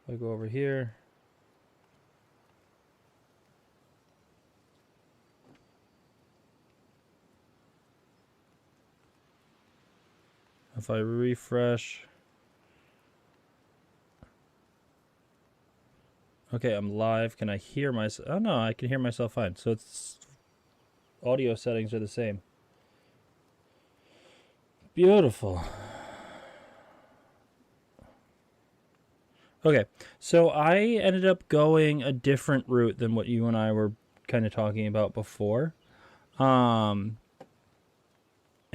If I go over here. If I refresh. Okay, I'm live. Can I hear myself? Oh no, I can hear myself fine. So it's audio settings are the same. Beautiful. Okay, so I ended up going a different route than what you and I were kind of talking about before. And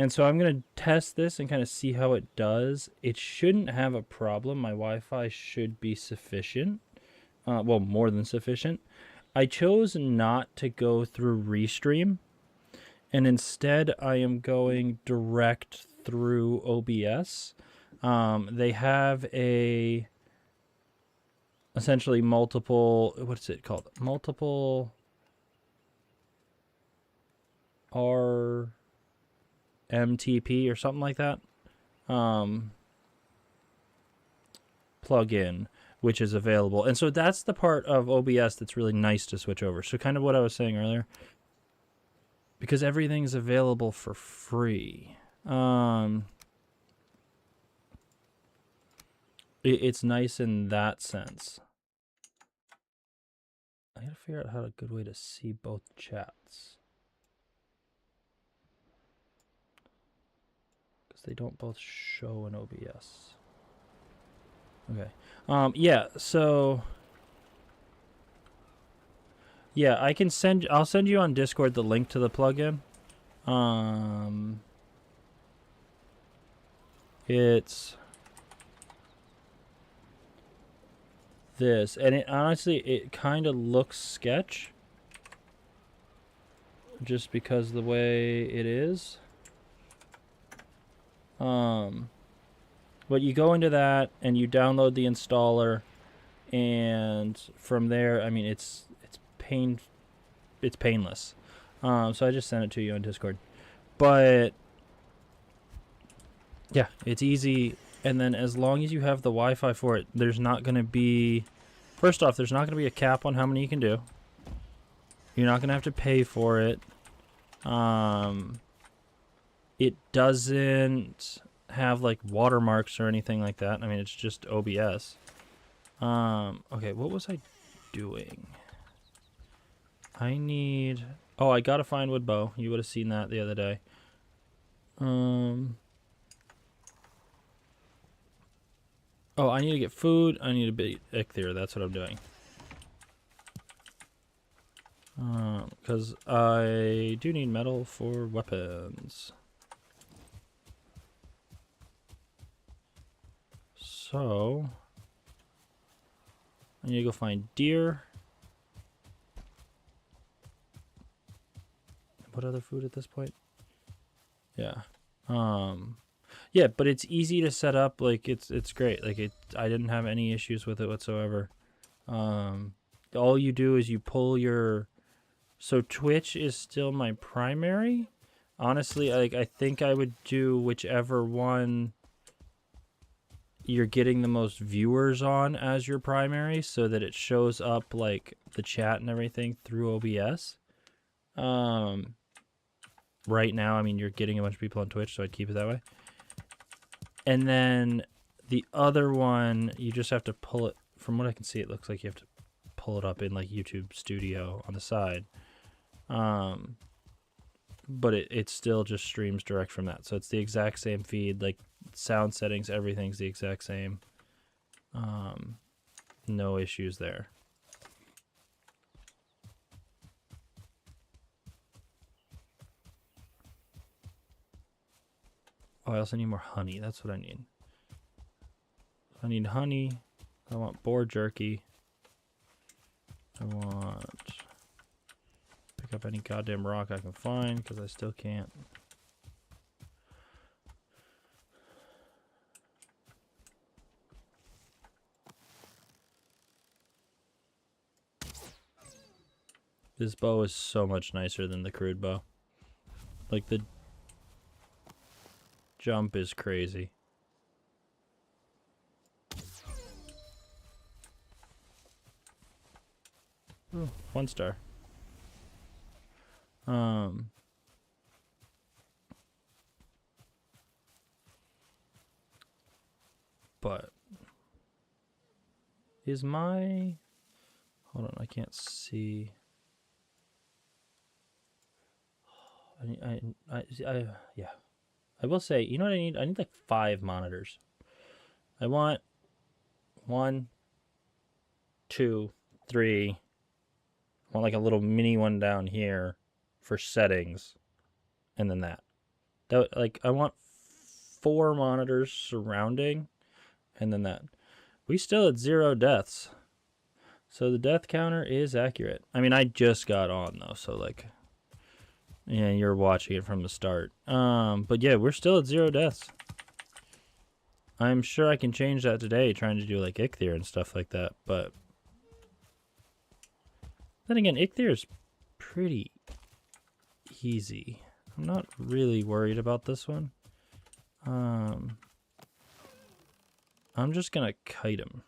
so I'm going to test this and kind of see how it does. It shouldn't have a problem. My Wi-Fi should be sufficient. Well, more than sufficient. I chose not to go through Restream. And instead, I am going direct through OBS. They have essentially multiple, what's it called? Multiple RMTP or something like that. Plug-in, which is available. And so that's the part of OBS that's really nice to switch over. So kind of what I was saying earlier. Because everything's available for free. It's nice in that sense. I gotta figure out how a good way to see both chats. Because they don't both show in OBS. Okay. Yeah, so... Yeah, I'll send you on Discord the link to the plugin. It's this, and it honestly, it kind of looks sketch just because of the way it is. But you go into that and you download the installer, and from there, I mean, it's painless. So I just sent it to you on Discord. But yeah, it's easy. And then as long as you have the Wi-Fi for it, there's not going to be... First off, there's not going to be a cap on how many you can do. You're not going to have to pay for it. It doesn't have like watermarks or anything like that. I mean, it's just OBS. Okay, what was I doing? I need... Oh, I got a fine wood bow. You would have seen that the other day. Oh, I need to get food. I need a bit Ichthir. That's what I'm doing. Because I do need metal for weapons. So, I need to go find deer. What other food at this point? Yeah. Yeah, but it's easy to set up. Like it's great. Like I didn't have any issues with it whatsoever. All you do is you pull your... So Twitch is still my primary. Honestly, like I think I would do whichever one you're getting the most viewers on as your primary, so that it shows up like the chat and everything through OBS. Right now, I mean, you're getting a bunch of people on Twitch, so I'd keep it that way. And then the other one, you just have to pull it. From what I can see, it looks like you have to pull it up in like YouTube Studio on the side. But it still just streams direct from that. So it's the exact same feed, like sound settings, everything's the exact same. No issues there. Oh, I also need more honey. That's what I need. I need honey. I want boar jerky. I want... Pick up any goddamn rock I can find, because I still can't. This bow is so much nicer than the crude bow. Like, the jump is crazy. Ooh, 1 star. But is my, hold on, I can't see. Yeah. I will say, you know what I need? I need like 5 monitors. I want 1, 2, 3. I want like a little mini one down here for settings, and then that. Like I want 4 monitors surrounding, and then that. We still at 0 deaths, so the death counter is accurate. I mean, I just got on though, so like, yeah, you're watching it from the start. But yeah, we're still at 0 deaths. I'm sure I can change that today, trying to do like Ichthyr and stuff like that. But then again, Ichthyr is pretty easy. I'm not really worried about this one. I'm just gonna kite him.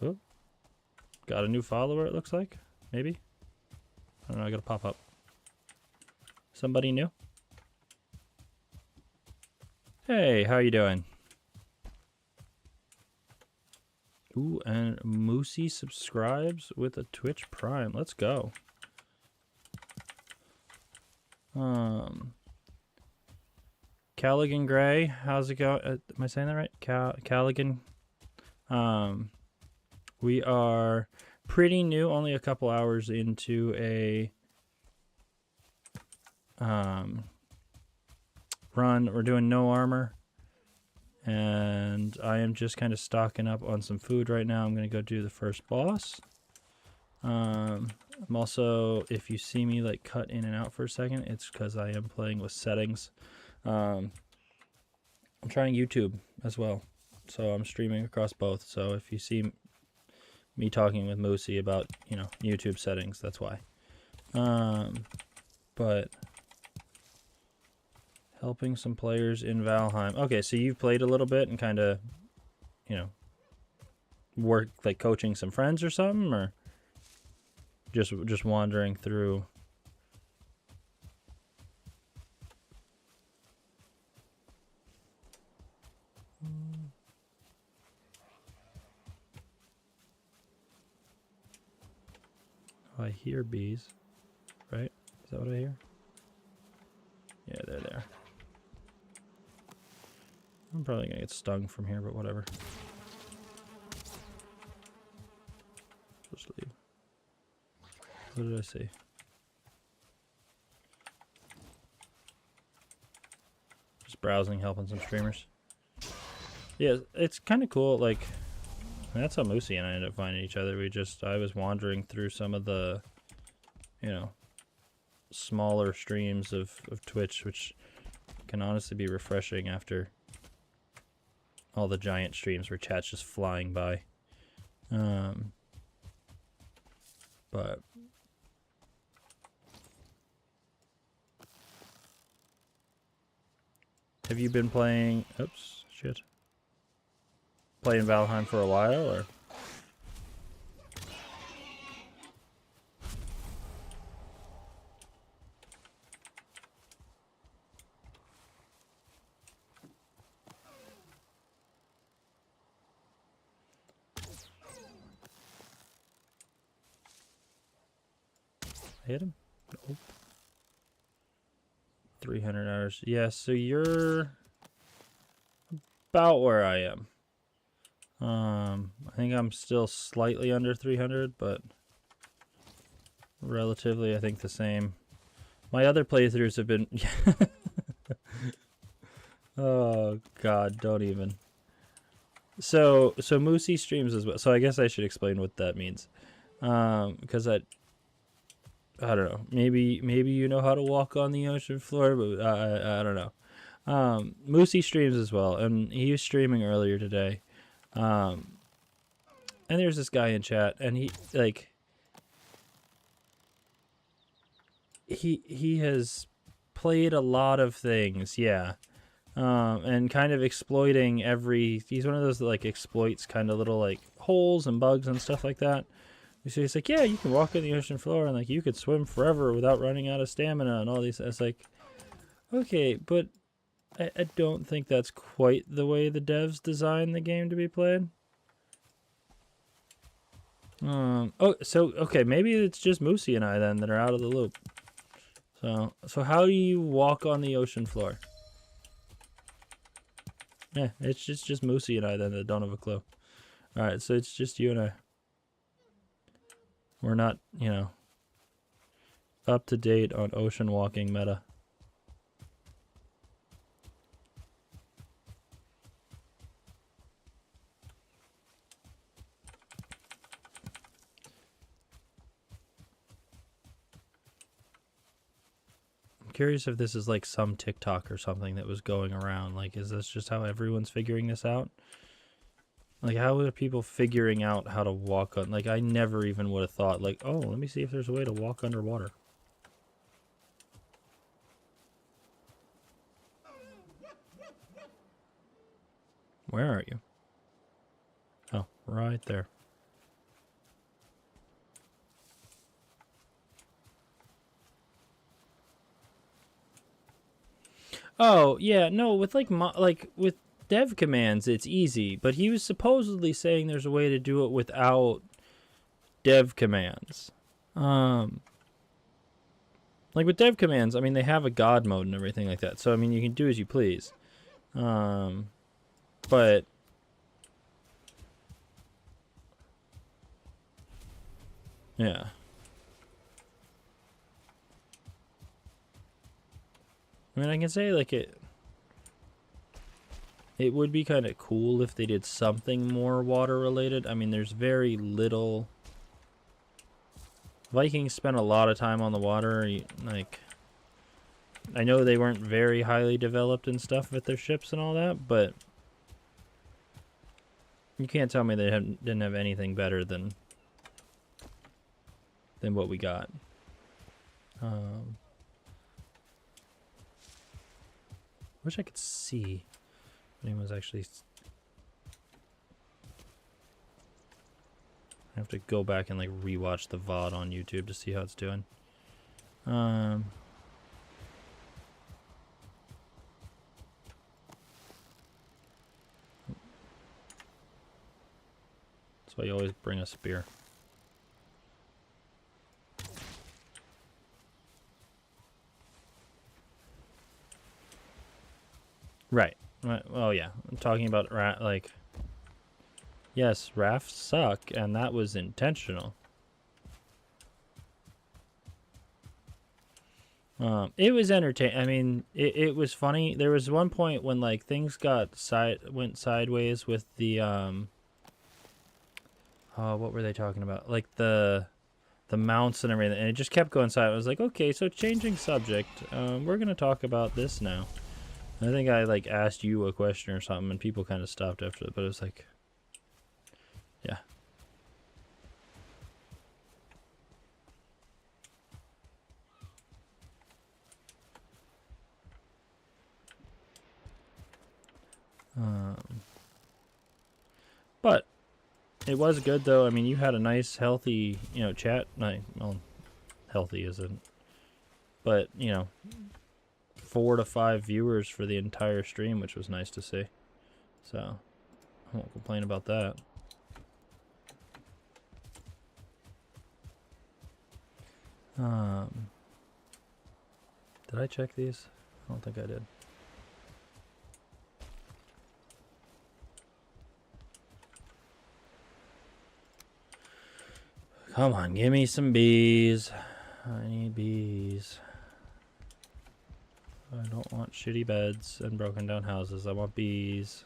Oh, got a new follower, it looks like. Maybe. I don't know, I gotta pop up. Somebody new? Hey, how you doing? Ooh, and Moosey subscribes with a Twitch Prime. Let's go. Callaghan Gray, how's it going? Am I saying that right? Callaghan. We are pretty new, only a couple hours into a run. We're doing no armor, and I am just kind of stocking up on some food right now. I'm gonna go do the first boss. I'm also, if you see me like cut in and out for a second, it's because I am playing with settings. I'm trying YouTube as well, so I'm streaming across both. So if you see me talking with Moosey about, you know, YouTube settings, that's why. But helping some players in Valheim. Okay, so you've played a little bit and kind of, you know, worked like coaching some friends or something, or just wandering through. Oh, I hear bees, right? Is that what I hear? Yeah, they're there. I'm probably gonna get stung from here, but whatever. Just leave. What did I see? Just browsing, helping some streamers. Yeah, it's kind of cool. Like, that's how Moosey and I ended up finding each other. I was wandering through some of the, you know, smaller streams of Twitch, which can honestly be refreshing after all the giant streams where chat's just flying by. But have you been playing? Oops, shit. Playing Valheim for a while, or? Hit him? Nope. 300 hours. Yeah, so you're about where I am. I think I'm still slightly under 300, but relatively, I think the same. My other playthroughs have been... Oh, God, don't even. So Moosey streams as well. So I guess I should explain what that means. Because I don't know. Maybe you know how to walk on the ocean floor, but I don't know. Moosey streams as well, and he was streaming earlier today. And there's this guy in chat, and he like he has played a lot of things, yeah. And kind of exploiting he's one of those that like exploits kind of little like holes and bugs and stuff like that. So he's like, yeah, you can walk on the ocean floor and like you could swim forever without running out of stamina and all these. It's like, okay, but I don't think that's quite the way the devs designed the game to be played. Oh, so okay, maybe it's just Moosey and I then that are out of the loop. So how do you walk on the ocean floor? Yeah, it's just Moosey and I then that don't have a clue. All right, so it's just you and I. We're not, you know, up to date on ocean walking meta. I'm curious if this is like some TikTok or something that was going around. Like, is this just how everyone's figuring this out? Like, how are people figuring out how to walk on? Like, I never even would have thought, like, oh, let me see if there's a way to walk underwater. Where are you? Oh, right there. Oh, yeah, no, with like with dev commands, it's easy, but he was supposedly saying there's a way to do it without dev commands. Like with dev commands, I mean, they have a god mode and everything like that. So, I mean, you can do as you please. But yeah. I mean, I can say like it would be kind of cool if they did something more water related. I mean, there's very little. Vikings spent a lot of time on the water. Like, I know they weren't very highly developed and stuff with their ships and all that, but you can't tell me they didn't have anything better than what we got. Wish I could see if anyone's actually. I have to go back and like rewatch the VOD on YouTube to see how it's doing. That's why you always bring a spear. Right. Oh yeah. I'm talking about like. Yes, rafts suck, and that was intentional. It was entertaining. I mean, it was funny. There was one point when like things went sideways with the what were they talking about? Like the mounts and everything, and it just kept going sideways. I was like, okay, so changing subject. We're gonna talk about this now. And I think I like asked you a question or something, and people kind of stopped after it. But it was like, yeah. But it was good though. I mean, you had a nice, healthy, you know, chat. Well, healthy isn't, but you know, 4 to 5 viewers for the entire stream, which was nice to see. So I won't complain about that. Did I check these? I don't think I did. Come on, give me some bees. I need bees. I don't want shitty beds and broken down houses. I want bees.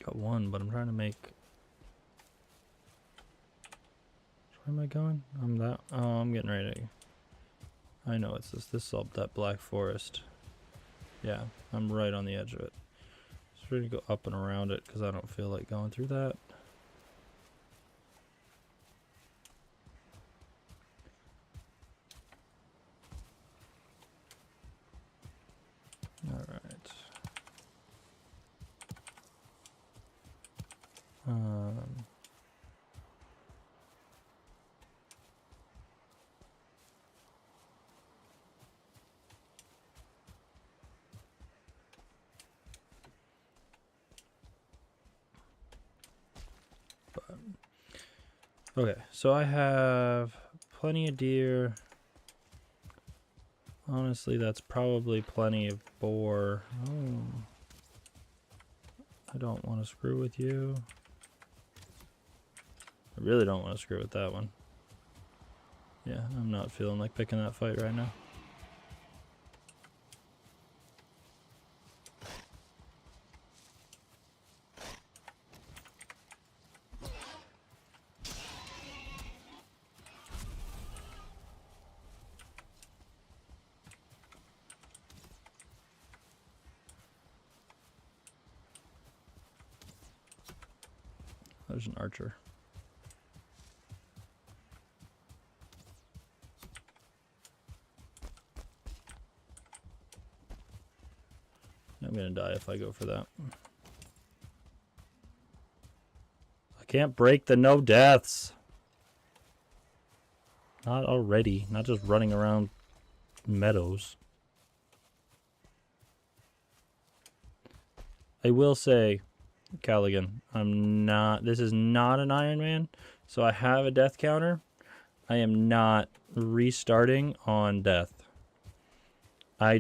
Got one, but I'm trying to make. Where am I going? I'm getting ready. I know it's this. This is all that black forest. Yeah, I'm right on the edge of it. Just ready to go up and around it because I don't feel like going through that. All right. Okay, so I have plenty of deer. Honestly, that's probably plenty of boar. Oh, I don't want to screw with you. I really don't want to screw with that one. Yeah, I'm not feeling like picking that fight right now. There's an archer. I'm gonna die if I go for that. I can't break the no deaths. Not already. Not just running around meadows. I will say, Callaghan, this is not an Iron Man, so I have a death counter. I am not restarting on death. I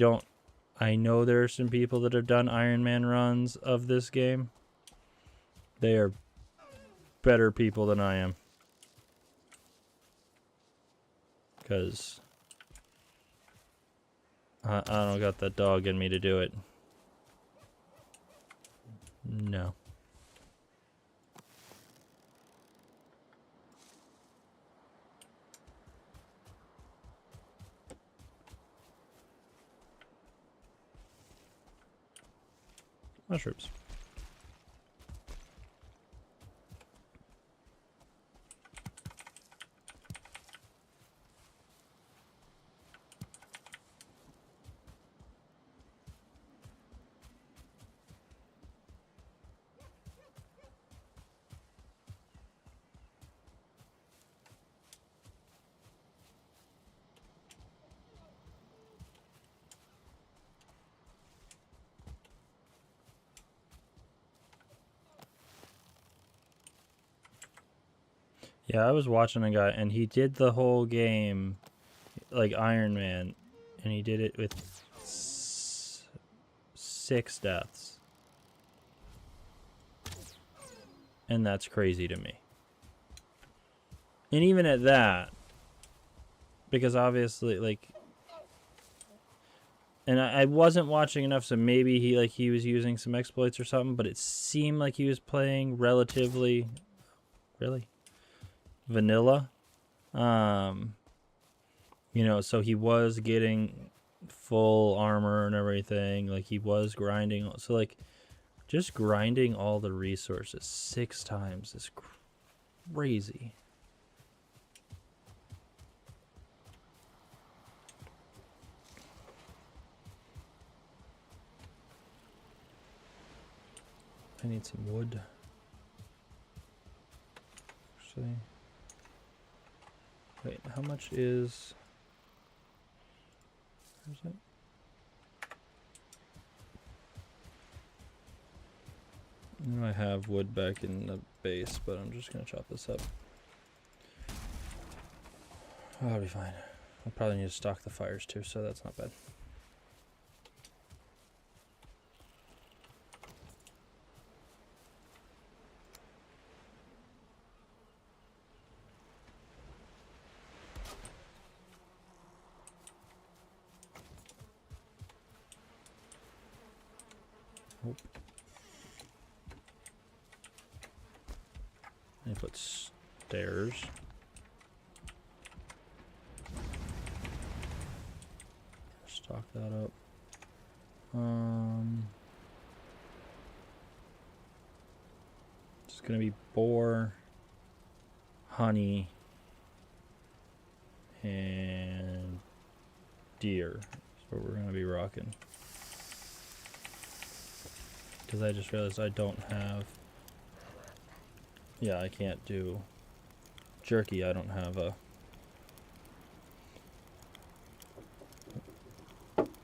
know there are some people that have done Iron Man runs of this game. They are better people than I am. Because I don't got that dog in me to do it. No. Mushrooms. Yeah, I was watching a guy, and he did the whole game like Iron Man, and he did it with 6 deaths. And that's crazy to me. And even at that, because obviously, like, and I wasn't watching enough, so maybe he was using some exploits or something, but it seemed like he was playing relatively, really, vanilla. You know, so he was getting full armor and everything. Like, he was grinding. So, like, just grinding all the resources 6 times is crazy. I need some wood. Actually, wait, how much is... Where's it? I have wood back in the base, but I'm just gonna chop this up. Oh, I'll be fine. I'll probably need to stock the fires too, so that's not bad. Nope. I put stairs. stock that up. It's gonna be boar, honey, and deer. That's what we're gonna be rocking. Because I just realized I don't have. Yeah, I can't do jerky. I don't have a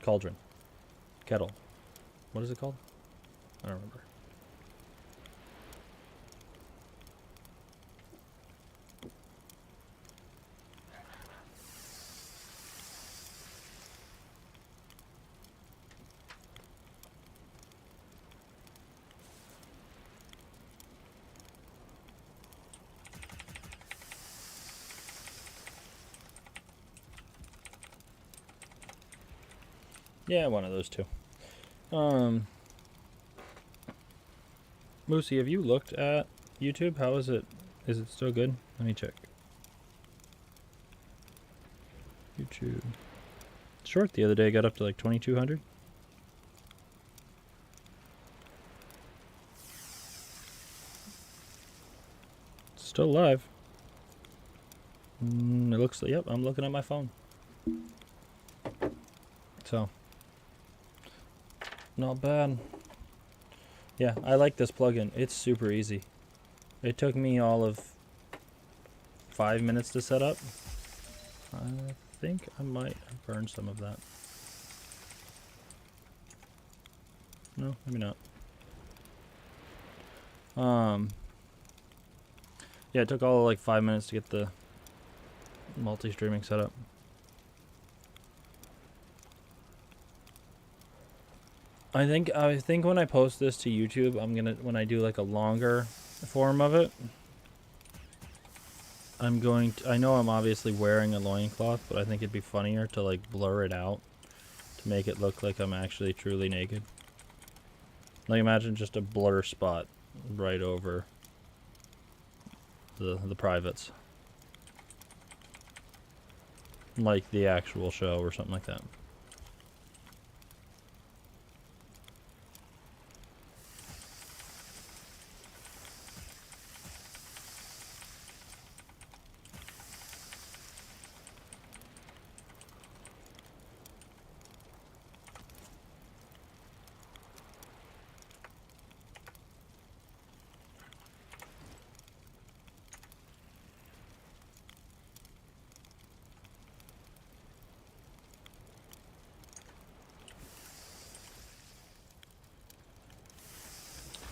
cauldron, kettle. What is it called? I don't remember. Yeah, one of those two. Moosey, have you looked at YouTube? How is it? Is it still good? Let me check. YouTube. Short the other day got up to like 2,200. Still live. It looks like, yep, I'm looking at my phone. So, not bad. Yeah, I like this plugin. It's super easy. It took me all of 5 minutes to set up. I think I might have burned some of that. No, maybe not. Yeah, it took all of like 5 minutes to get the multi-streaming set up. I think when I post this to YouTube, when I do like a longer form of it, I know I'm obviously wearing a loincloth, but I think it'd be funnier to like blur it out to make it look like I'm actually truly naked. Like imagine just a blur spot right over the privates. Like the actual show or something like that.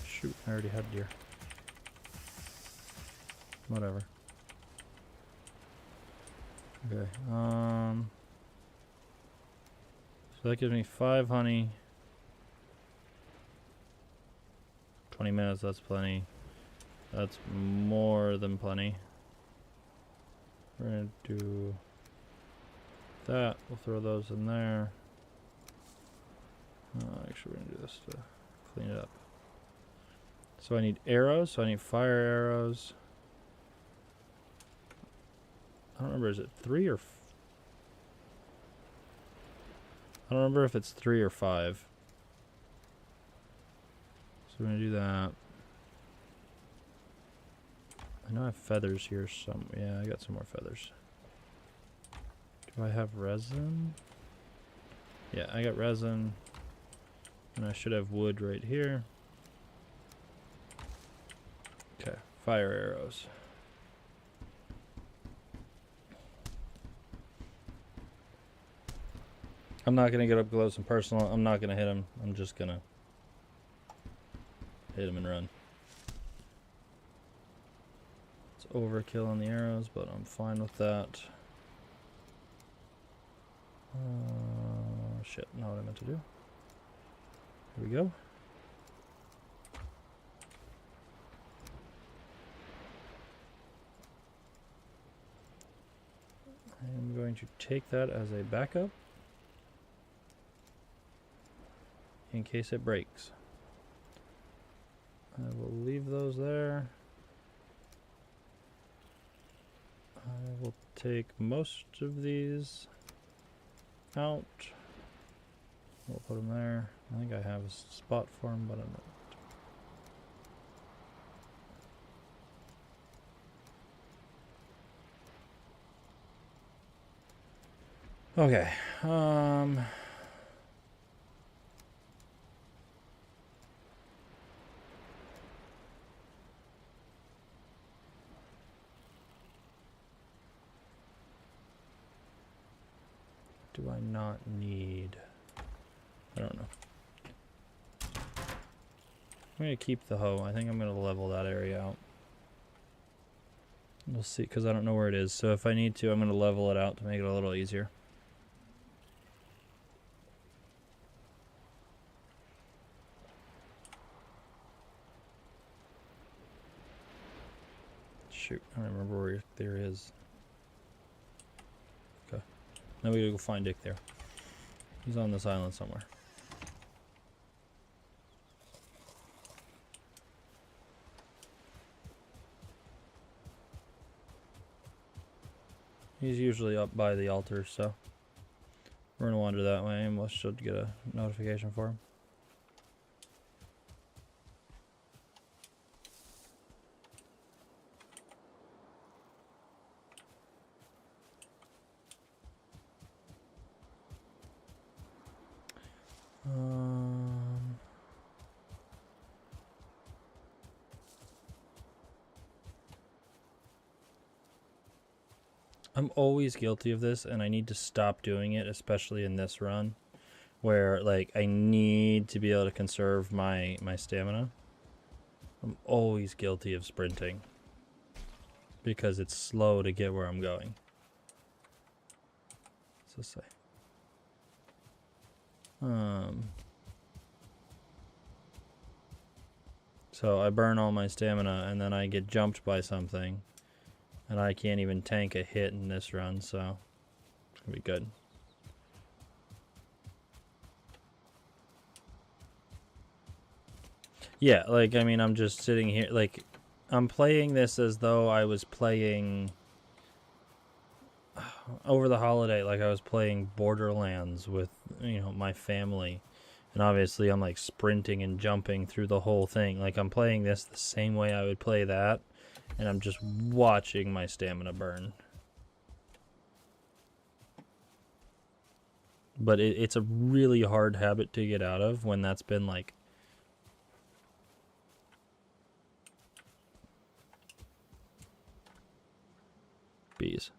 Shoot, I already had deer. Whatever. Okay, so that gives me 5 honey. 20 minutes, that's plenty. That's more than plenty. We're gonna do that. We'll throw those in there. Actually, we're gonna do this to clean it up. So I need arrows. So I need fire arrows. I don't remember. Is it 3 or? I don't remember if it's 3 or 5. So we're gonna do that. I know I have feathers here. Yeah, I got some more feathers. Do I have resin? Yeah, I got resin. And I should have wood right here. Okay, fire arrows. I'm not going to get up close and personal. I'm not going to hit him. I'm just going to hit him and run. It's overkill on the arrows, but I'm fine with that. Shit, not what I meant to do. Here we go. I'm going to take that as a backup in case it breaks. I will leave those there. I will take most of these out. We'll put him there. I think I have a spot for him, but I'm not. Okay. Do I not need? I don't know. I'm going to keep the hoe. I think I'm going to level that area out. We'll see, because I don't know where it is. So if I need to, I'm going to level it out to make it a little easier. Shoot, I don't remember where there is. Okay. Now we gotta go find Dick there. He's on this island somewhere. He's usually up by the altar, so we're gonna wander that way and we should get a notification for him. I'm always guilty of this, and I need to stop doing it, especially in this run, where like I need to be able to conserve my stamina. I'm always guilty of sprinting because it's slow to get where I'm going. What's this say? So I burn all my stamina, and then I get jumped by something. And I can't even tank a hit in this run, so it's gonna be good. Yeah, like, I mean, I'm just sitting here, like, I'm playing this as though I was playing over the holiday, like I was playing Borderlands with, you know, my family. And obviously I'm like sprinting and jumping through the whole thing. Like, I'm playing this the same way I would play that. And I'm just watching my stamina burn. But it's a really hard habit to get out of when that's been like... Bees.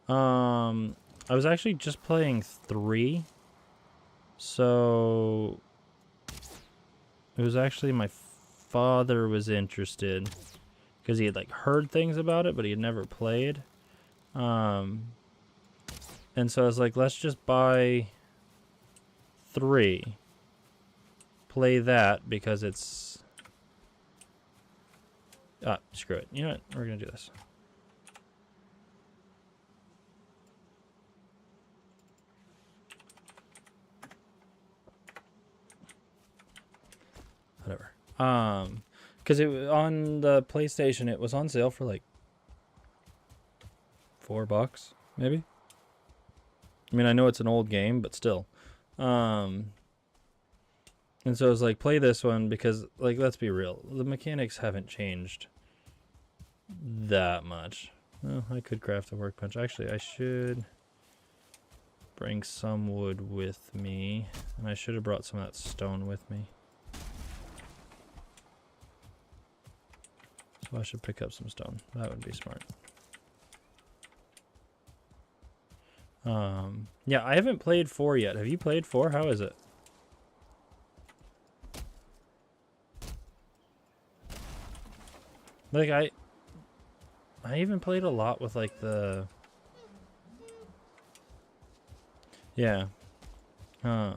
I was actually just playing 3. So... It was actually my father was interested. Because he had like heard things about it, but he had never played. And so I was like, let's just buy 3. Play that because it's... Ah, screw it. You know what? We're going to do this. Whatever. Because it was on the PlayStation, it was on sale for like $4, maybe. I mean, I know it's an old game, but still. And so I was like, play this one because, like, let's be real, the mechanics haven't changed that much. Well, I could craft a workbench. Actually, I should bring some wood with me, and I should have brought some of that stone with me. So I should pick up some stone. That would be smart. Yeah, I haven't played 4 yet. Have you played 4? How is it? Like, I even played a lot with, like, the... Yeah. Yeah,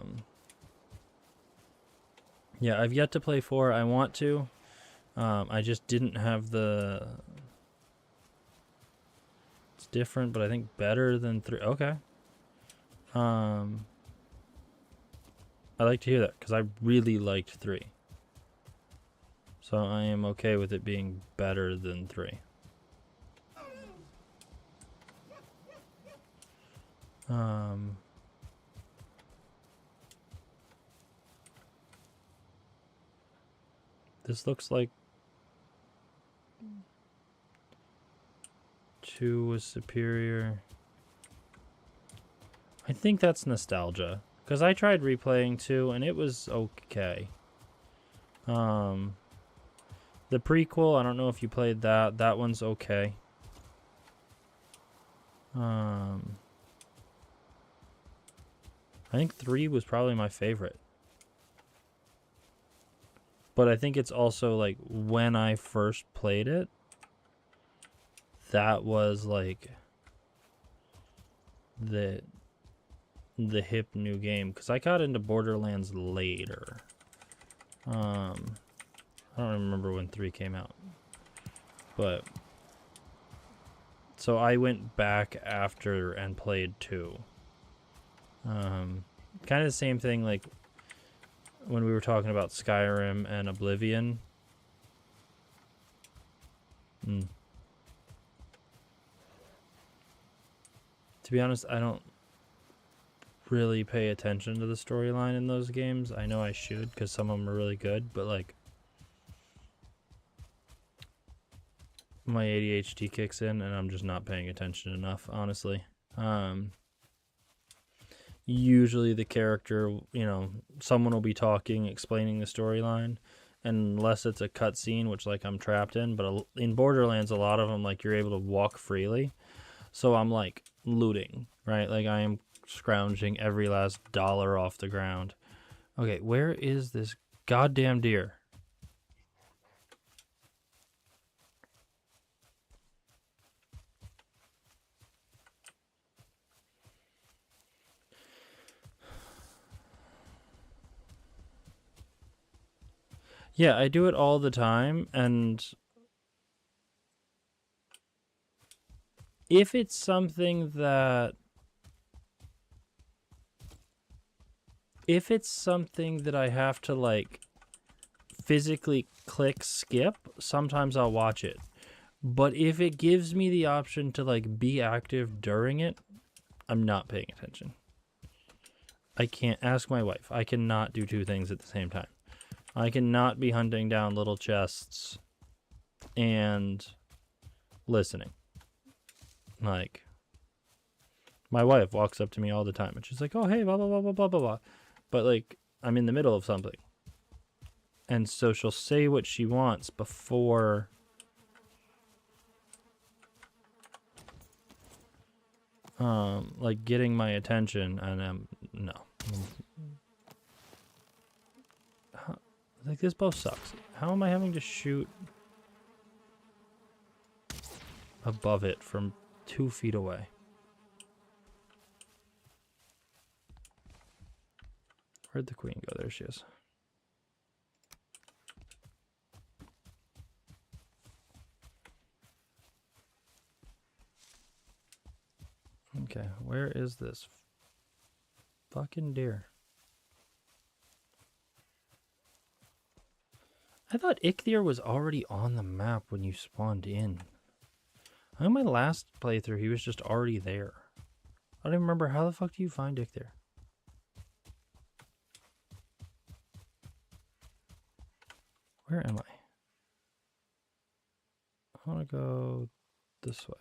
I've yet to play 4. I want to. I just didn't have the... It's different, but I think better than 3. Okay. I like to hear that, because I really liked 3. So I am okay with it being better than 3. This looks like 2 was superior. I think that's nostalgia. Because I tried replaying 2 and it was okay. The prequel, I don't know if you played that. That one's okay. I think 3 was probably my favorite. But I think it's also like when I first played it, that was like the hip new game, because I got into Borderlands later. I don't remember when 3 came out, but so I went back after and played 2. Kind of the same thing like when we were talking about Skyrim and Oblivion. To be honest, I don't really pay attention to the storyline in those games. I know I should, because some of them are really good, but like my ADHD kicks in and I'm just not paying attention enough, honestly. Usually the character, you know, someone will be talking, explaining the storyline, unless it's a cutscene, which like I'm trapped in. But in Borderlands, a lot of them, like, you're able to walk freely, so I'm like looting, right? Like I am scrounging every last dollar off the ground. Okay, where is this goddamn deer? Yeah, I do it all the time, and if it's something that I have to like physically click skip, sometimes I'll watch it. But if it gives me the option to like be active during it, I'm not paying attention. I can't. Ask my wife. I cannot do 2 things at the same time. I cannot be hunting down little chests and listening. Like, my wife walks up to me all the time and she's like, oh, hey, blah, blah, blah, blah, blah, blah, blah. But like, I'm in the middle of something. And so she'll say what she wants before like getting my attention, and no. Like, this bow sucks. How am I having to shoot above it from 2 feet away? Where'd the queen go? There she is. Okay, where is this fucking deer? I thought Ichthyr was already on the map when you spawned in. I think my last playthrough, he was just already there. I don't even remember, how the fuck do you find Ichthyr? Where am I? I want to go this way.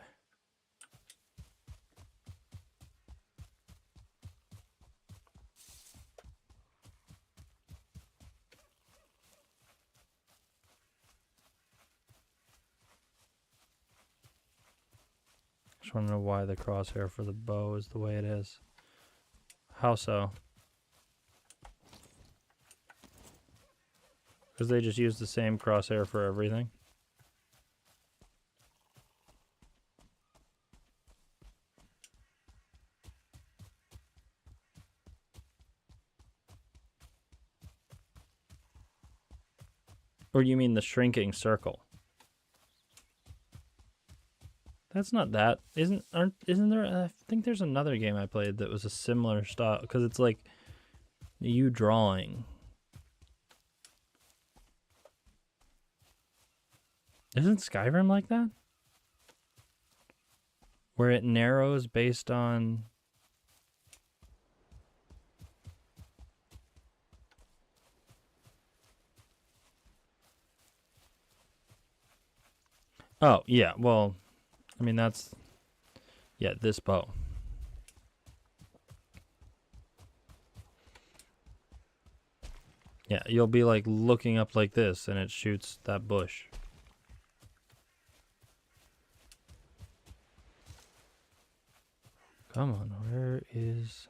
Just want to know why the crosshair for the bow is the way it is. How so? Because they just use the same crosshair for everything? Or do you mean the shrinking circle? That's not that. Isn't there? I think there's another game I played that was a similar style, because it's like you drawing. Isn't Skyrim like that? Where it narrows based on... Oh, yeah, well, I mean, that's... Yeah, this bow. Yeah, you'll be, like, looking up like this, and it shoots that bush. Come on, where is...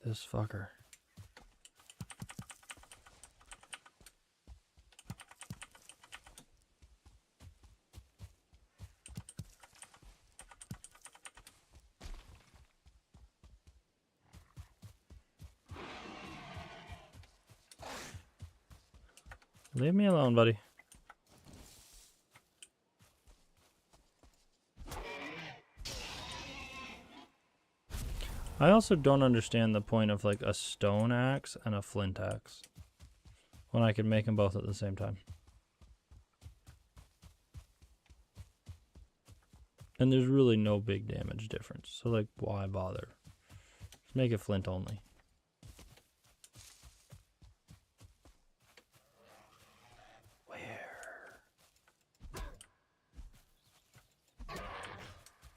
this fucker? Leave me alone, buddy. I also don't understand the point of, like, a stone axe and a flint axe when I can make them both at the same time. And there's really no big damage difference. So, like, why bother? Just make it flint only. Where?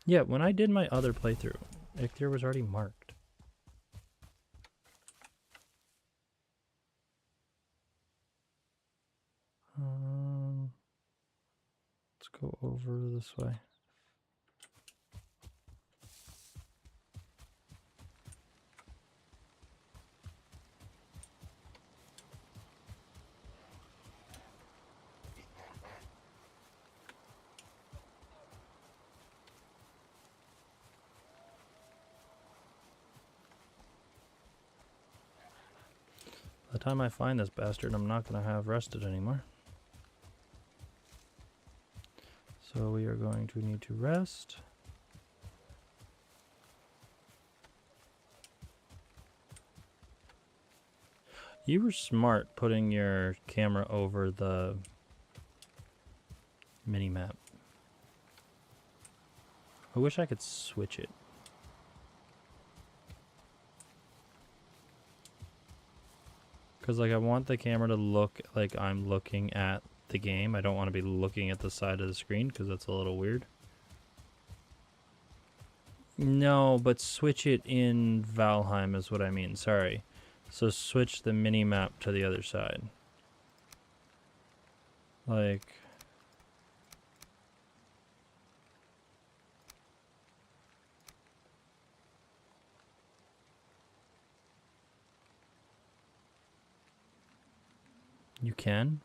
Yeah, when I did my other playthrough, Icthier was already marked. Let's go over this way. By the time I find this bastard, I'm not going to have rested anymore. So we are going to need to rest. You were smart putting your camera over the mini-map. I wish I could switch it. Because, like, I want the camera to look like I'm looking at the game. I don't want to be looking at the side of the screen because that's a little weird. No, but switch it in Valheim is what I mean. Sorry. So switch the mini-map to the other side. Like... You can?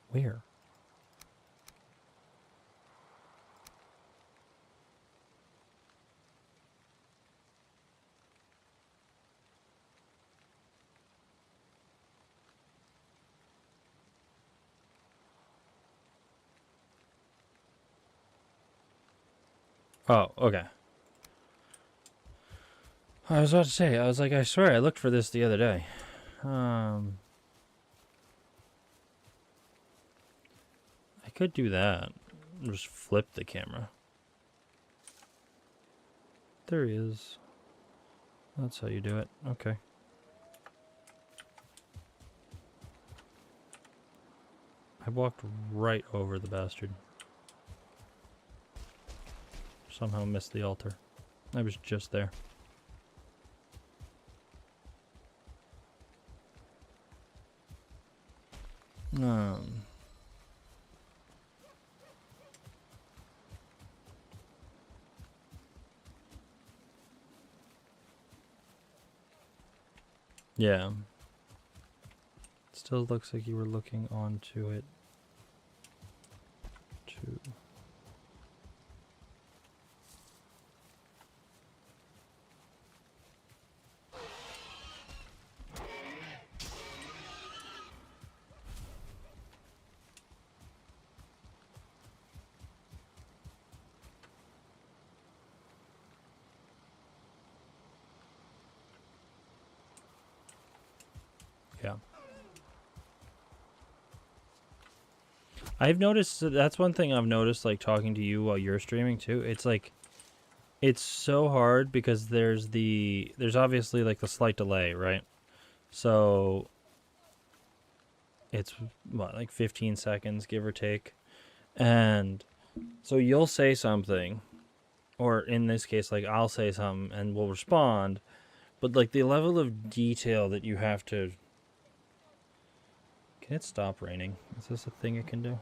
Where? Oh, okay. I was about to say, I was like, I swear I looked for this the other day. I could do that. Just flip the camera. There he is. That's how you do it. Okay. I walked right over the bastard. Somehow missed the altar. I was just there. Yeah. Still looks like you were looking onto it too. Yeah. I've noticed that's one thing I've noticed, like, talking to you while you're streaming too. It's like, it's so hard because there's obviously, like, the slight delay, right? So it's what, like 15 seconds, give or take. And so you'll say something, or in this case, like I'll say something and we'll respond. But like the level of detail that you have to. Can it stop raining? Is this a thing it can do?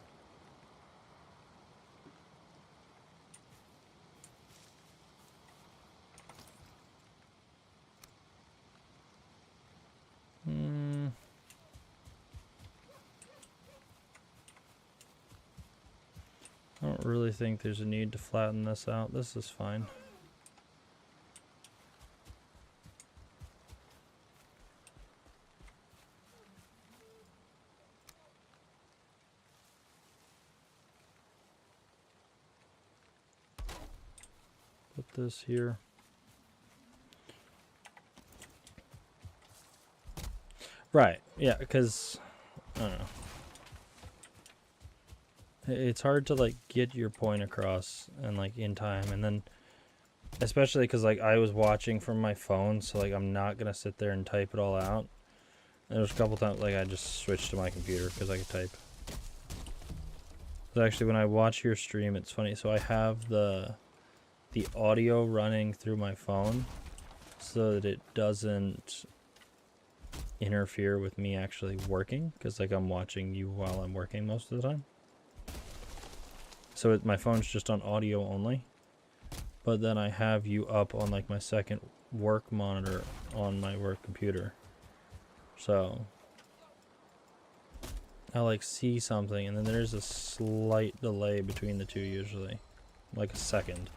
I don't really think there's a need to flatten this out. This is fine. Put this here. Right, yeah, because, I don't know. It's hard to, like, get your point across and, like, in time. And then, especially because, like, I was watching from my phone, so, like, I'm not going to sit there and type it all out. And there's a couple times, like, I just switched to my computer because I could type. But actually, when I watch your stream, it's funny. So I have the audio running through my phone so that it doesn't interfere with me actually working, because like I'm watching you while I'm working most of the time. So my phone's just on audio only, but then I have you up on like my second work monitor on my work computer. So I like see something and then there's a slight delay between the two, usually like a second.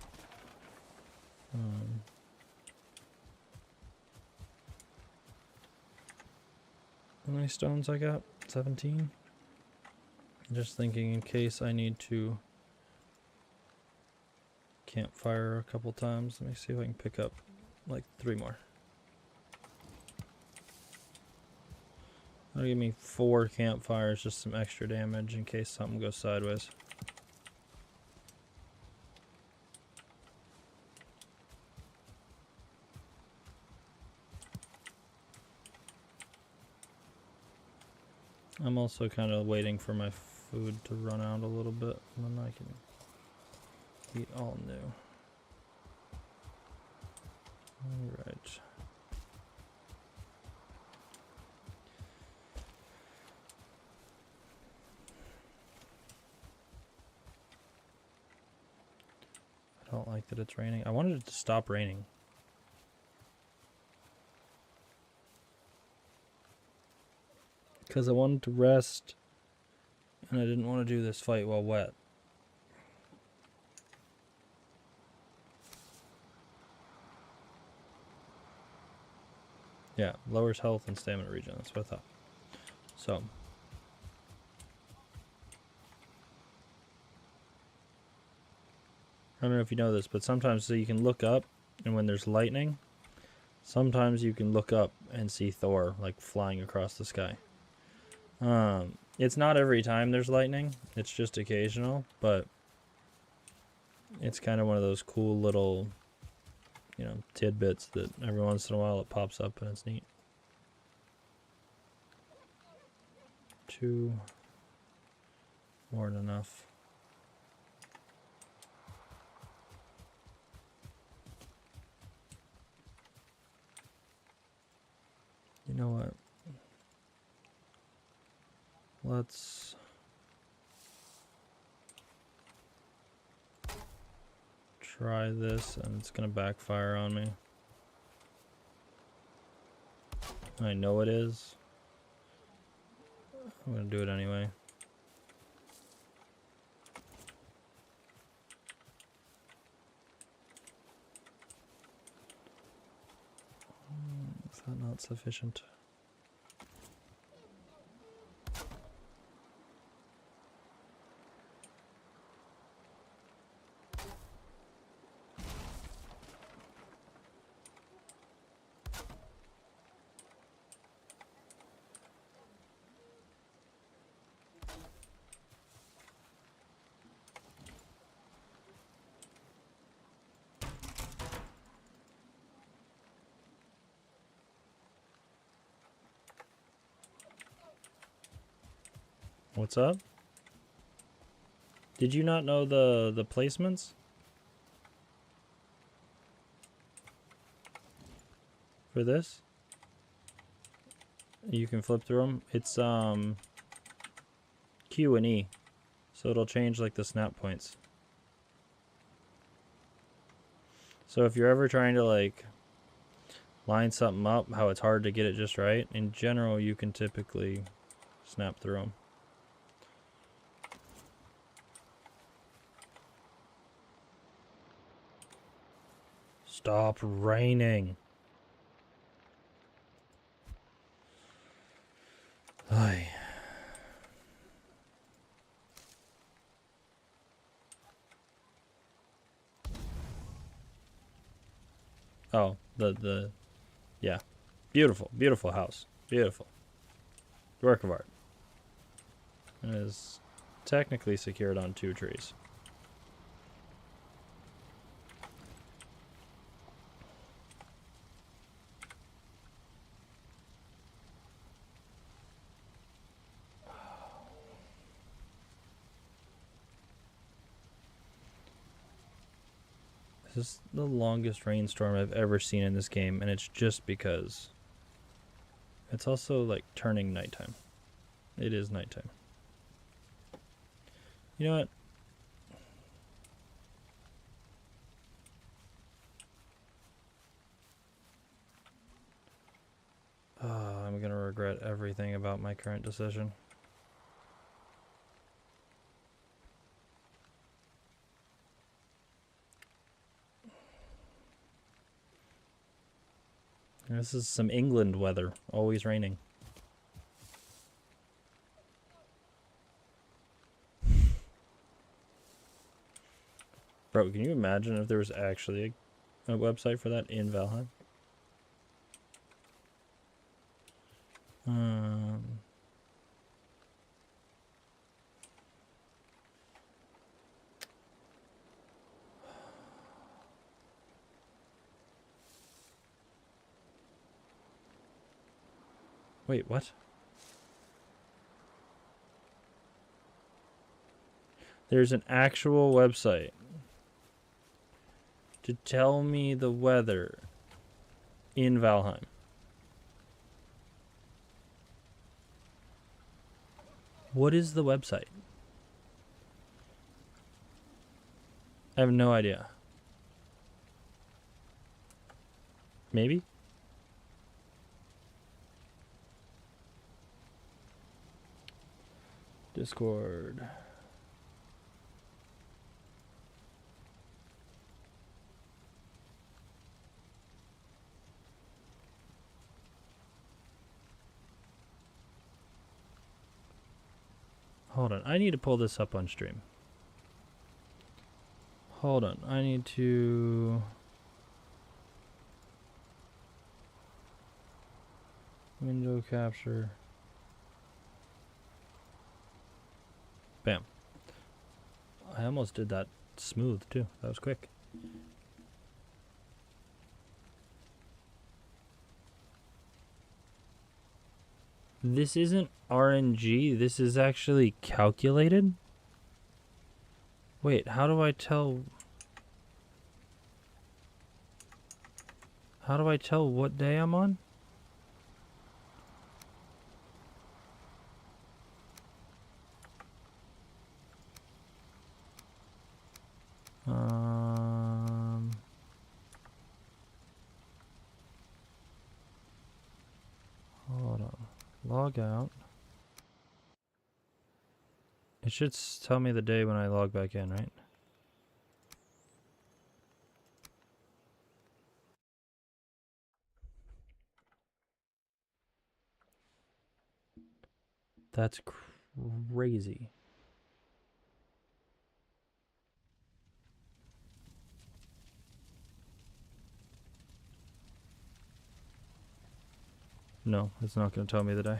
How many stones I got? 17. Just thinking in case I need to campfire a couple times. Let me see if I can pick up like 3 more. That'll give me 4 campfires, just some extra damage in case something goes sideways. I'm also kind of waiting for my food to run out a little bit, and then I can eat all new. Alright. I don't like that it's raining. I wanted it to stop raining. Because I wanted to rest, and I didn't want to do this fight while wet. Yeah, lowers health and stamina regen, that's what I thought. So. I don't know if you know this, but sometimes so you can look up, and when there's lightning, sometimes you can look up and see Thor, like, flying across the sky. It's not every time there's lightning, it's just occasional, but it's kind of one of those cool little, you know, tidbits that every once in a while it pops up and it's neat. 2 more than enough. You know what? Let's try this, and it's gonna backfire on me. I know it is. I'm gonna do it anyway. Is that not sufficient? What's up? Did you not know the placements for this? You can flip through them. It's Q and E, so it'll change like the snap points. So if you're ever trying to like line something up, how it's hard to get it just right, in general you can typically snap through them. Stop raining. Ay. Oh, yeah. Beautiful, beautiful house. Beautiful. Work of art. It is technically secured on 2 trees. This is the longest rainstorm I've ever seen in this game, and it's just because it's also like turning nighttime. It is nighttime. You know what? I'm gonna regret everything about my current decision. This is some England weather. Always raining. Bro, can you imagine if there was actually a website for that in Valheim? Wait, what? There's an actual website to tell me the weather in Valheim. What is the website? I have no idea. Maybe? Discord. Hold on, I need to pull this up on stream. Hold on, I need to... Window capture. Bam. I almost did that smooth too. That was quick. This isn't RNG. This is actually calculated? Wait, how do I tell... How do I tell what day I'm on? Hold on. Log out. It should tell me the day when I log back in, right? That's crazy. No, it's not going to tell me the day.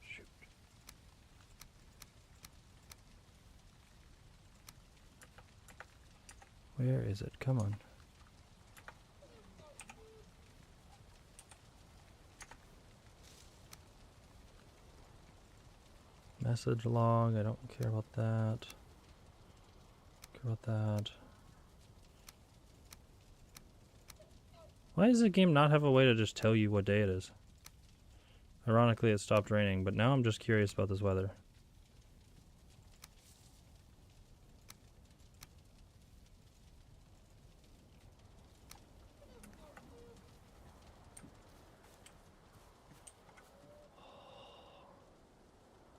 Shoot. Where is it? Come on. Message log, I don't care about that. Care about that. Why does the game not have a way to just tell you what day it is? Ironically, it stopped raining, but now I'm just curious about this weather.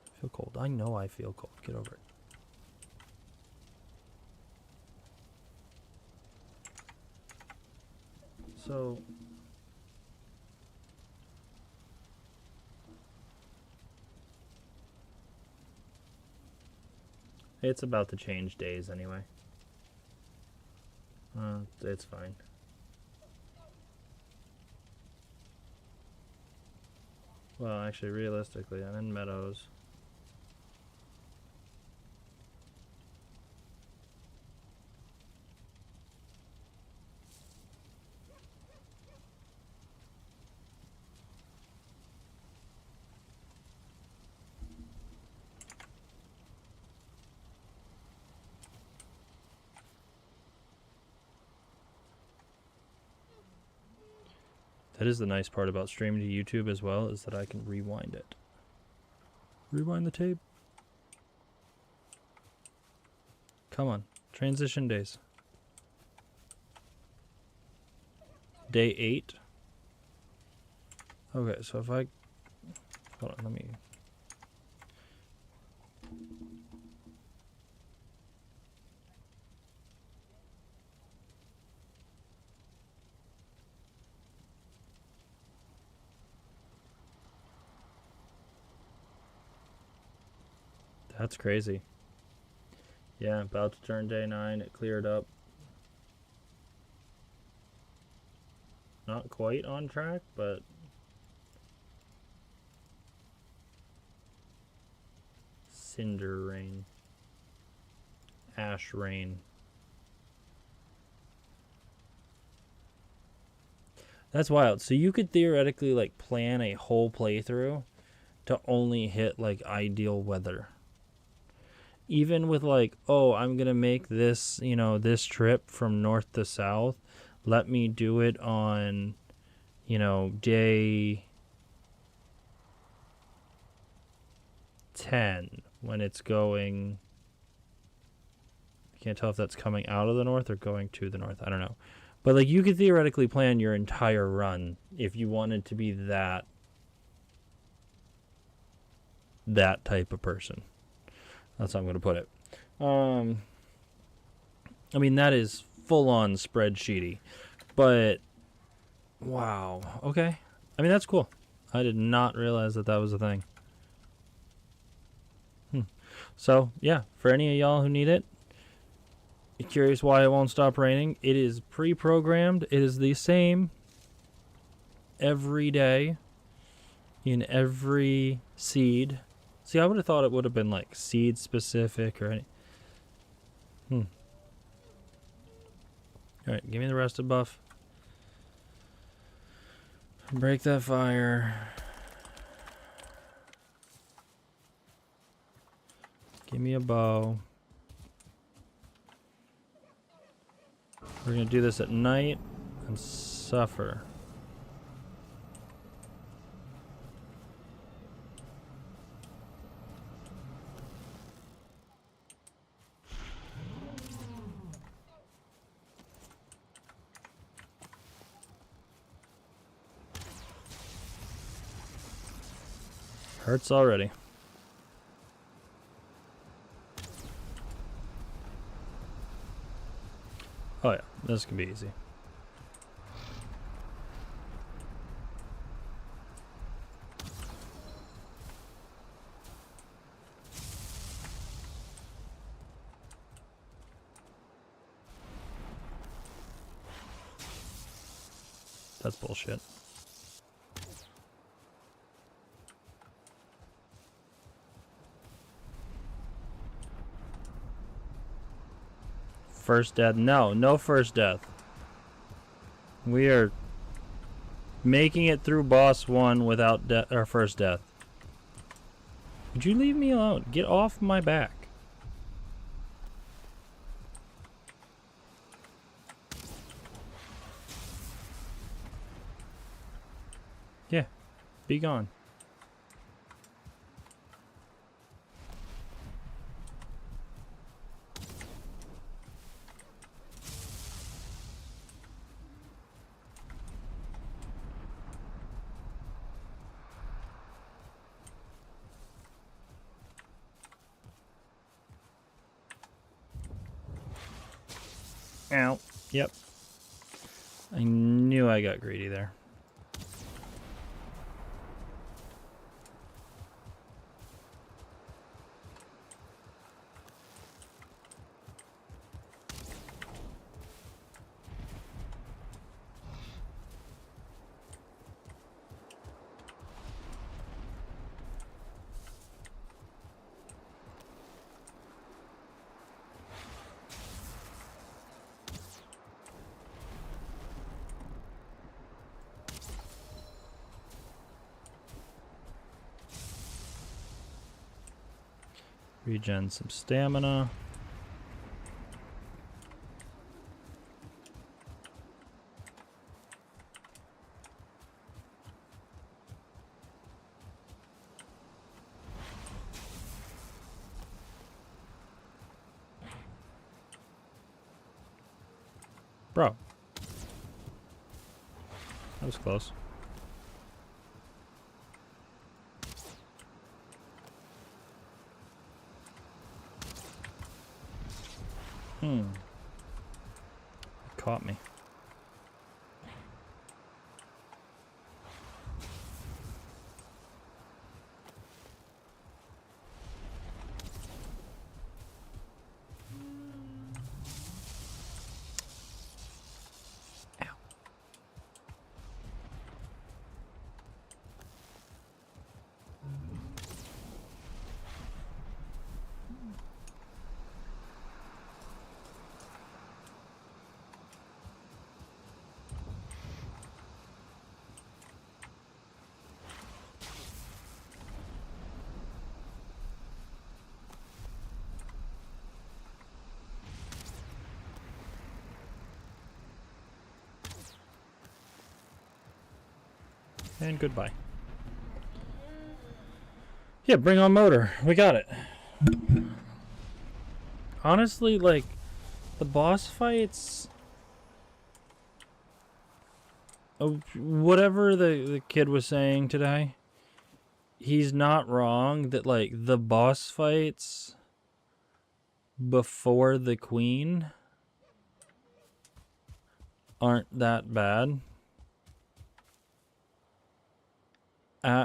I feel cold. I know I feel cold. Get over it. So... it's about to change days anyway. It's fine. Well, actually, realistically, I'm in Meadows. That is the nice part about streaming to YouTube as well, is that I can rewind it. Rewind the tape. Come on. Transition days. Day 8. Okay, so if I... hold on, let me... That's crazy. Yeah, about to turn day 9. It cleared up. Not quite on track, but... cinder rain. Ash rain. That's wild. So you could theoretically like plan a whole playthrough to only hit like ideal weather. Even with like, oh, I'm going to make this, you know, this trip from north to south. Let me do it on, you know, day 10 when it's going. I can't tell if that's coming out of the north or going to the north. I don't know. But like you could theoretically plan your entire run if you wanted to be that type of person. That's how I'm going to put it. I mean, that is full-on spreadsheety. But, wow. Okay. I mean, that's cool. I did not realize that that was a thing. So, yeah, for any of y'all who need it, you're curious why it won't stop raining, it is pre-programmed. It is the same every day in every seed. See, I would have thought it would have been like seed specific or any. Alright, give me the rested buff. Break that fire. Give me a bow. We're going to do this at night and suffer. Hurts already. Oh yeah, this can be easy. That's bullshit. First death. No, no first death. We are making it through boss 1 without our first death. Would you leave me alone? Get off my back. Yeah, be gone. Ow. Yep. I knew I got greedy there. Regen some stamina. Bro. That was close. Caught me. And goodbye. Yeah, bring on motor. We got it. Honestly, like, the boss fights... whatever the kid was saying today, he's not wrong that, like, the boss fights before the queen aren't that bad.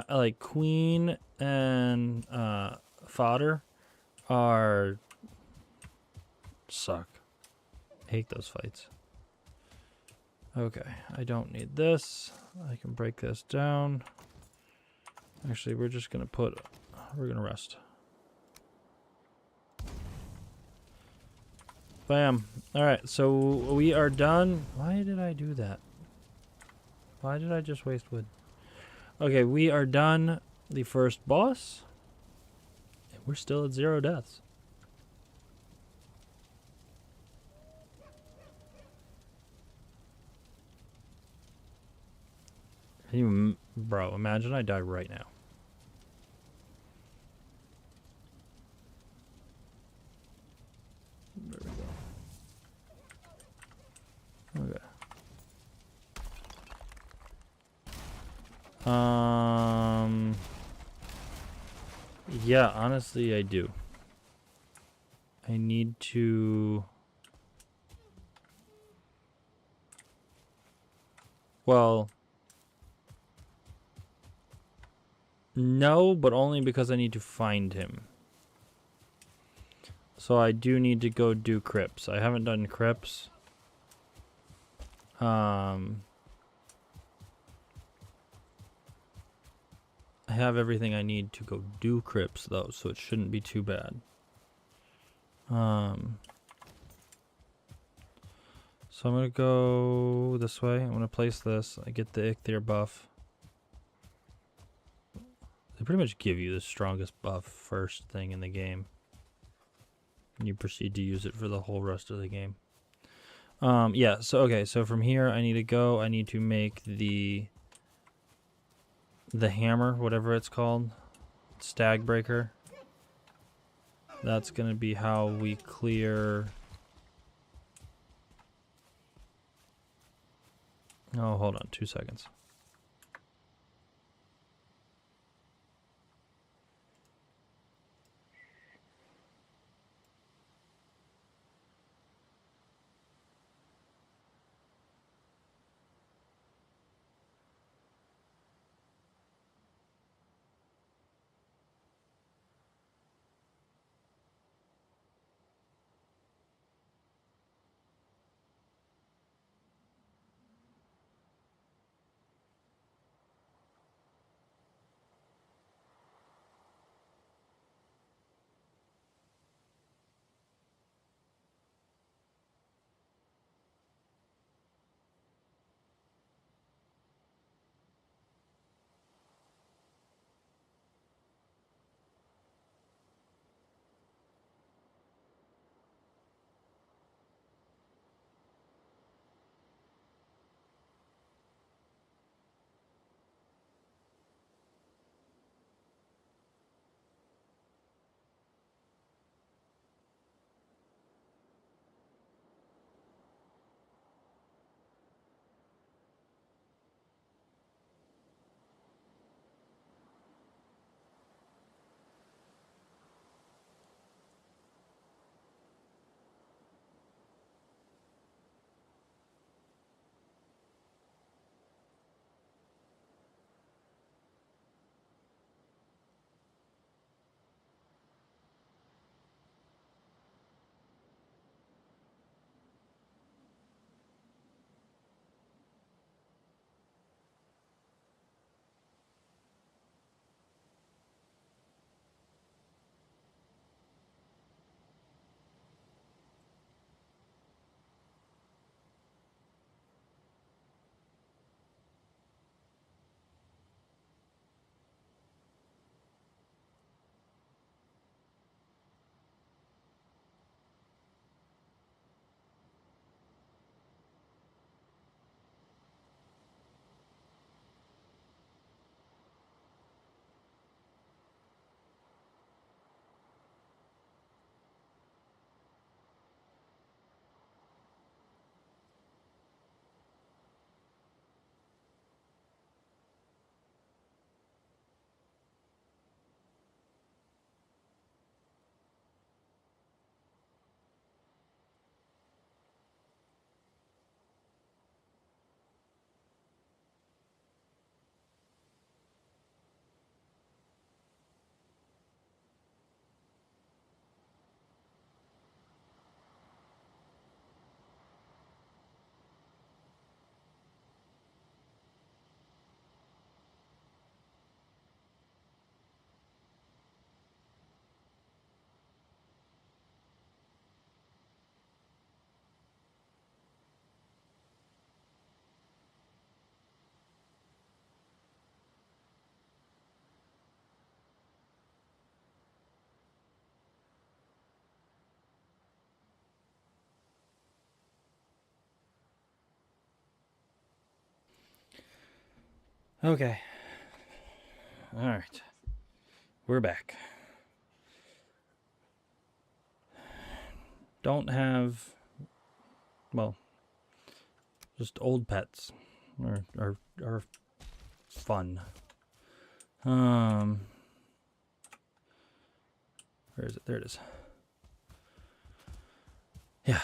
Like, queen and fodder suck. I hate those fights. Okay, I don't need this. I can break this down. Actually, we're gonna rest. Bam. Alright, so we are done. Why did I do that? Why did I just waste wood? Okay, we are done the first boss. And we're still at 0 deaths. Bro, imagine I die right now. There we go. Okay. Yeah, honestly, I do. I need to... Well... No, but only because I need to find him. So I do need to go do crypts. I haven't done crypts. I have everything I need to go do crypts though, so it shouldn't be too bad. So I'm gonna go this way. I'm gonna place this. I get the Ichthir buff. They pretty much give you the strongest buff first thing in the game. And you proceed to use it for the whole rest of the game. Yeah, so okay, so from here I need to make the hammer, whatever it's called. Stag breaker. That's gonna be how we clear. Oh, hold on 2 seconds. Okay. All right. We're back. Don't have, well, just old pets are fun. Where is it? There it is. Yeah.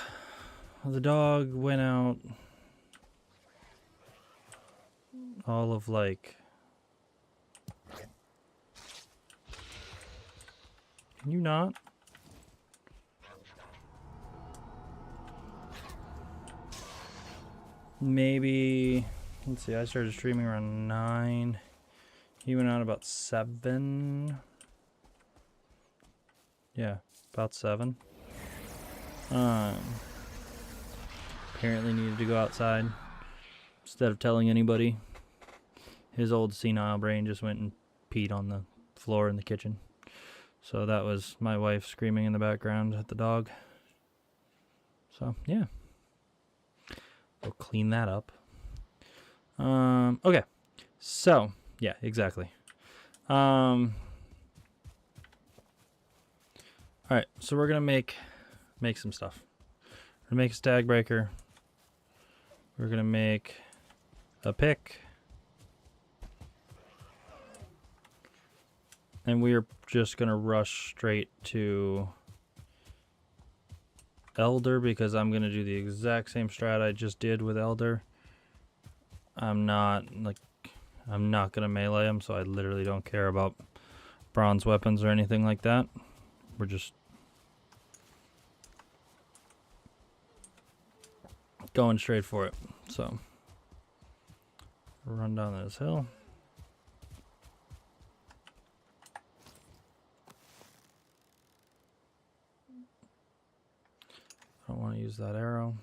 The dog went out all of like, can you not? Maybe, let's see, I started streaming around 9. He went out about 7. Yeah, about 7. Apparently needed to go outside. Instead of telling anybody, his old senile brain just went and peed on the floor in the kitchen. So that was my wife screaming in the background at the dog. So yeah, we'll clean that up. Okay, so yeah, exactly. All right, so we're gonna make some stuff. We're gonna make a stag breaker. We're gonna make a pick. And we are just gonna rush straight to Elder because I'm gonna do the exact same strat I just did with Elder. I'm not gonna melee him, so I literally don't care about bronze weapons or anything like that. We're just going straight for it. So run down this hill. I don't want to use that arrow.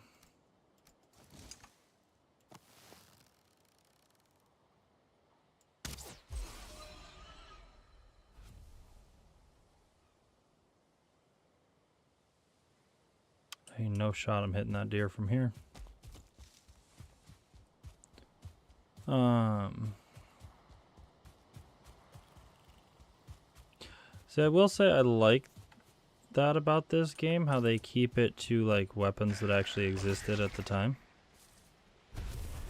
Ain't no shot I'm hitting that deer from here. So I will say I like that about this game, how they keep it to like weapons that actually existed at the time.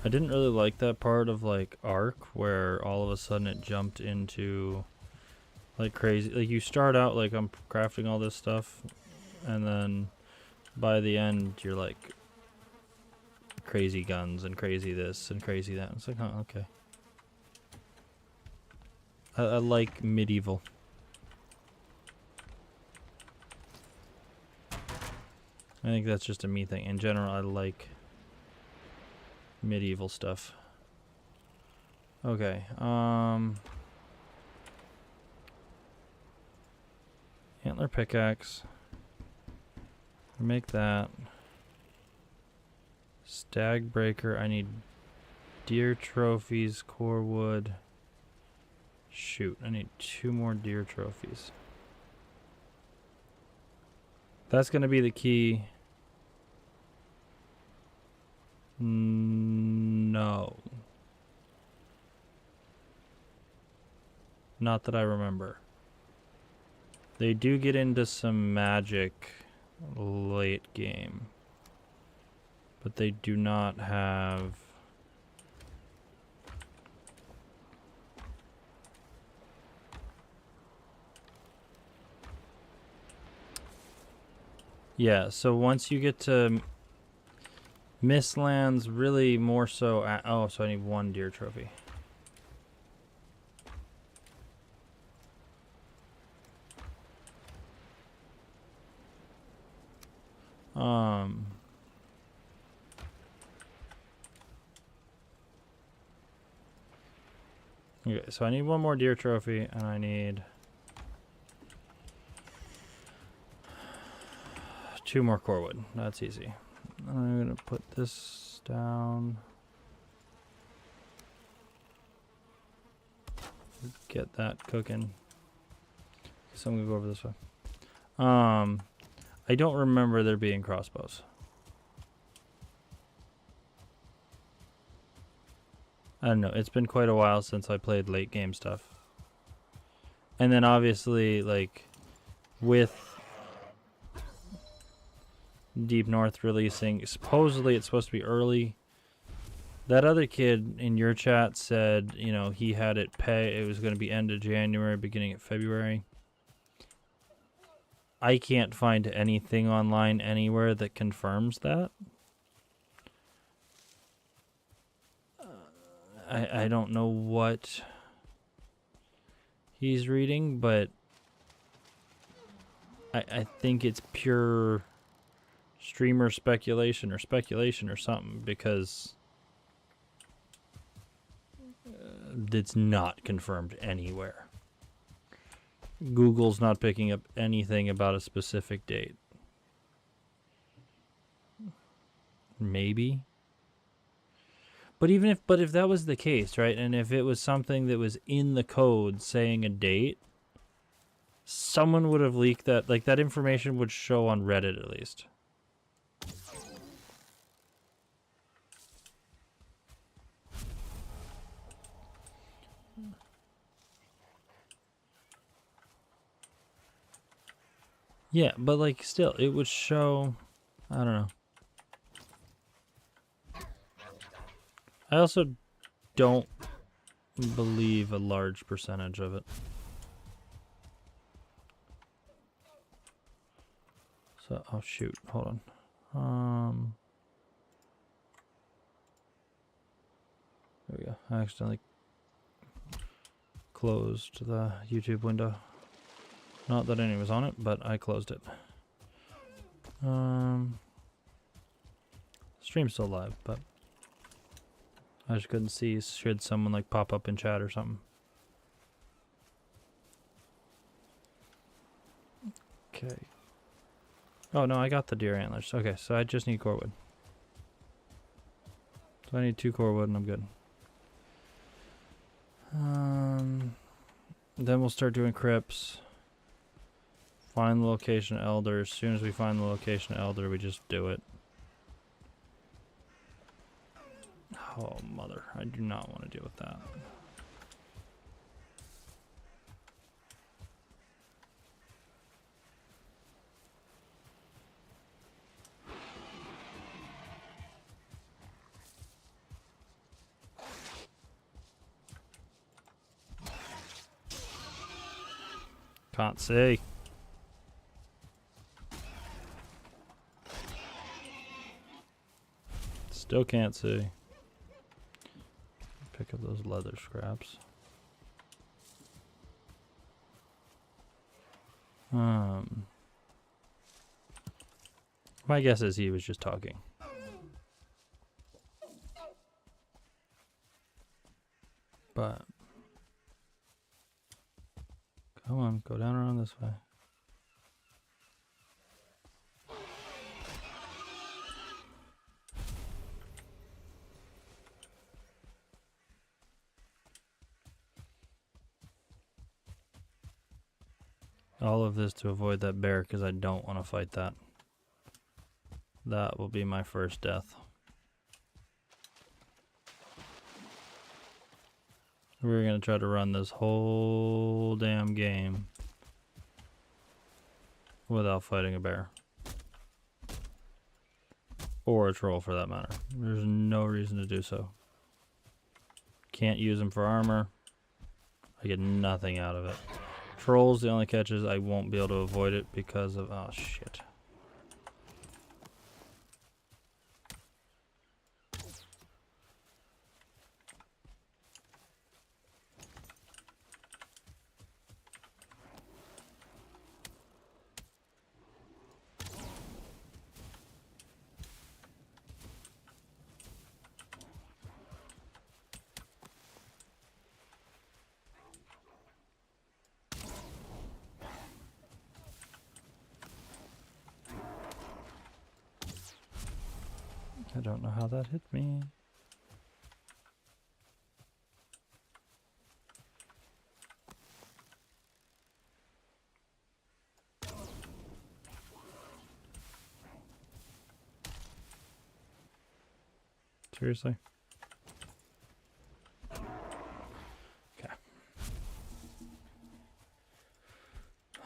I didn't really like that part of like Ark where all of a sudden it jumped into like crazy. Like you start out like I'm crafting all this stuff and then by the end you're like crazy guns and crazy this and crazy that. It's like, oh, okay. I like medieval. I think that's just a me thing. In general, I like medieval stuff. Okay, antler pickaxe. Make that. Stag breaker. I need deer trophies, core wood. Shoot, I need 2 more deer trophies. That's gonna be the key. No. Not that I remember. They do get into some magic late game. But they do not have... Yeah, so once you get to Mistlands, really more so... oh, so I need 1 deer trophy. Okay, so I need 1 more deer trophy, and I need 2 more core wood. That's easy. I'm gonna put this down. Get that cooking. So I'm gonna go over this way. I don't remember there being crossbows. I don't know. It's been quite a while since I played late game stuff. And then obviously, like, with Deep North releasing, supposedly it's supposed to be early. That other kid in your chat said, you know, he had it it was going to be end of January, beginning of February. I can't find anything online anywhere that confirms that. I don't know what he's reading, but I think it's pure streamer speculation or something, because it's not confirmed anywhere. Google's not picking up anything about a specific date. Maybe. But if that was the case, right? And if it was something that was in the code saying a date, someone would have leaked that. Like, that information would show on Reddit at least. Yeah, but like still, it would show. I don't know. I also don't believe a large percentage of it. So, oh shoot, hold on. There we go. I accidentally closed the YouTube window. Not that anyone was on it, but I closed it. Stream's still live, but I just couldn't see should someone like pop up in chat or something. Okay. Oh no, I got the deer antlers. Okay, so I just need core wood. So I need 2 core wood and I'm good. Then we'll start doing crypts. Find the location of Elder. As soon as we find the location of Elder, we just do it. Oh, mother. I do not want to deal with that. Can't see. Still can't see. Pick up those leather scraps. My guess is he was just talking. But come on, go down around this way. All of this to avoid that bear because I don't want to fight that. That will be my first death. We're going to try to run this whole damn game without fighting a bear. Or a troll for that matter. There's no reason to do so. Can't use them for armor. I get nothing out of it. Trolls, the only catch is I won't be able to avoid it because of... oh, shit. I don't know how that hit me. Seriously? Okay.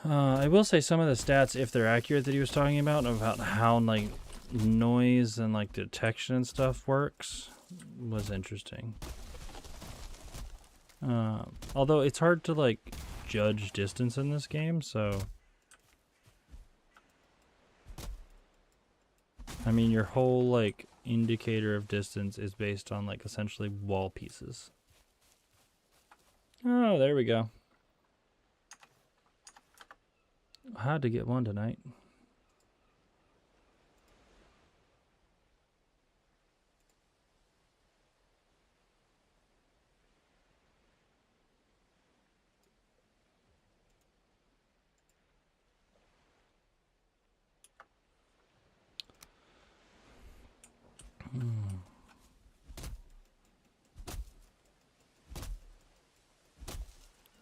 I will say some of the stats, if they're accurate, that he was talking about how like noise and like detection and stuff works, was interesting. Although it's hard to like judge distance in this game, so I mean your whole like indicator of distance is based on like essentially wall pieces. Oh, there we go. I had to get one tonight.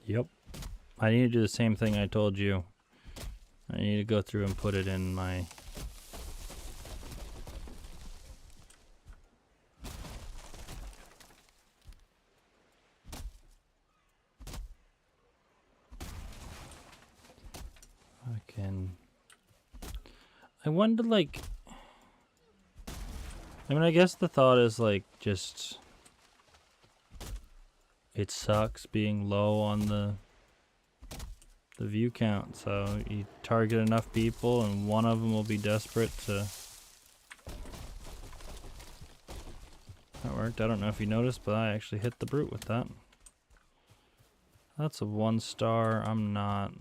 Yep. I need to do the same thing I told you. I need to go through and put it in my... I wonder, like... I mean, I guess the thought is, like, just... It sucks being low on the view count, so you target enough people and one of them will be desperate to... That worked. I don't know if you noticed, but I actually hit the brute with that. That's a 1 star. I'm not...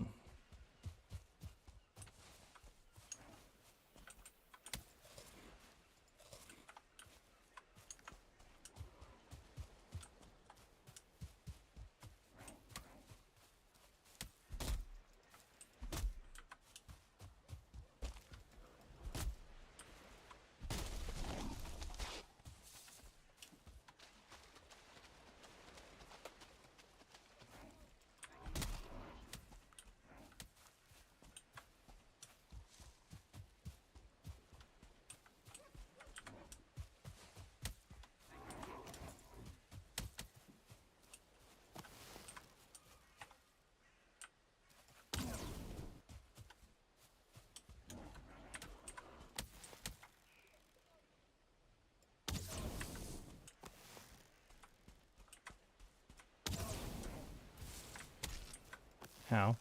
How?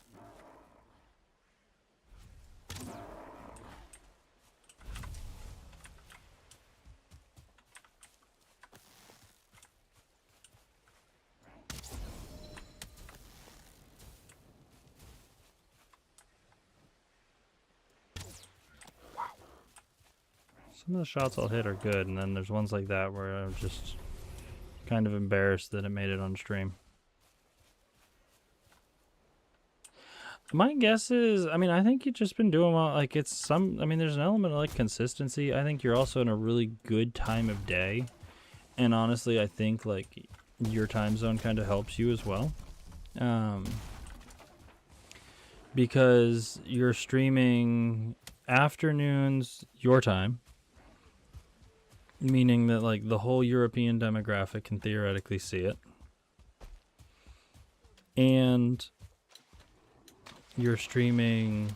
Some of the shots I'll hit are good, and then there's ones like that where I'm just kind of embarrassed that it made it on stream. My guess is, I mean, I think you've just been doing well. Like, it's some, I mean, there's an element of, like, consistency. I think you're also in a really good time of day. And honestly, I think, like, your time zone kind of helps you as well. Because you're streaming afternoons your time. Meaning that, like, the whole European demographic can theoretically see it. And you're streaming,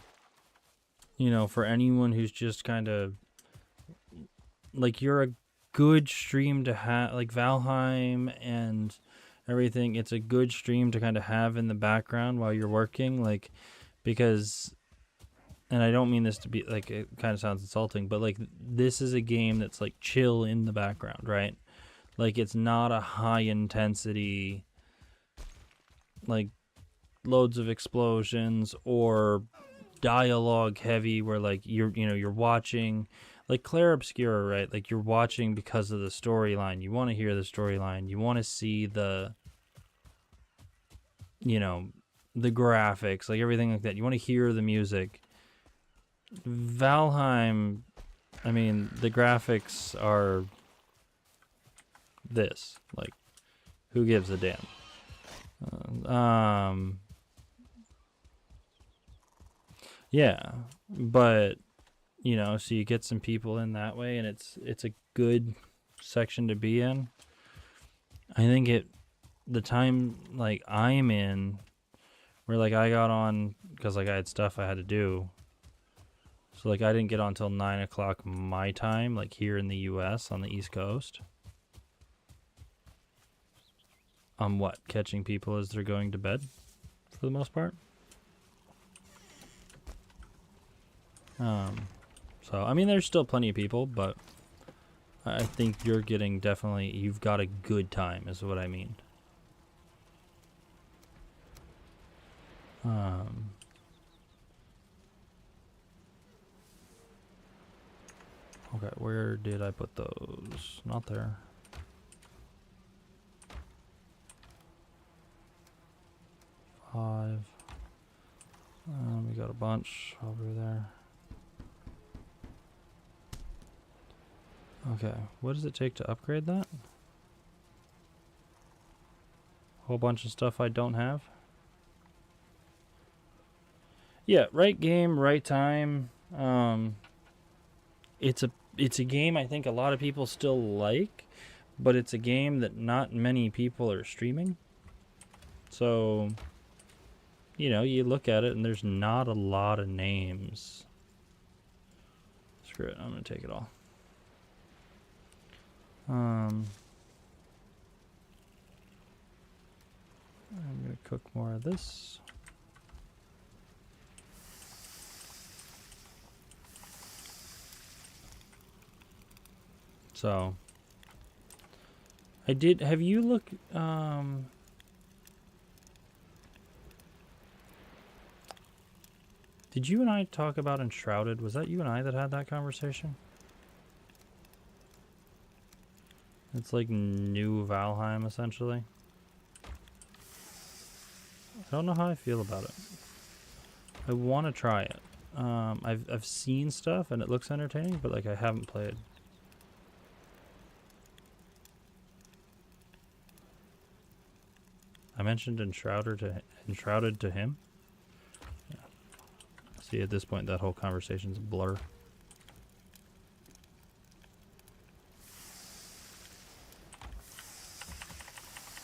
you know, for anyone who's just kind of, like, you're a good stream to have, like, Valheim and everything. It's a good stream to kind of have in the background while you're working, like, because... And I don't mean this to be, like, it kind of sounds insulting, but, like, this is a game that's, like, chill in the background, right? Like, it's not a high-intensity, like, loads of explosions or dialogue heavy where, like, you're watching, like, Claire Obscura, right? Like, you're watching because of the storyline. You want to hear the storyline. You want to see the, you know, the graphics, like, everything like that. You want to hear the music. Valheim, I mean, the graphics are this. Like, who gives a damn? Yeah, but, you know, so you get some people in that way, and it's a good section to be in. I think the time, like, I'm in, where, like, I got on, because, like, I had stuff I had to do. So, like, I didn't get on until 9 o'clock my time, like, here in the U.S. on the East Coast. I'm what? Catching people as they're going to bed, for the most part? So, I mean, there's still plenty of people, but I think you're getting definitely... You've got a good time, is what I mean. Okay, where did I put those? Not there. Five. We got a bunch over there. Okay, what does it take to upgrade that? Whole bunch of stuff I don't have? Yeah, right game, right time. It's a game I think a lot of people still like, but it's a game that not many people are streaming. So, you know, you look at it and there's not a lot of names. Screw it, I'm gonna take it all. I'm gonna cook more of this. So, I did. Have you looked? Did you and I talk about Enshrouded? Was that you and I that had that conversation? It's like new Valheim, essentially. I don't know how I feel about it. I want to try it. I've seen stuff and it looks entertaining, but like I haven't played. I mentioned Enshrouded to him. Yeah. See, at this point, that whole conversation's a blur.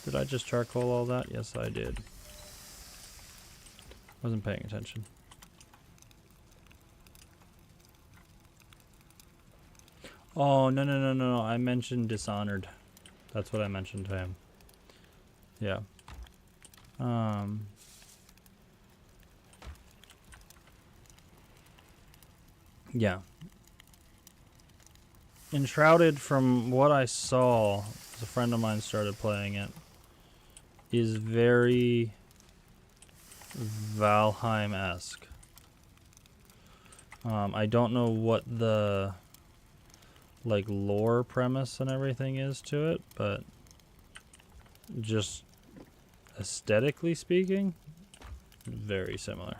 Did I just charcoal all that? Yes, I did. Wasn't paying attention. Oh, no. I mentioned Dishonored. That's what I mentioned to him. Yeah. Yeah. Enshrouded, from what I saw, as a friend of mine started playing it, is very Valheim-esque. I don't know what the like lore premise and everything is to it, but just aesthetically speaking, very similar.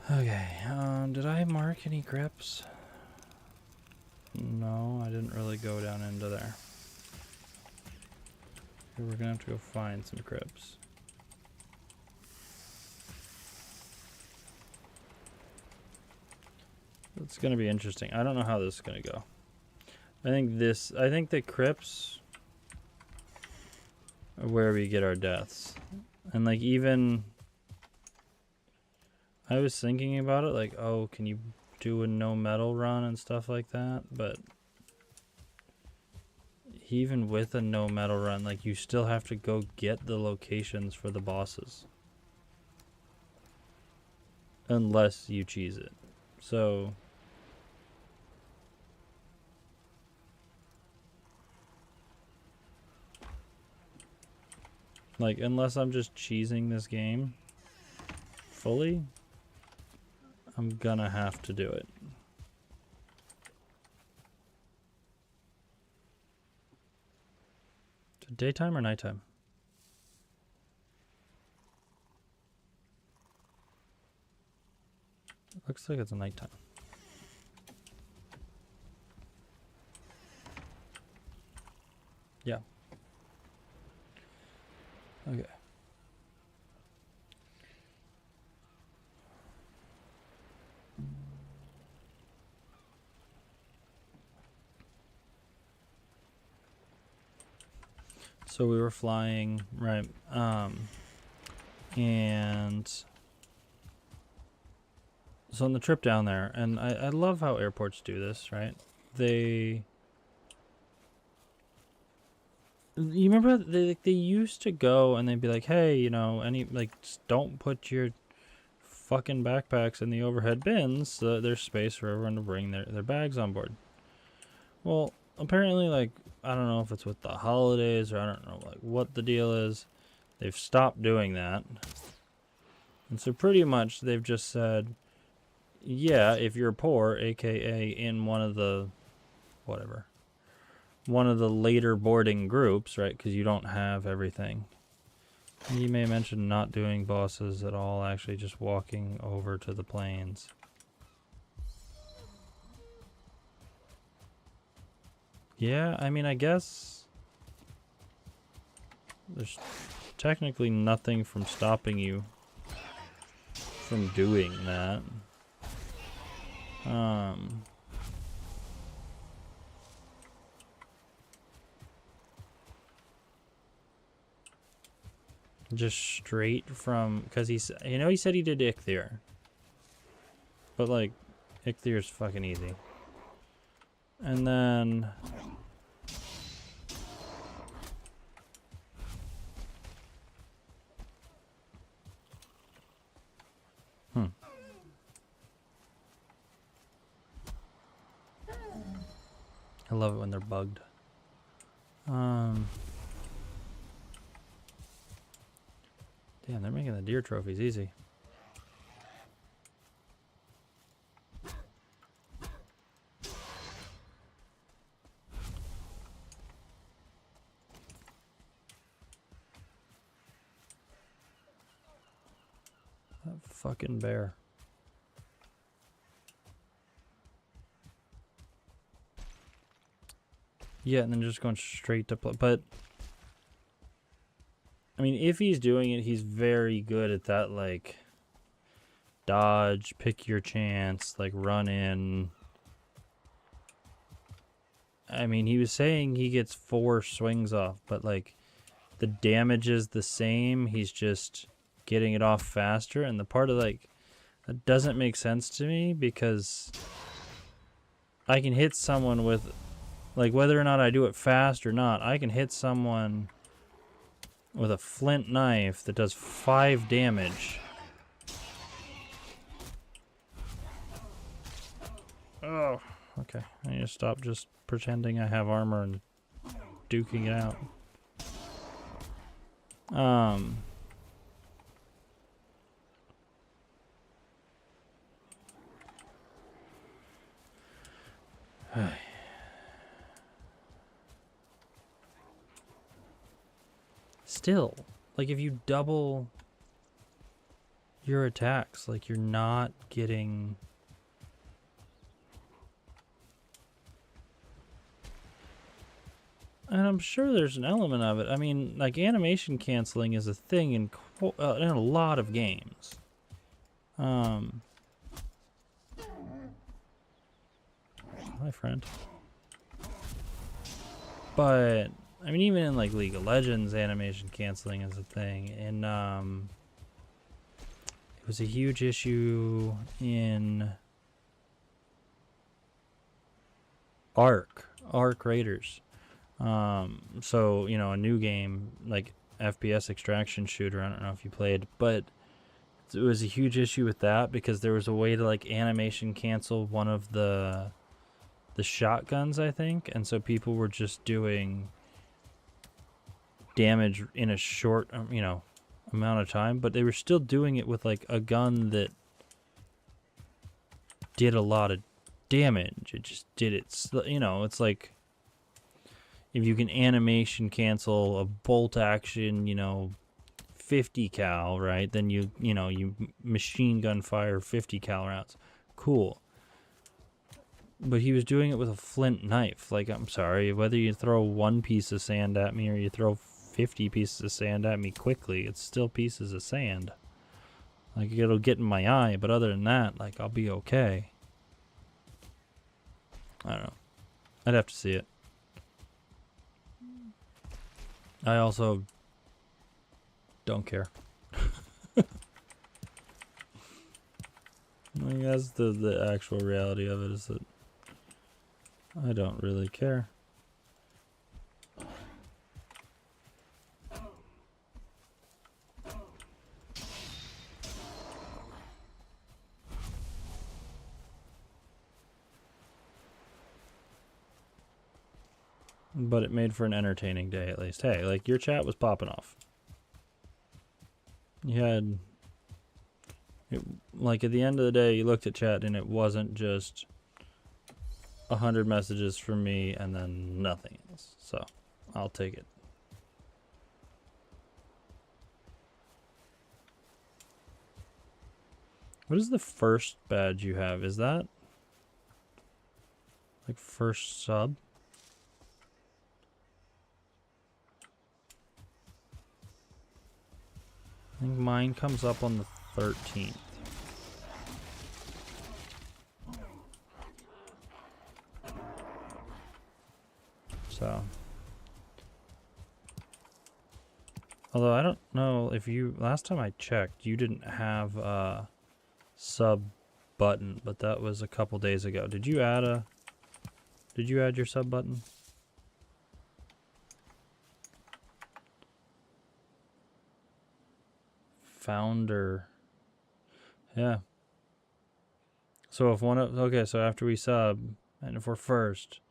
Okay, did I mark any crypts? No, I didn't really go down into there. We're gonna have to go find some crypts. It's gonna be interesting. I don't know how this is gonna go. I think the crypts are where we get our deaths. And like even I was thinking about it, like, oh, can you do a no metal run and stuff like that? But even with a no metal run, like, you still have to go get the locations for the bosses. Unless you cheese it. So like, unless I'm just cheesing this game fully, I'm gonna have to do it. Daytime or nighttime? Looks like it's a nighttime. Yeah. Okay. So we were flying, right? And so on the trip down there, and I love how airports do this, right? You remember they used to go and they'd be like, hey, you know, don't put your fucking backpacks in the overhead bins so that there's space for everyone to bring their bags on board. Well, apparently, like, I don't know if it's with the holidays or I don't know, like, what the deal is. They've stopped doing that. And so pretty much they've just said, yeah, if you're poor, aka in one of the whatever, one of the later boarding groups, right? Because you don't have everything. You may mention not doing bosses at all, actually just walking over to the plains. Yeah, I mean, I guess there's technically nothing from stopping you from doing that. Just straight from, because he's, you know, he said he did Ichthyr. But like, Ichthyr fucking easy. And then I love it when they're bugged. Damn, they're making the deer trophies easy. That fucking bear. Yeah, and then just going straight to play. But I mean, if he's doing it, he's very good at that, like, dodge, pick your chance, like, run in. I mean, he was saying he gets 4 swings off, but, like, the damage is the same. He's just getting it off faster. And the part of, like, that doesn't make sense to me because I can hit someone with, like, whether or not I do it fast or not, I can hit someone with a flint knife that does 5 damage. Oh, okay. I need to stop just pretending I have armor and duking it out. Still, like, if you double your attacks, like, you're not getting... And I'm sure there's an element of it. I mean, like, animation canceling is a thing in a lot of games. Hi, friend. But I mean, even in like League of Legends, animation canceling is a thing. And it was a huge issue in Ark Raiders. So, you know, a new game, like FPS extraction shooter, I don't know if you played, but it was a huge issue with that because there was a way to like animation cancel one of the shotguns, I think, and so people were just doing damage in a short, you know, amount of time, but they were still doing it with like a gun that did a lot of damage. It just did it, you know, it's like if you can animation cancel a bolt action, you know, 50 cal, right? Then you know, you machine gun fire 50 cal rounds. Cool. But he was doing it with a flint knife. Like, I'm sorry, whether you throw 1 piece of sand at me or you throw 50 pieces of sand at me quickly, it's still pieces of sand. Like, it'll get in my eye, but other than that, like, I'll be okay. I don't know. I'd have to see it. I also don't care. I guess the actual reality of it is that I don't really care. But it made for an entertaining day at least. Hey, like, your chat was popping off. You had Like at the end of the day, you looked at chat and it wasn't just 100 messages from me and then nothing else. So I'll take it. What is the first badge you have? Is that like first sub? I think mine comes up on the 13th. So, although I don't know if you, last time I checked, you didn't have a sub button, but that was a couple days ago. Did you add your sub button? Founder. Yeah. So if one of, okay, so after we sub, and if we're first,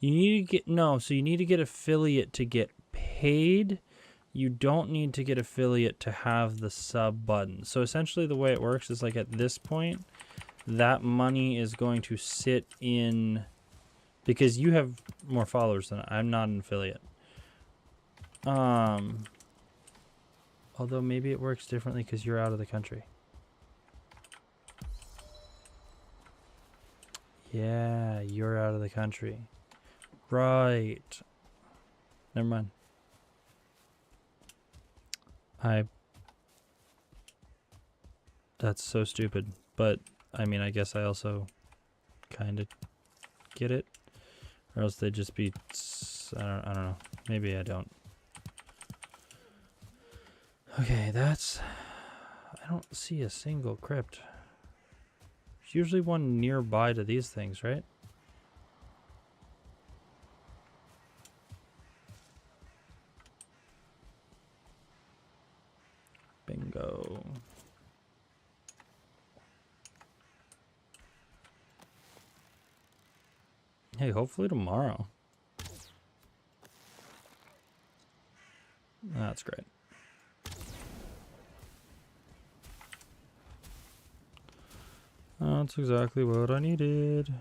you need to get, no, so you need to get affiliate to get paid. You don't need to get affiliate to have the sub button. So essentially the way it works is like at this point, that money is going to sit in, because you have more followers than I'm not an affiliate. Although maybe it works differently because you're out of the country. Yeah, you're out of the country. Right. Never mind. That's so stupid. But, I mean, I guess I also kind of get it. Or else they'd just be, I don't know. Maybe I don't. Okay, that's, I don't see a single crypt. There's usually one nearby to these things, right? Bingo. Hey, hopefully tomorrow. That's great. That's exactly what I needed.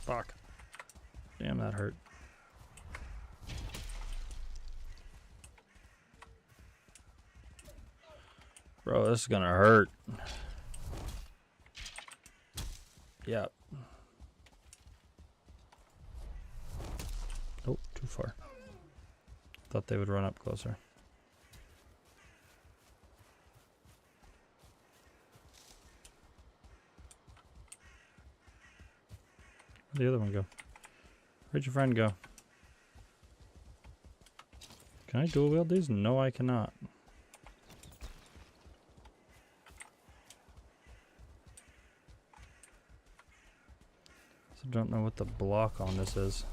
Fuck. Damn, that hurt. Bro, this is gonna hurt. Yep. Oh, too far. Thought they would run up closer. Where'd the other one go? Where'd your friend go? Can I dual wield these? No, I cannot. So don't know what the block on this is.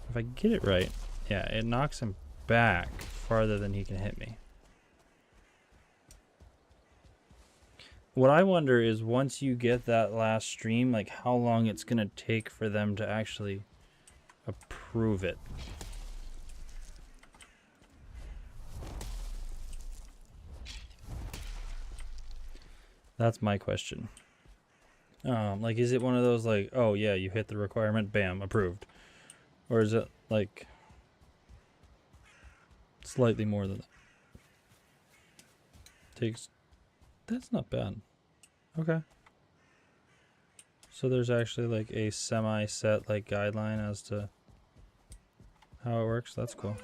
If I get it right, yeah, it knocks him back farther than he can hit me. What I wonder is once you get that last stream, like how long it's gonna take for them to actually approve it. That's my question. Like, is it one of those like, oh yeah, you hit the requirement, bam, approved? Or is it like slightly more than that? Takes, that's not bad. Okay. So there's actually like a semi-set like guideline as to how it works. That's cool.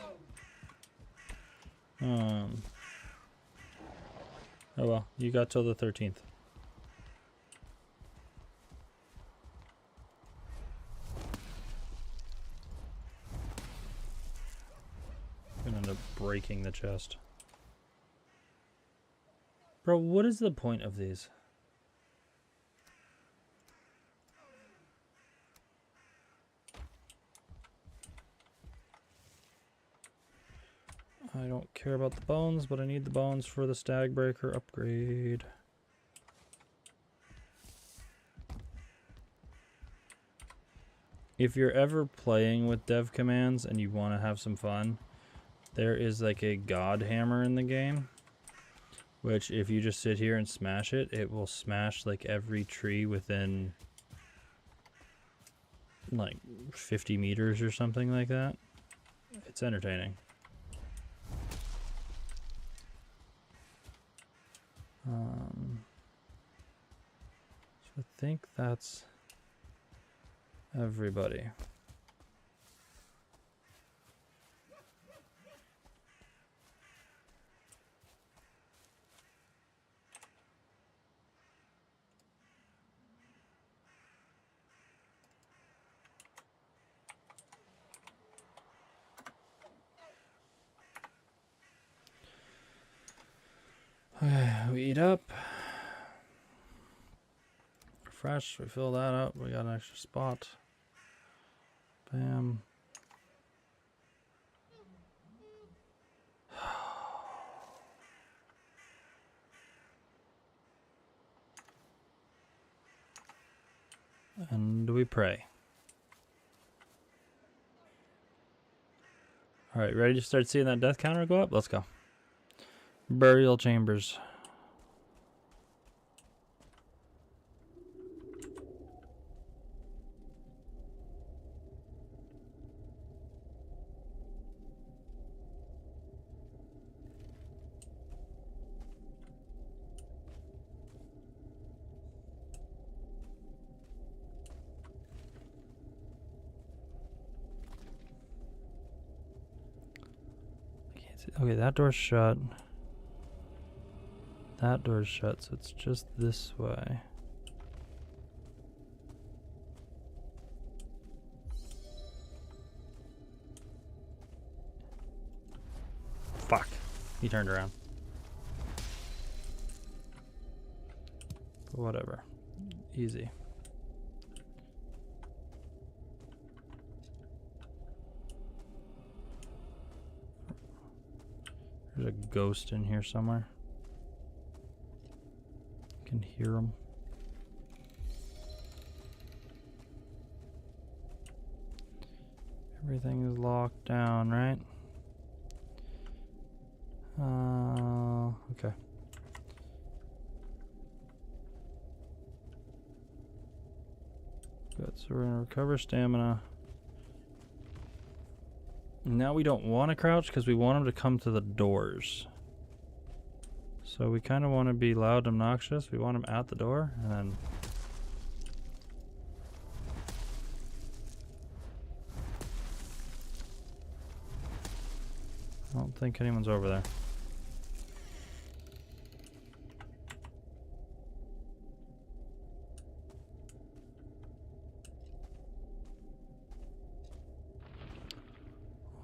Oh well, you got till the 13th. I'm gonna end up breaking the chest. Bro, what is the point of these? I don't care about the bones, but I need the bones for the stag breaker upgrade. If you're ever playing with dev commands and you want to have some fun, there is like a god hammer in the game, which if you just sit here and smash it, it will smash like every tree within like 50 meters or something like that. It's entertaining. So I think that's everybody. We eat up. Fresh, we fill that up. We got an extra spot. Bam. And we pray. Alright, ready to start seeing that death counter go up? Let's go. Burial chambers. Okay, that door's shut. That door's shut, so it's just this way. Fuck. He turned around. But whatever. Easy. There's a ghost in here somewhere. I can hear him. Everything is locked down, right? Okay. Good, so we're gonna recover stamina. Now we don't want to crouch because we want him to come to the doors. So we kind of want to be loud and obnoxious. We want him at the door and then... I don't think anyone's over there.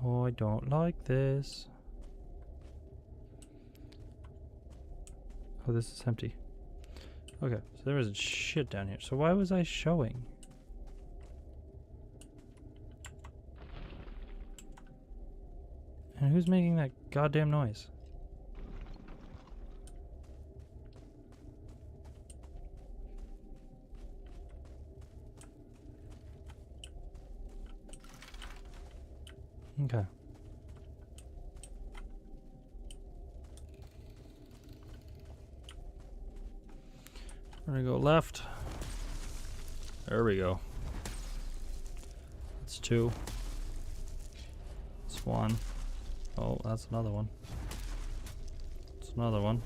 Oh, I don't like this. Oh, this is empty. Okay, so there was shit down here. So why was I showing? And who's making that goddamn noise? Okay. We're gonna go left. There we go. That's 2. That's 1. Oh, that's another one. That's another one.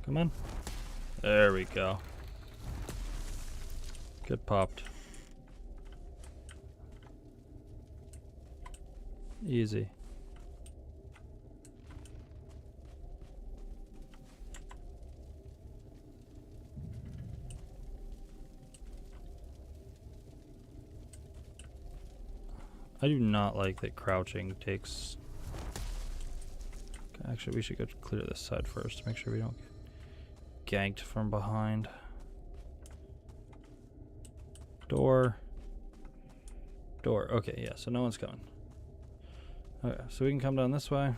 Come on. There we go. Get popped. Easy. I do not like that crouching takes Actually, we should go clear this side first to make sure we don't get ganked from behind. Door. Door. Okay, yeah, so no one's coming. Okay, so we can come down this way.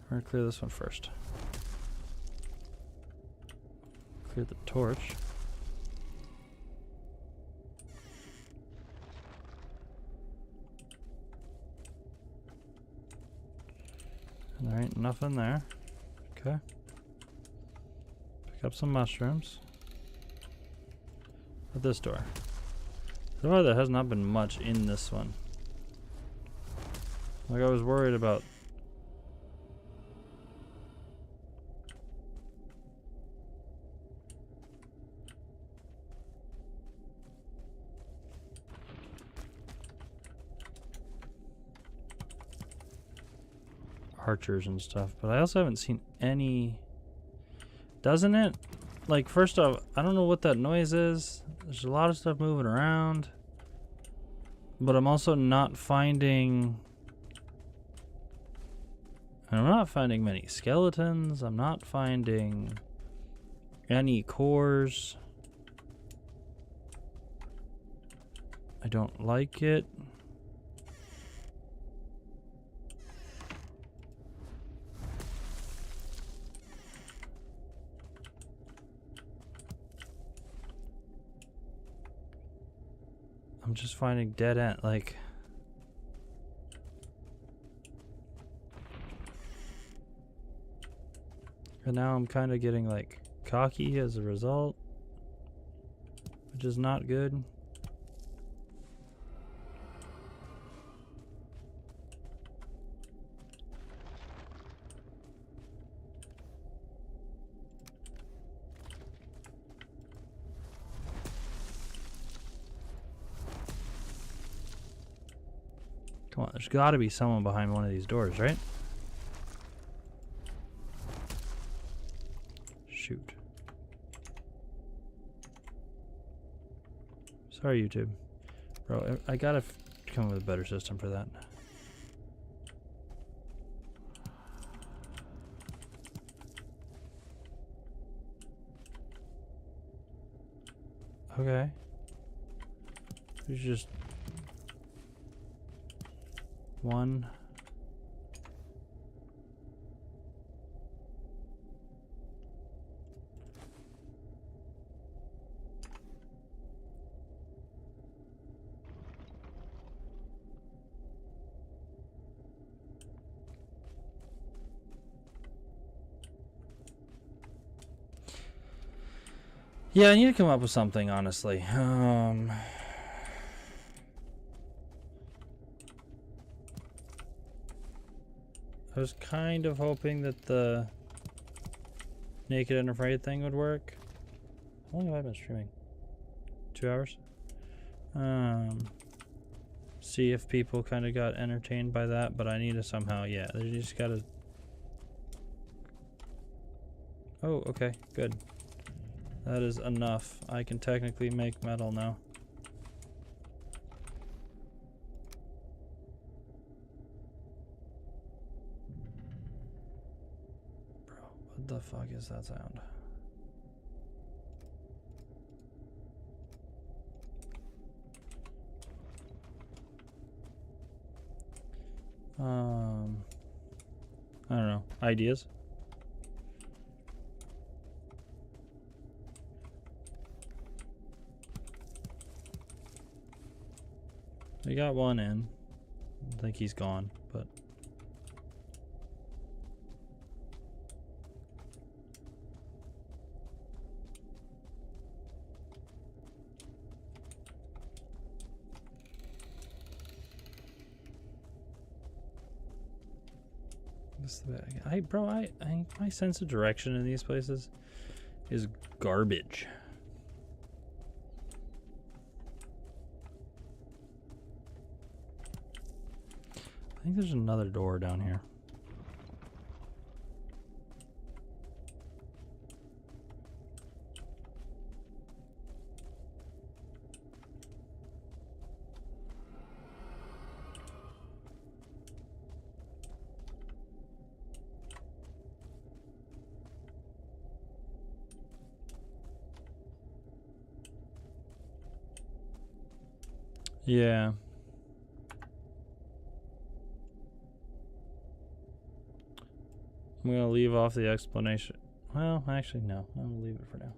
We're gonna clear this one first. Clear the torch. And there ain't nothing there. Okay. Pick up some mushrooms. At this door. So far there has not been much in this one. Like I was worried about. Archers and stuff, but I also haven't seen any. Doesn't it? Like, first off, I don't know what that noise is. There's a lot of stuff moving around, but I'm also not finding. I'm not finding many skeletons. I'm not finding any cores. I don't like it. I'm just finding dead end, like. And now I'm kind of getting like cocky as a result, which is not good. Come on, there's got to be someone behind one of these doors, right? Shoot. Sorry, YouTube. Bro, I gotta come up with a better system for that. Okay. There's just one. Yeah, I need to come up with something, honestly. I was kind of hoping that the naked and afraid thing would work. How long have I been streaming? 2 hours? See if people kind of got entertained by that, but I need to somehow, yeah, they just gotta. Oh, okay, good. That is enough. I can technically make metal now. Bro, what the fuck is that sound? I don't know. Ideas? We got one in. I think he's gone, but. Bro, my sense of direction in these places is garbage. I think there's another door down here. Yeah. I'm gonna leave off the explanation. Well, actually, no. I'm gonna leave it for now.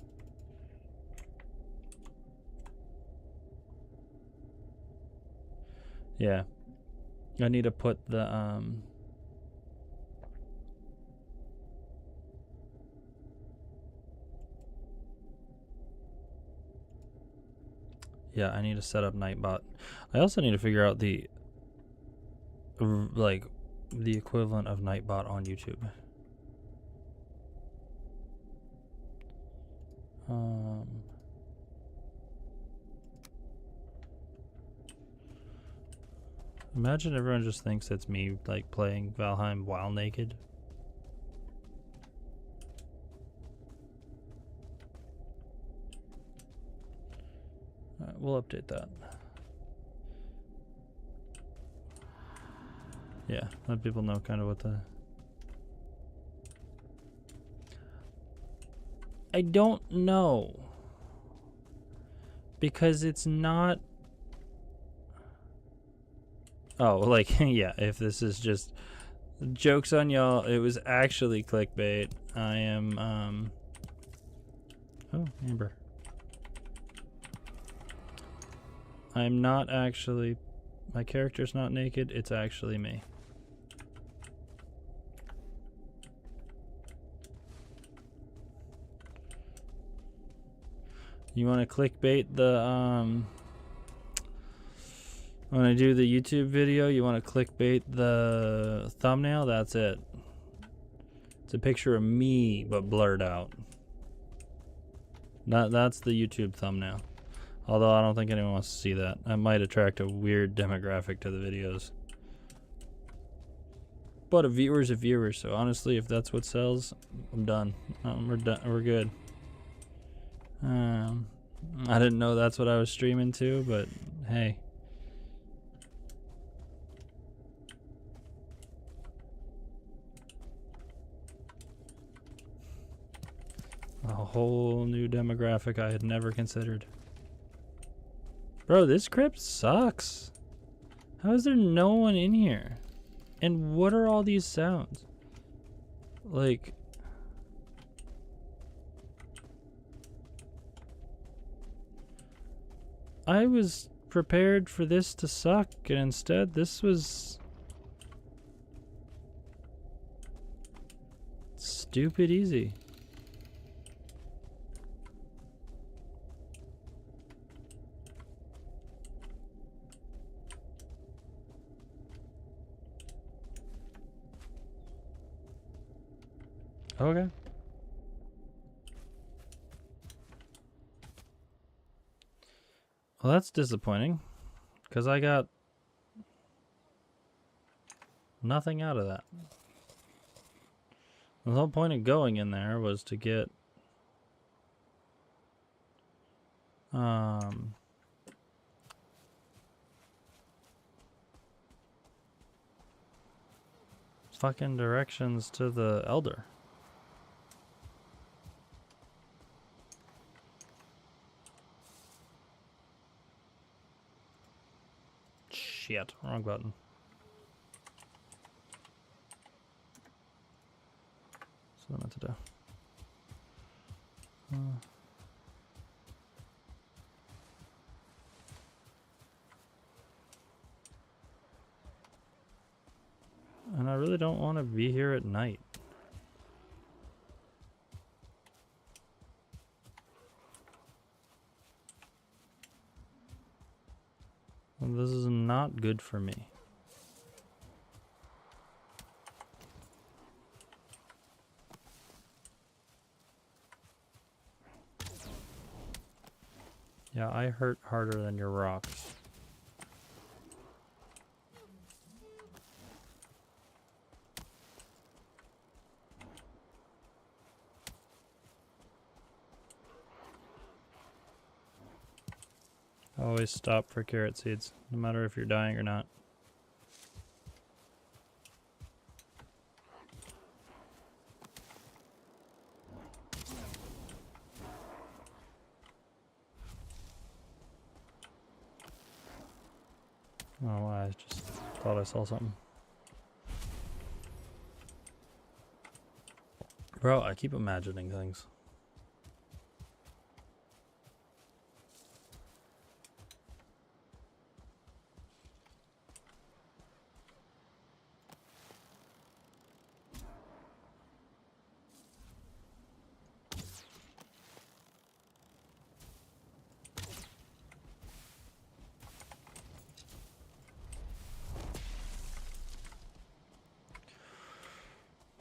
Yeah. I need to put the, yeah, I need to set up Nightbot. I also need to figure out the, like, the equivalent of Nightbot on YouTube. Imagine everyone just thinks it's me, like, playing Valheim while naked. Alright, we'll update that. Yeah, let people know kind of what the... I don't know. Because it's not... Oh, like, yeah, if this is just... Joke's on y'all, it was actually clickbait. I am, Oh, Amber. I'm not actually... My character's not naked, it's actually me. You want to clickbait the, when I do the YouTube video, you want to clickbait the thumbnail? That's it. It's a picture of me, but blurred out. That's the YouTube thumbnail. Although I don't think anyone wants to see that. That might attract a weird demographic to the videos. But a viewer's a viewer, so honestly, if that's what sells, I'm done. We're done. We're good. I didn't know that's what I was streaming to, but hey. A whole new demographic I had never considered. Bro, this crypt sucks. How is there no one in here? And what are all these sounds? Like... I was prepared for this to suck, and instead this was... stupid easy. Okay. Well, that's disappointing, because I got nothing out of that. The whole point of going in there was to get fucking directions to the Elder. Shit, wrong button. That's what I meant to do. And I really don't want to be here at night. Well, this is not good for me. Yeah, I hurt harder than your rocks. Always stop for carrot seeds, no matter if you're dying or not. Oh, I just thought I saw something. Bro, I keep imagining things.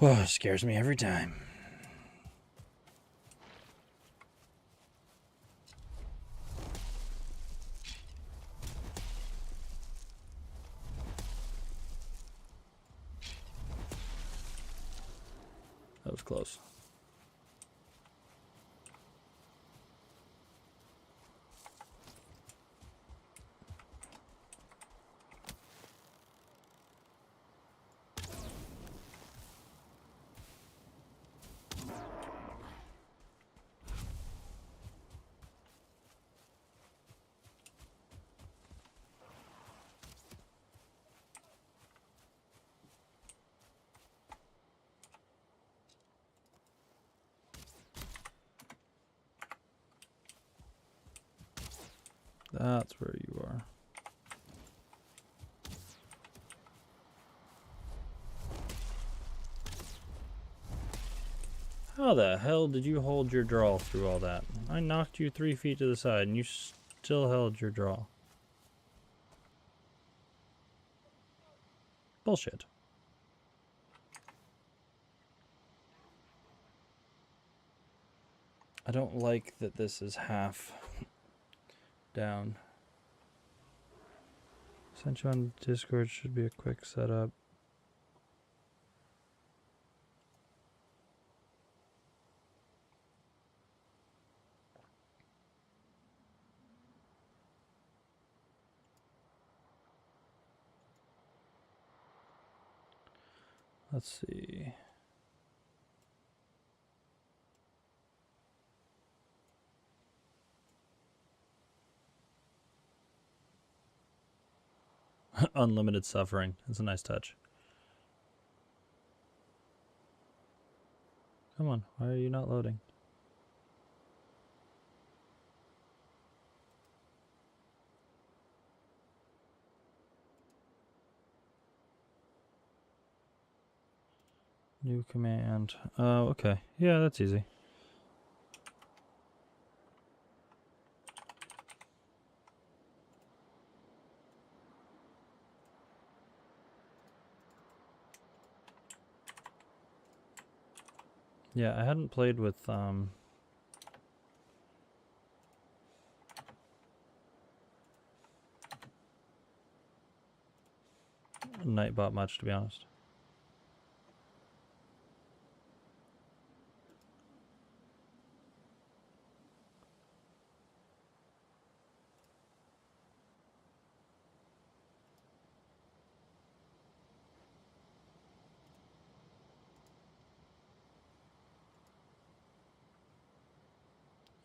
Oh, it scares me every time. That was close. That's where you are. How the hell did you hold your draw through all that? I knocked you 3 feet to the side and you still held your draw. Bullshit. I don't like that this is half down. Sent you on Discord, should be a quick setup. Let's see. Unlimited suffering. That's a nice touch. Come on, why are you not loading? New command. Oh, okay. Yeah, that's easy. Yeah, I hadn't played with Nightbot much, to be honest.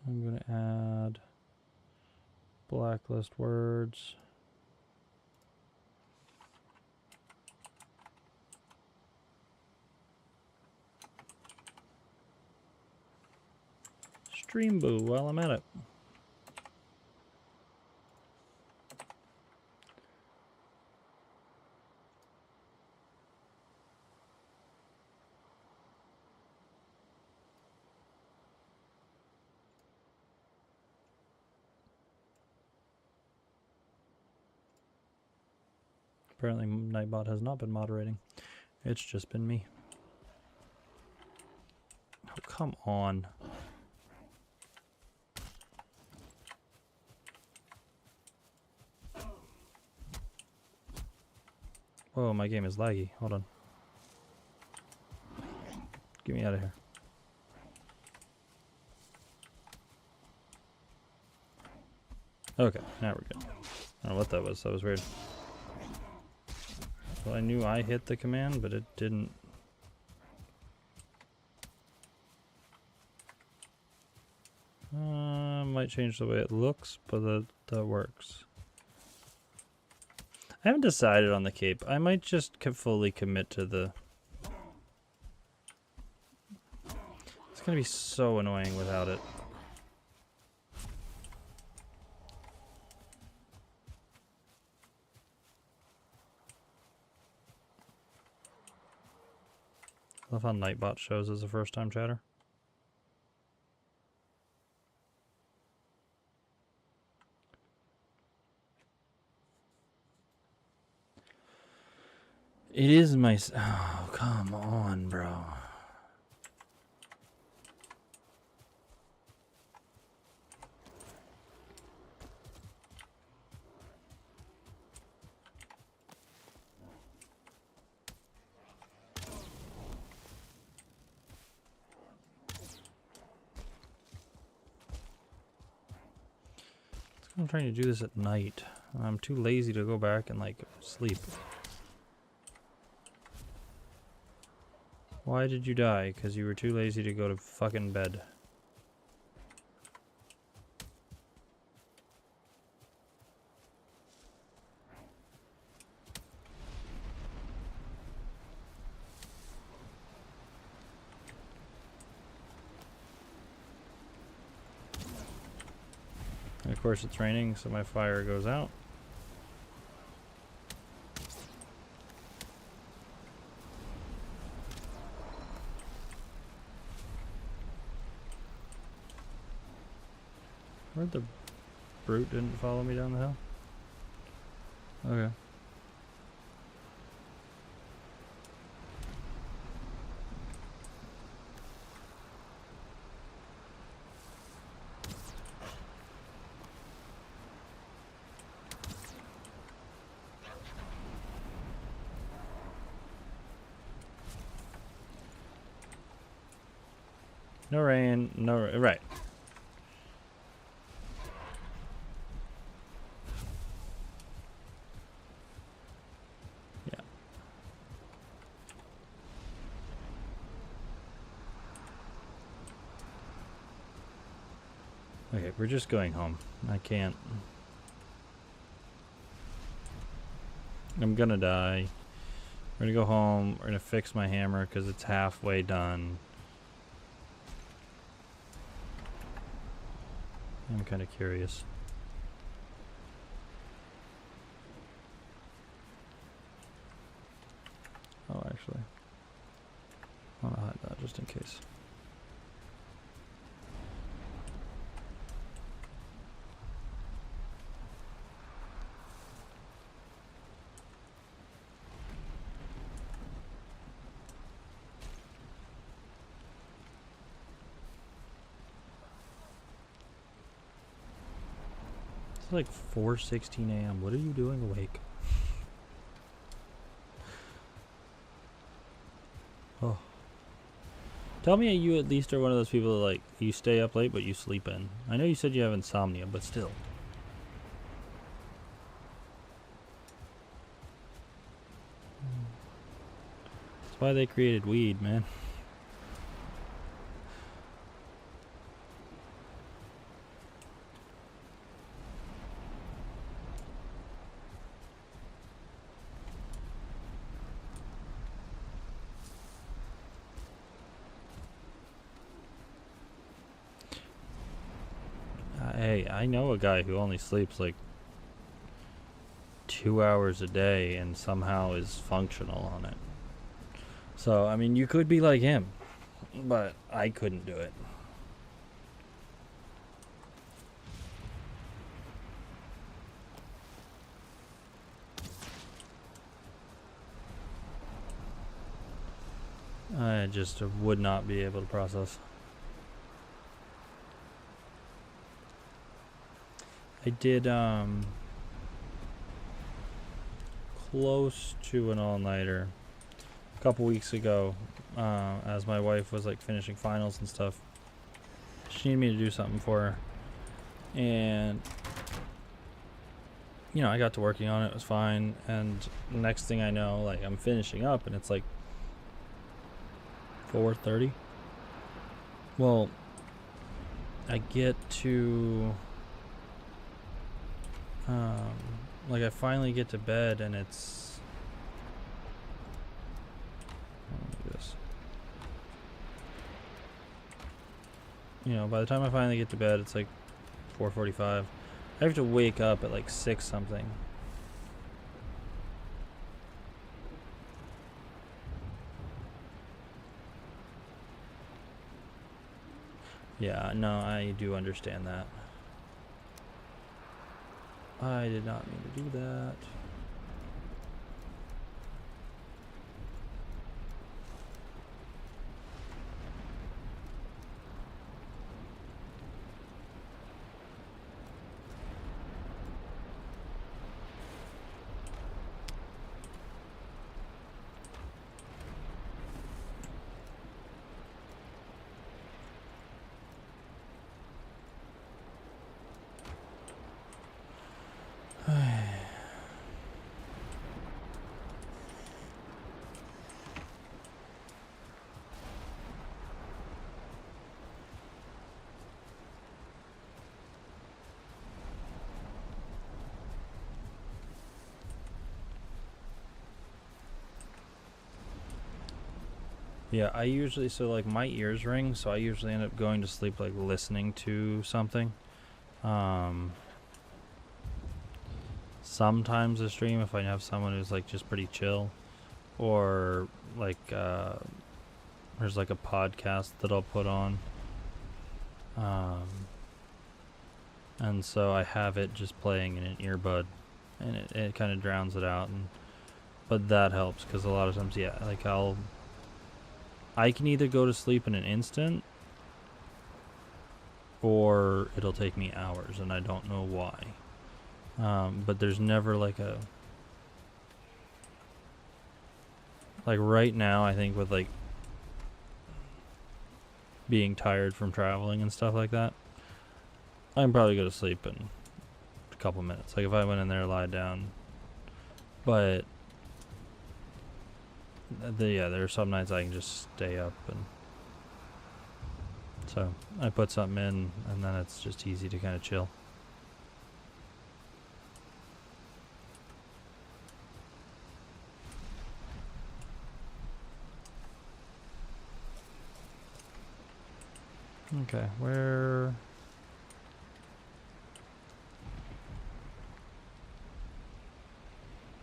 I'm going to add blacklist words. Stream boo while I'm at it. Apparently Nightbot has not been moderating. It's just been me. Oh, come on. Whoa, my game is laggy. Hold on. Get me out of here. Okay, now we're good. I don't know what that was. That was weird. Well, I knew I hit the command, but it didn't. Might change the way it looks, but that works. I haven't decided on the cape. I might just fully commit to the... It's gonna be so annoying without it. I love how Nightbot shows as a first-time chatter. It is my... Oh, come on, bro. I'm trying to do this at night. I'm too lazy to go back and, like, sleep. Why did you die? Because you were too lazy to go to fucking bed. And of course it's raining, so my fire goes out. Where'd the brute didn't follow me down the hill? Okay. No rain, no right. Yeah. Okay, we're just going home. I can't. I'm gonna die. We're gonna go home. We're gonna fix my hammer because it's halfway done. I'm kind of curious. Oh, actually. I want to hide that just in case. It's like 4:16 a.m. What are you doing awake? Oh. Tell me you at least are one of those people that, like, you stay up late but you sleep in. I know you said you have insomnia, but still. That's why they created weed, man. Hey, I know a guy who only sleeps like 2 hours a day and somehow is functional on it. So, I mean, you could be like him, but I couldn't do it. I just would not be able to process. I did close to an all-nighter a couple weeks ago, as my wife was like finishing finals and stuff. She needed me to do something for her, and you know, I got to working on it. It was fine, and next thing I know, like, I'm finishing up and it's like 4:30. Well, I get to like I finally get to bed and it's this. You know, by the time I finally get to bed, it's like 4:45. I have to wake up at like 6 something. Yeah, no, I do understand that. I did not mean to do that. Yeah, I usually, so like my ears ring, so I usually end up going to sleep like listening to something. Sometimes a stream if I have someone who's like just pretty chill, or like there's like a podcast that I'll put on. And so I have it just playing in an earbud, and it kind of drowns it out, and but that helps because a lot of times, yeah, like I can either go to sleep in an instant or it'll take me hours, and I don't know why. But there's never like right now, I think with like being tired from traveling and stuff like that, I can probably go to sleep in a couple minutes. Like if I went in there, lied down. But there are some nights I can just stay up, and so I put something in, and then it's just easy to kind of chill. Okay, where...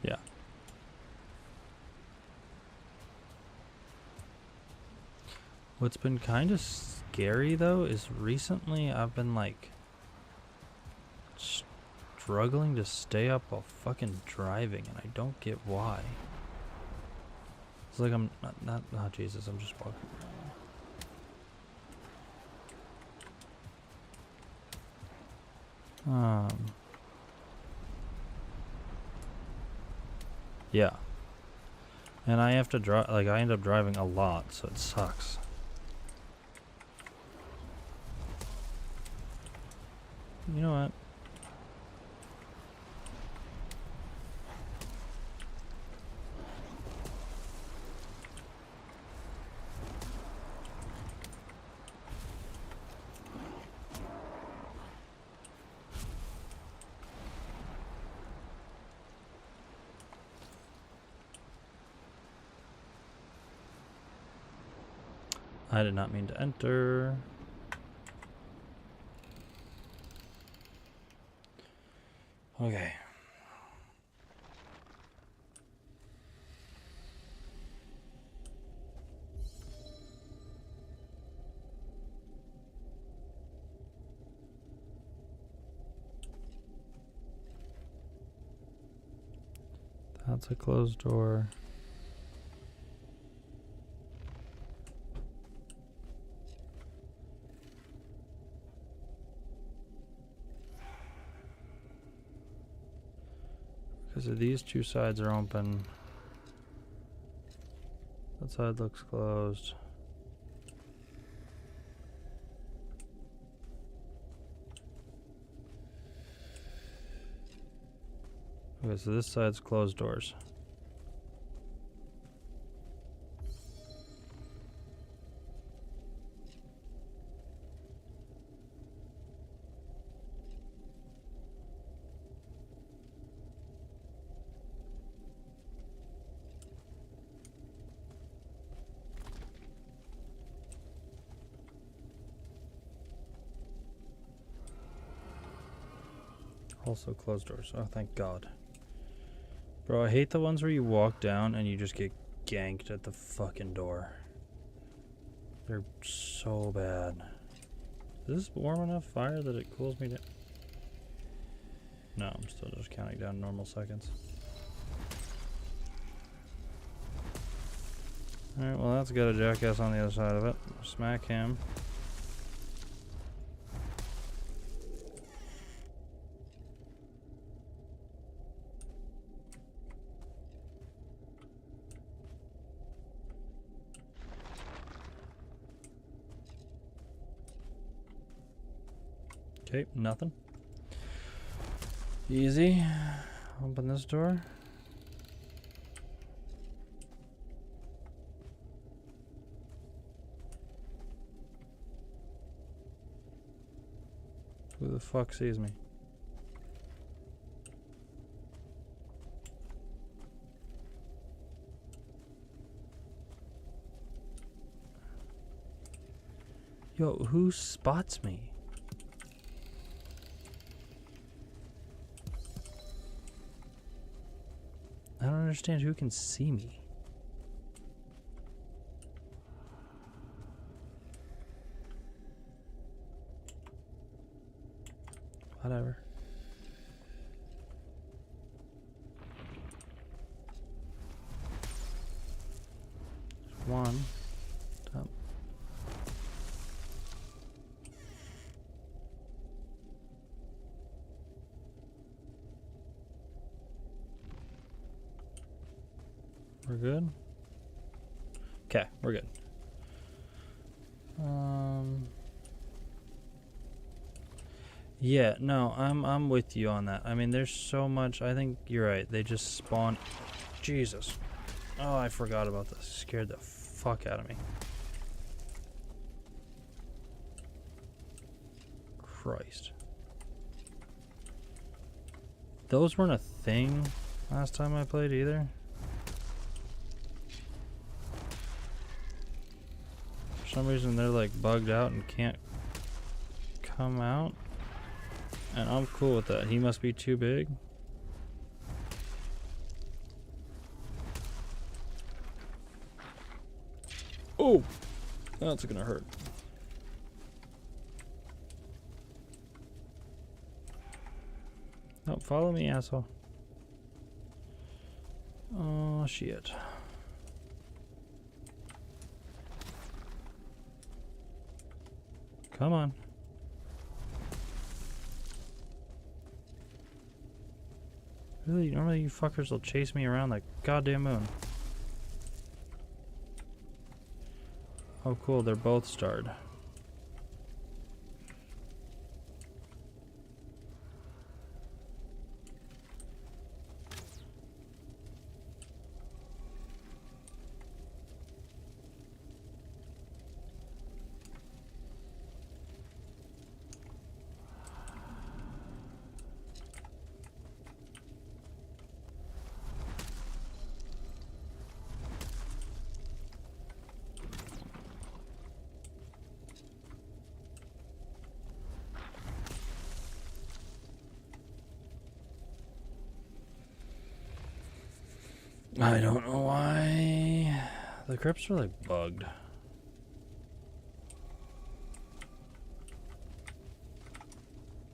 Yeah. What's been kind of scary, though, is recently I've been, like, struggling to stay up while fucking driving, and I don't get why. It's like I'm not oh, Jesus, I'm just walking. Yeah. And I have to drive, like, I end up driving a lot, so it sucks. You know what? I did not mean to enter. Okay. That's a closed door. Because these two sides are open. That side looks closed. Okay, so this side's closed doors. Also closed doors. Oh, thank God. Bro, I hate the ones where you walk down and you just get ganked at the fucking door. They're so bad. Is this warm enough fire that it cools me down? No, I'm still just counting down normal seconds. Alright, well that's got a jackass on the other side of it. Smack him. Okay, nothing. Easy. Open this door. Who the fuck sees me? Yo, who spots me? I don't understand who can see me. Whatever. There's one. Top. We're good? Okay, we're good. Yeah, no, I'm with you on that. I mean, there's so much. I think you're right. They just spawn. Jesus. Oh, I forgot about this. Scared the fuck out of me. Christ. Those weren't a thing last time I played either. For some reason they're like bugged out and can't come out. And I'm cool with that. He must be too big. Oh! That's gonna hurt. Oh, follow me, asshole. Oh, shit. Come on. Really? Normally you fuckers will chase me around like goddamn moon. Oh cool, they're both starred. I don't know why the crypts are like bugged.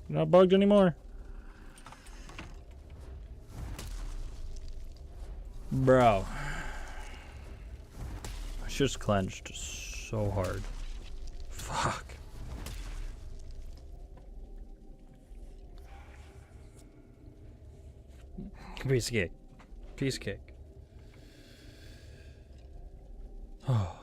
Not bugged anymore. Bro. I just clenched so hard. Fuck. Piece of cake. Piece of cake. Oh.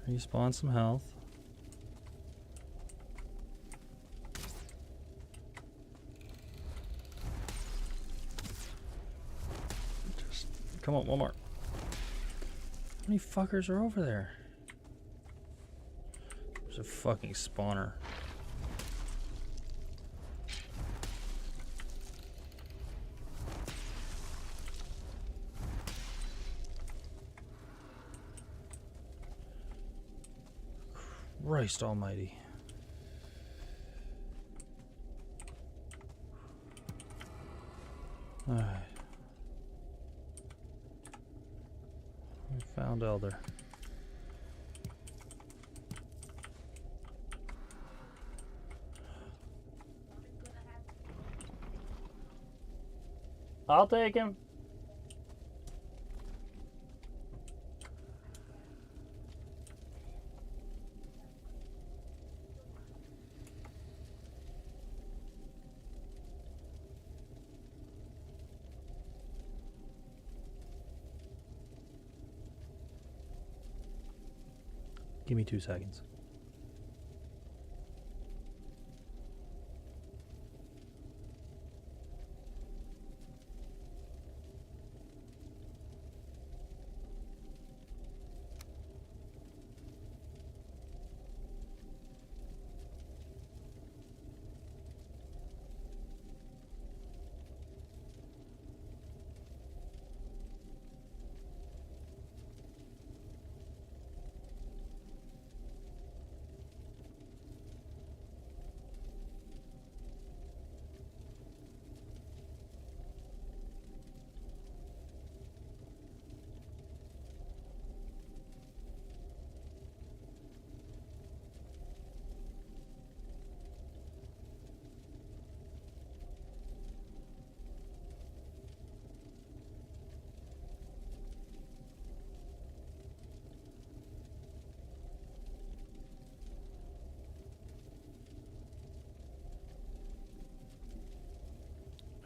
Respawn some health. Just come on, one more. How many fuckers are over there? There's a fucking spawner. Christ almighty. Alright. We found Elder. I'll take him. Give me 2 seconds.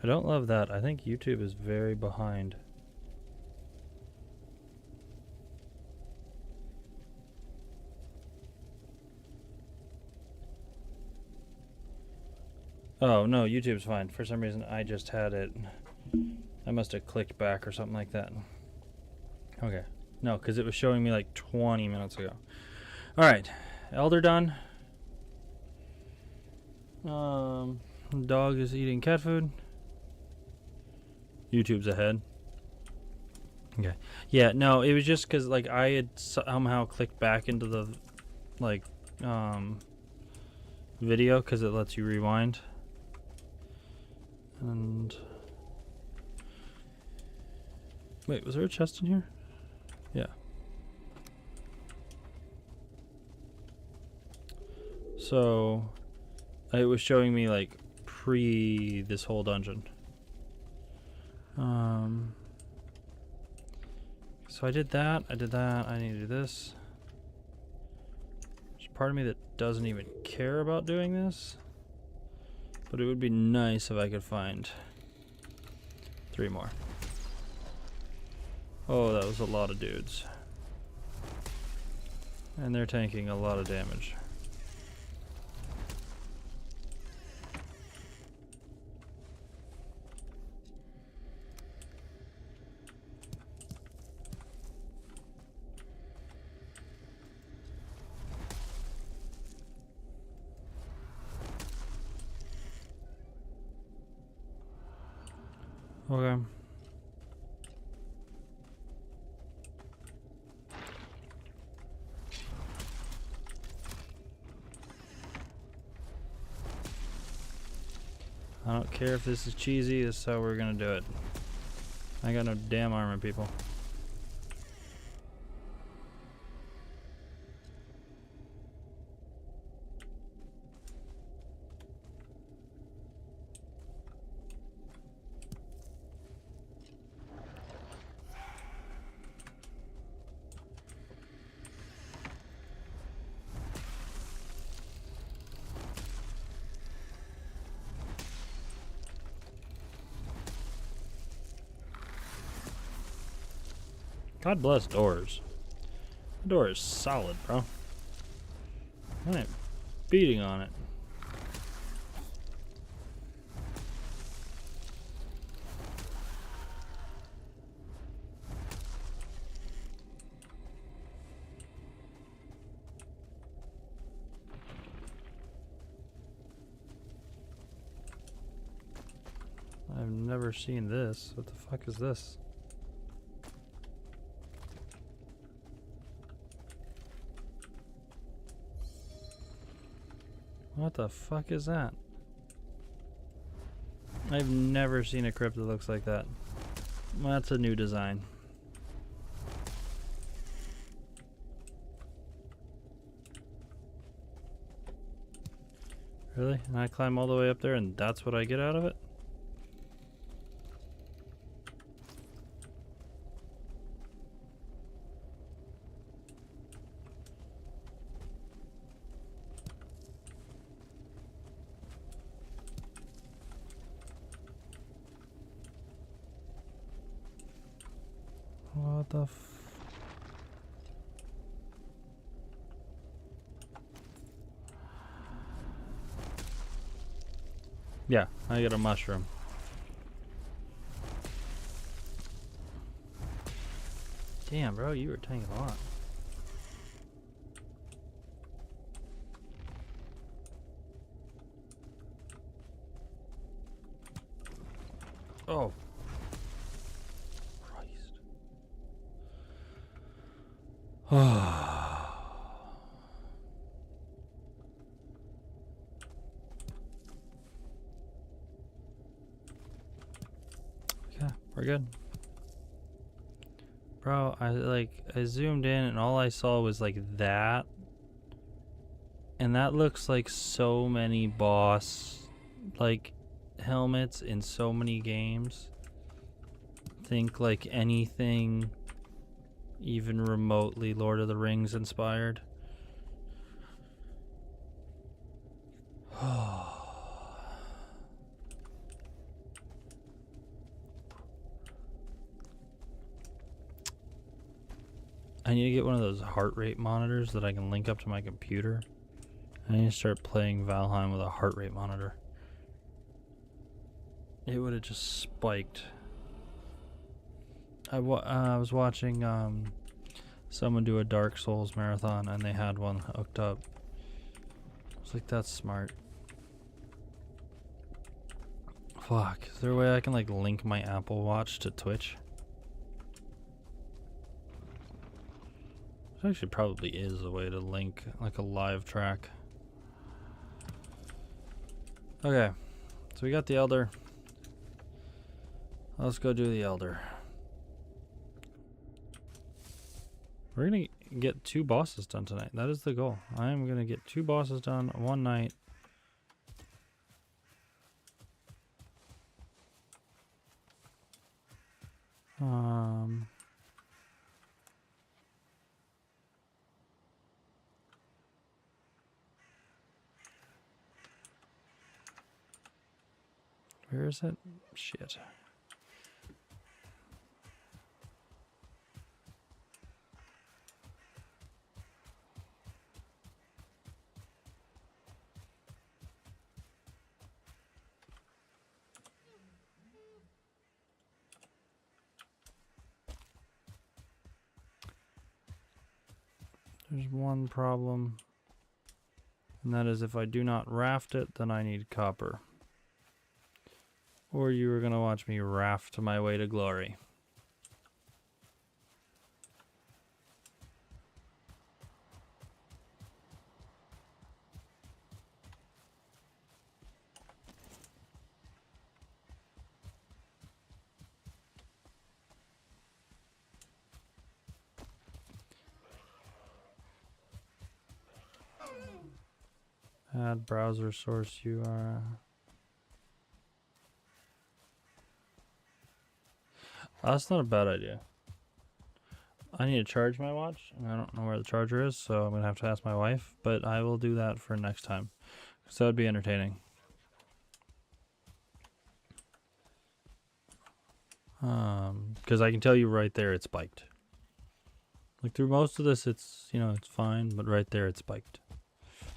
I don't love that. I think YouTube is very behind. Oh, no, YouTube's fine. For some reason, I just had it. I must have clicked back or something like that. Okay. No, because it was showing me like 20 minutes ago. Alright. Elder done. Dog is eating cat food. YouTube's ahead. Okay. Yeah, no, it was just because, like, I had somehow clicked back into the, like, video because it lets you rewind. And... wait, was there a chest in here? Yeah. So, it was showing me, like, pre this whole dungeon. So I did that, I need to do this. There's part of me that doesn't even care about doing this. But it would be nice if I could find 3 more. Oh, that was a lot of dudes. And they're tanking a lot of damage. Okay. I don't care if this is cheesy, this is how we're gonna do it. I got no damn armor, people. God bless doors. The door is solid, bro. I am beating on it. I've never seen this. What the fuck is this? What the fuck is that? I've never seen a crypt that looks like that. That's a new design. Really? And I climb all the way up there and that's what I get out of it? What the Yeah, I get a mushroom. Damn, bro, you were tanking a lot. Oh. Christ. Okay, we're good. Bro, I zoomed in and all I saw was like that. And that looks like so many boss like helmets in so many games. Think like anything even remotely Lord of the Rings inspired. I need to get one of those heart rate monitors that I can link up to my computer. I need to start playing Valheim with a heart rate monitor. It would have just spiked. I was watching someone do a Dark Souls marathon and they had one hooked up. I was like, that's smart. Fuck, is there a way I can like link my Apple Watch to Twitch? There actually probably is a way to link like a live track. Okay, so we got the Elder. Let's go do the Elder. We're gonna get 2 bosses done tonight. That is the goal. I am gonna get 2 bosses done one night. Where is it? Shit. There's one problem, and that is if I do not raft it, then I need copper. Or you are gonna watch me raft my way to glory. Add browser source URL. That's not a bad idea. I need to charge my watch, and I don't know where the charger is, so I'm gonna have to ask my wife, but I will do that for next time. So that would be entertaining. Because I can tell you right there it's spiked. Like through most of this it's, you know, it's fine, but right there it's spiked.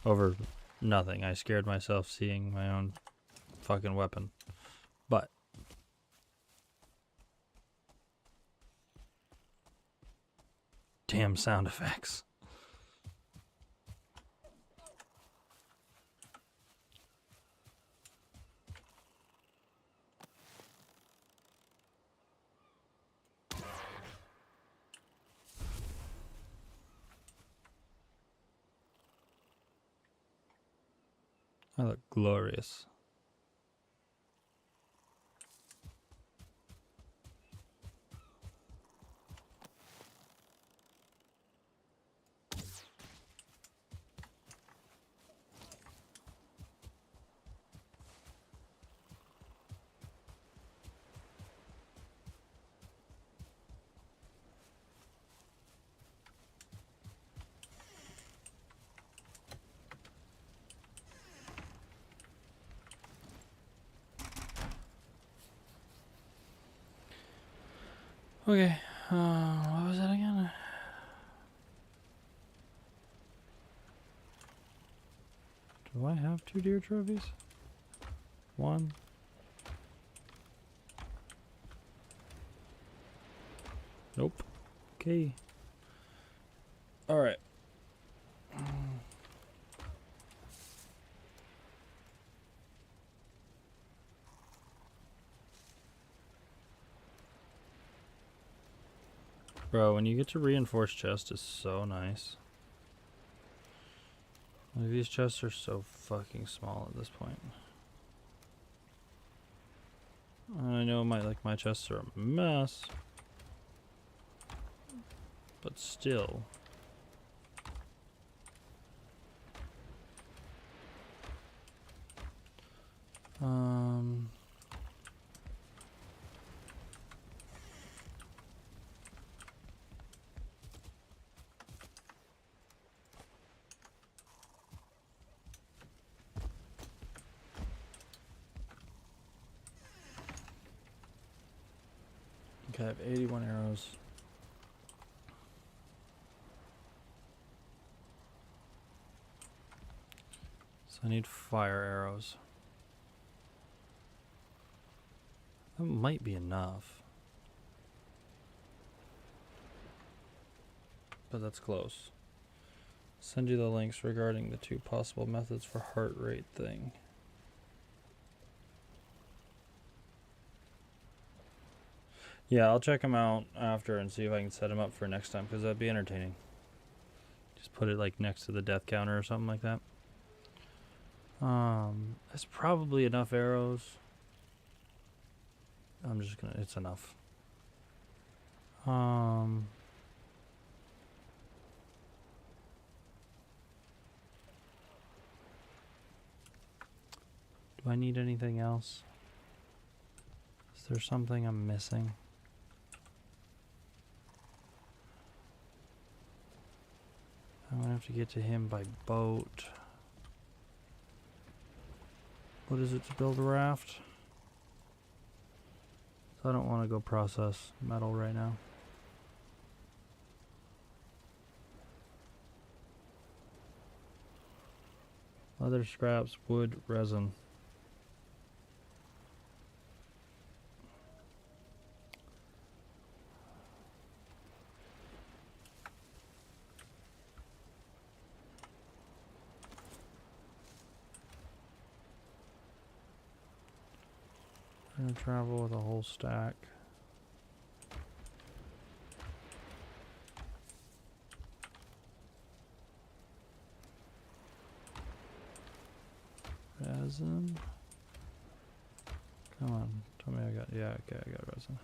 Over nothing. I scared myself seeing my own fucking weapon. But damn sound effects. I look glorious. Okay, what was that again? Do I have 2 deer trophies? 1. Nope. Okay. Alright. Bro, when you get to reinforced chest, it's so nice. Like, these chests are so fucking small at this point. I know my chests are a mess, but still. Okay, I have 81 arrows. So I need fire arrows. That might be enough. But that's close. Send you the links regarding the 2 possible methods for heart rate thing. Yeah, I'll check them out after and see if I can set them up for next time, because that'd be entertaining. Just put it like next to the death counter or something like that. That's probably enough arrows. I'm just gonna, it's enough. Do I need anything else? Is there something I'm missing? I'm gonna have to get to him by boat. What is it to build a raft? So I don't want to go process metal right now. Leather scraps, wood, resin. I'm gonna travel with a whole stack. Resin. Come on, tell me I got, yeah, okay, I got resin.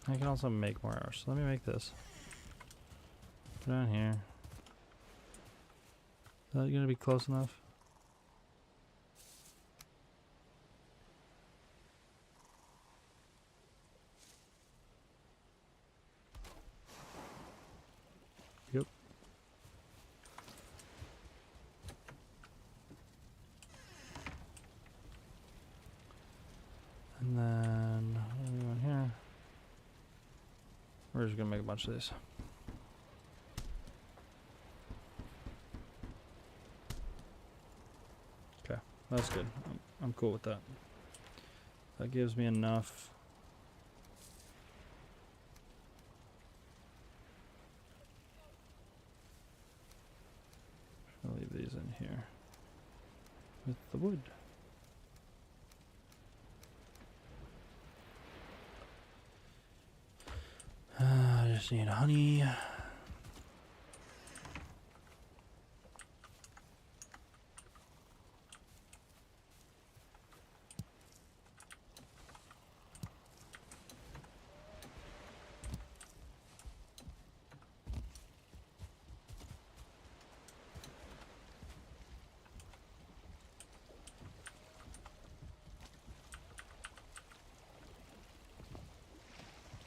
I can also make more arrows. So let me make this. Put it on here. Is that gonna be close enough? Yep. And then what are we doing here? We're just gonna make a bunch of these. Okay, that's good. I'm cool with that. That gives me enough. I'll leave these in here with the wood. I just need honey.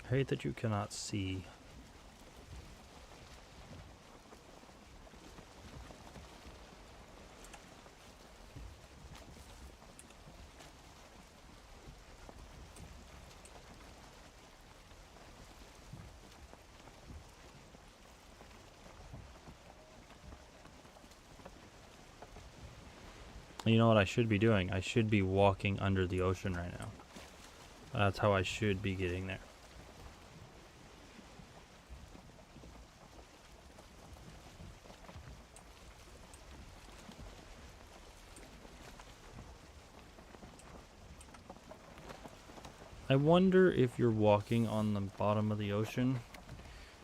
I hate that you cannot see. You know what I should be doing? I should be walking under the ocean right now. That's how I should be getting there. I wonder if you're walking on the bottom of the ocean,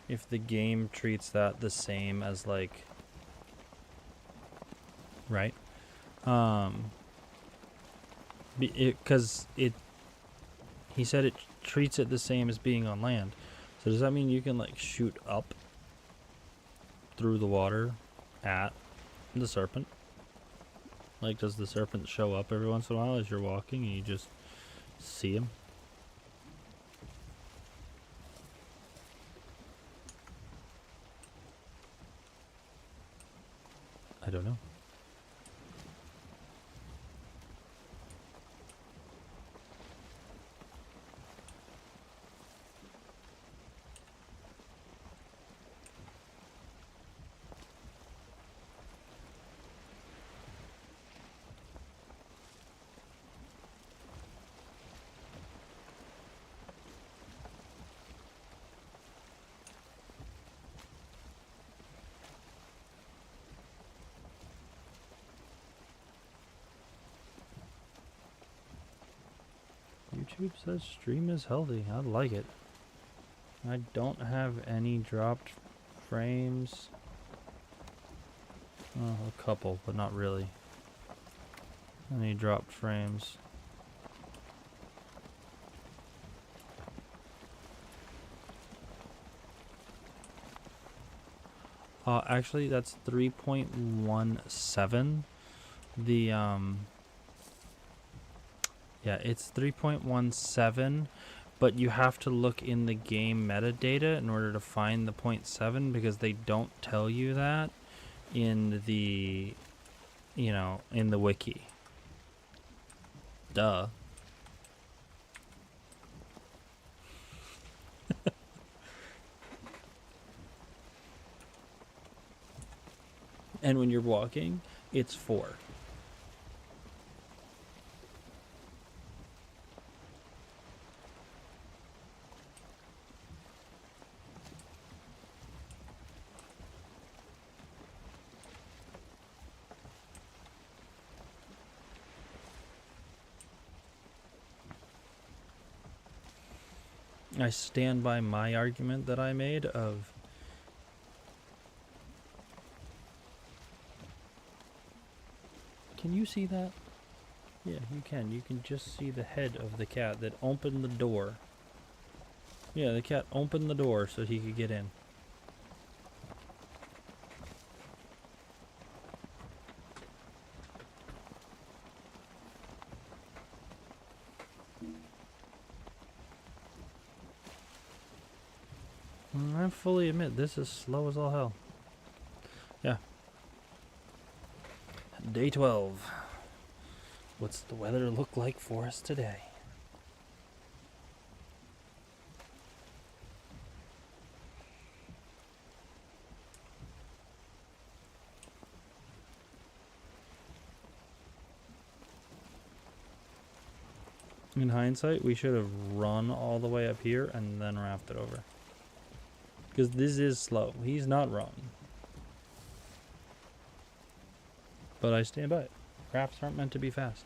if the game treats that the same as like, right? Because he said it treats it the same as being on land. So does that mean you can like shoot up through the water at the serpent? Like, does the serpent show up every once in a while as you're walking and you just see him? I don't know. YouTube says stream is healthy. I like it. I don't have any dropped frames. Oh, a couple, but not really. Any dropped frames. Actually, that's 3.17. The, yeah, it's 3.17, but you have to look in the game metadata in order to find the 0.7 because they don't tell you that in the, in the wiki. Duh. And when you're walking, it's 4. I stand by my argument that I made of Can you see that? Yeah, you can. You can just see the head of the cat that opened the door. Yeah, the cat opened the door so he could get in. I fully admit this is slow as all hell. Yeah. Day 12. What's the weather look like for us today? In hindsight, we should have run all the way up here and then rafted over. Because this is slow. He's not wrong. But I stand by it. Rafts aren't meant to be fast.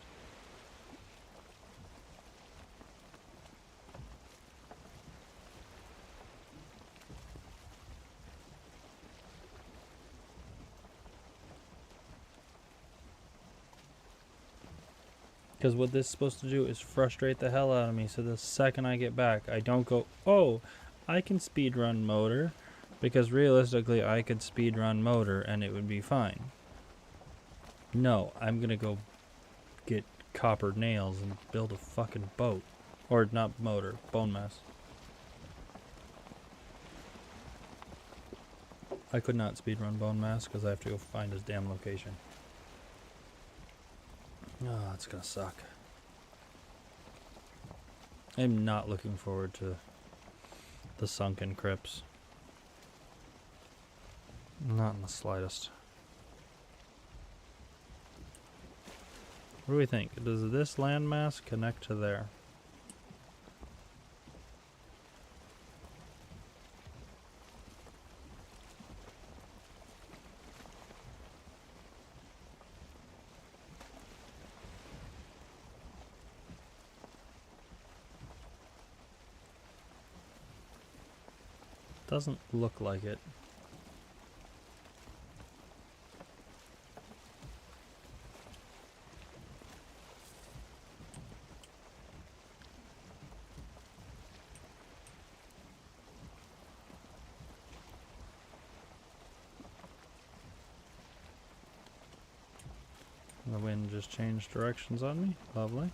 Because what this is supposed to do is frustrate the hell out of me, so the second I get back, I don't go, oh, I can speedrun motor, because realistically I could speedrun motor and it would be fine. No, I'm gonna go get copper nails and build a fucking boat. Or not motor, bone mass. I could not speedrun Bone Mass because I have to go find his damn location. Oh, it's gonna suck. I'm not looking forward to the sunken crypts. Not in the slightest. What do we think? Does this landmass connect to there? Doesn't look like it. The wind just changed directions on me. Lovely.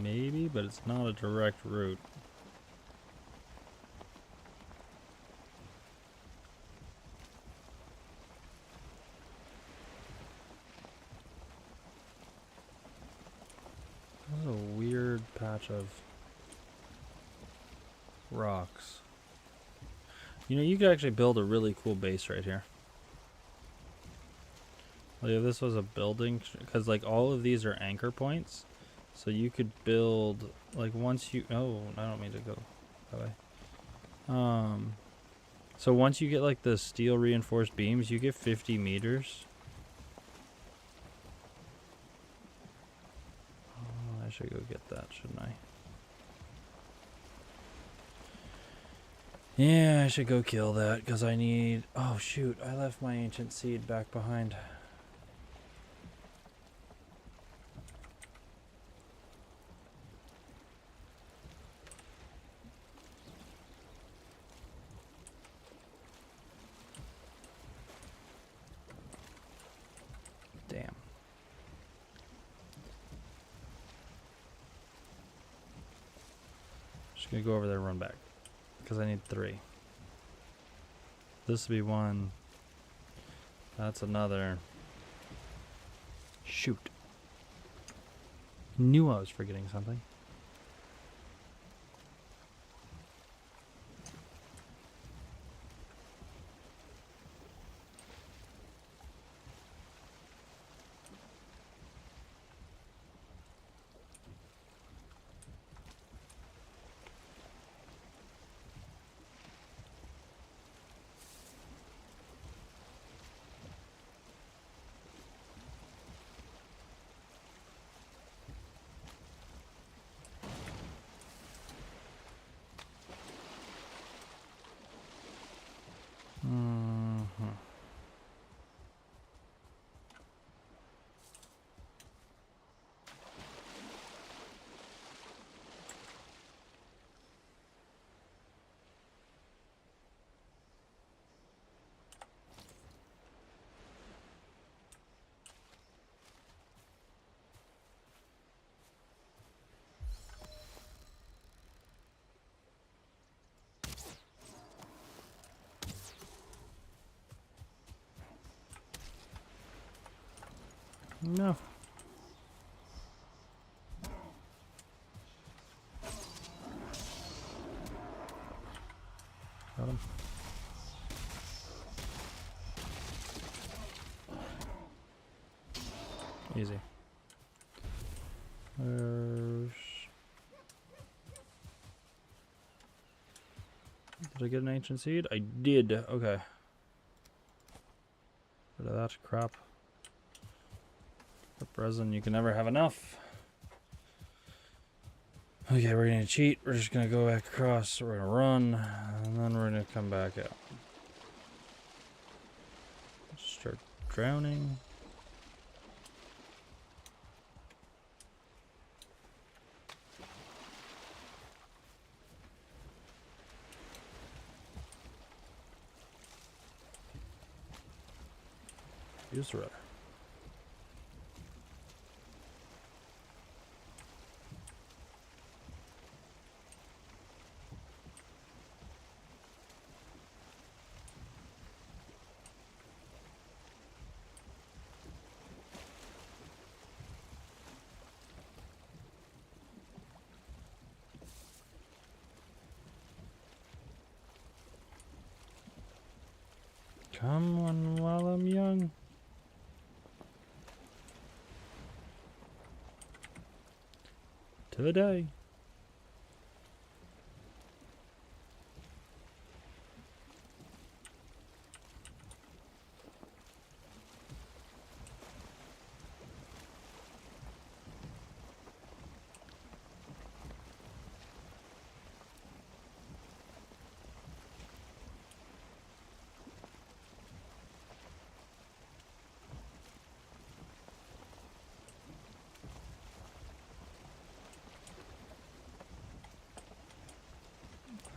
Maybe, but it's not a direct route. That's a weird patch of rocks. You know, you could actually build a really cool base right here. Like if this was a building, because like all of these are anchor points. So you could build, like once you, oh, I don't mean to go that way. So once you get like the steel reinforced beams, you get 50 meters. Oh, I should go get that, shouldn't I? Yeah, I should go kill that because I need, oh shoot, I left my ancient seed back behind. Damn. Just gonna go over there and run back because I need 3. This would be 1. That's another. Shoot. Knew I was forgetting something. No. Got him. Easy. Did I get an ancient seed? I did. Okay. Rid of that crap. Resin, you can never have enough. Okay, we're gonna cheat. We're just gonna go back across. We're gonna run, and then we're gonna come back out. Start drowning. Use the rudder. Come on while I'm young. Today.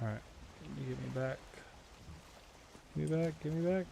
Alright, you give me back. Give me back, give me back.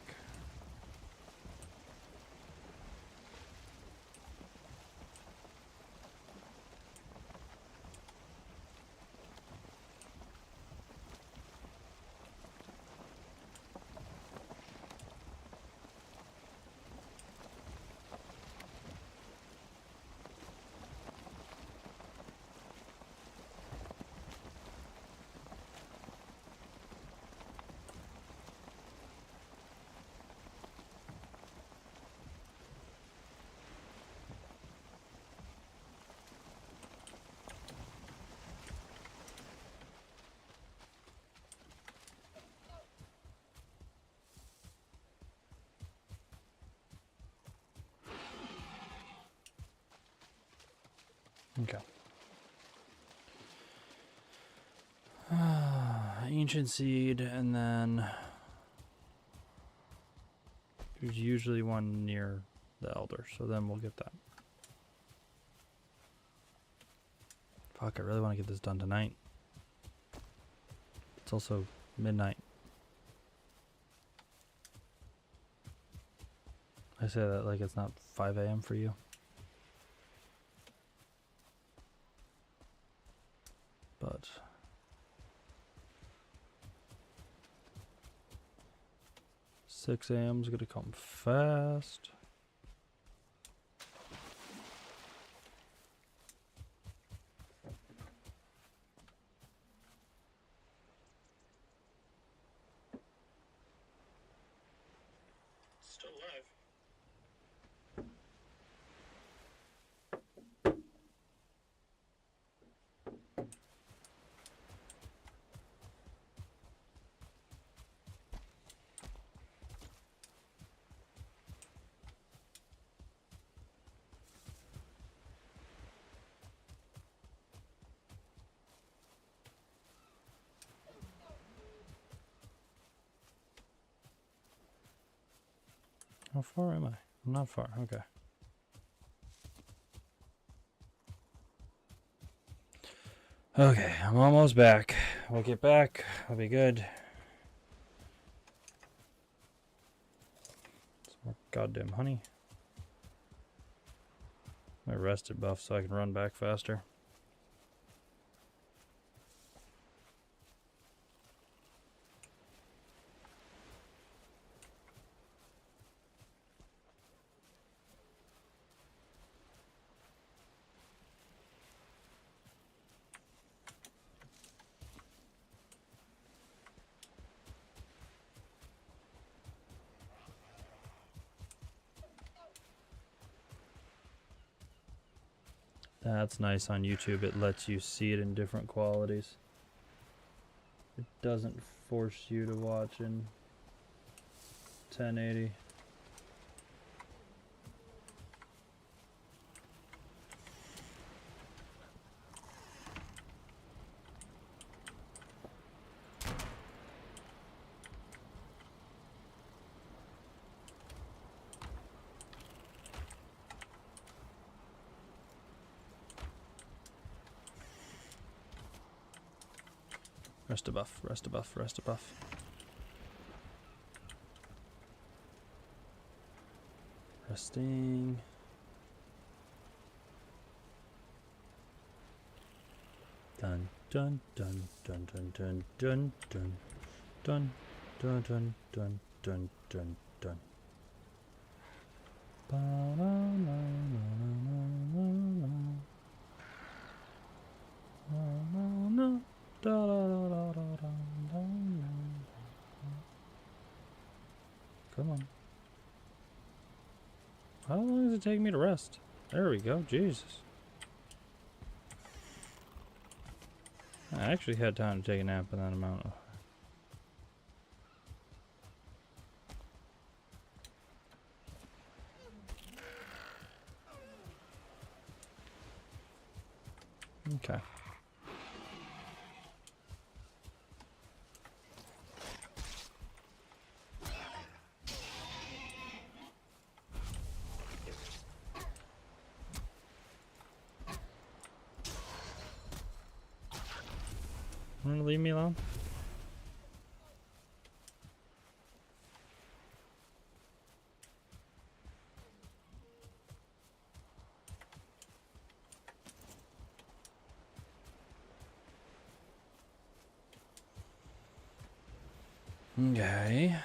Okay. Ancient seed, and then there's usually one near the elder, so then we'll get that. Fuck, I really want to get this done tonight. It's also midnight. I say that like it's not 5 a.m. for you. But 6 a.m. is gonna come fast. Still alive. How far am I? I'm not far. Okay. Okay, I'm almost back. We'll get back. I'll be good. Some more goddamn honey. My rested buff so I can run back faster. That's nice on YouTube. It lets you see it in different qualities. It doesn't force you to watch in 1080. Rest a buff, rest a buff, rest a buff. Resting. Dun dun dun dun dun dun dun dun dun dun dun dun dun dun dun. Come on. How long does it take me to rest? There we go. Jesus. I actually had time to take a nap in that amount. Okay. Want to leave me alone? Okay.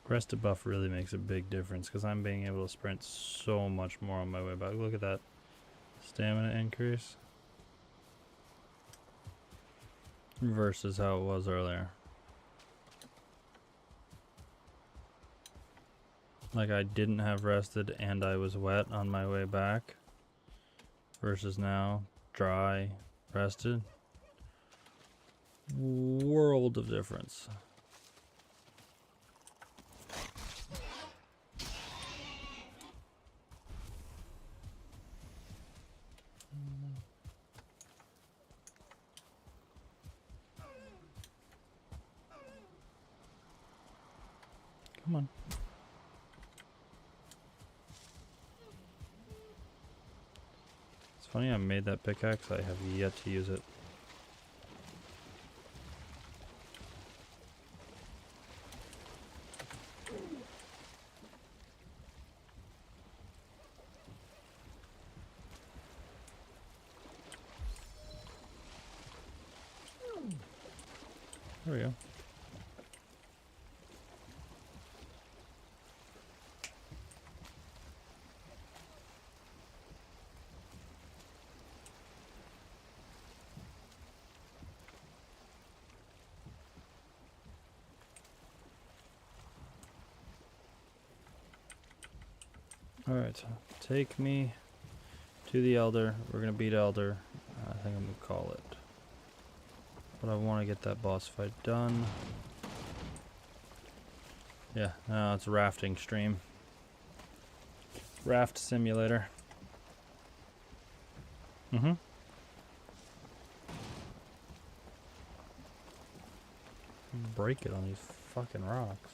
Rested buff really makes a big difference because I'm being able to sprint so much more on my way back. Look at that stamina increase versus how it was earlier. Like I didn't have rested and I was wet on my way back versus now dry, rested. World of difference. Come on. It's funny I made that pickaxe. I have yet to use it. There we go. Alright, take me to the Elder. We're gonna beat Elder. I think I'm gonna call it. But I want to get that boss fight done. Yeah, now it's a rafting stream. Raft simulator. Mm-hmm. Break it on these fucking rocks.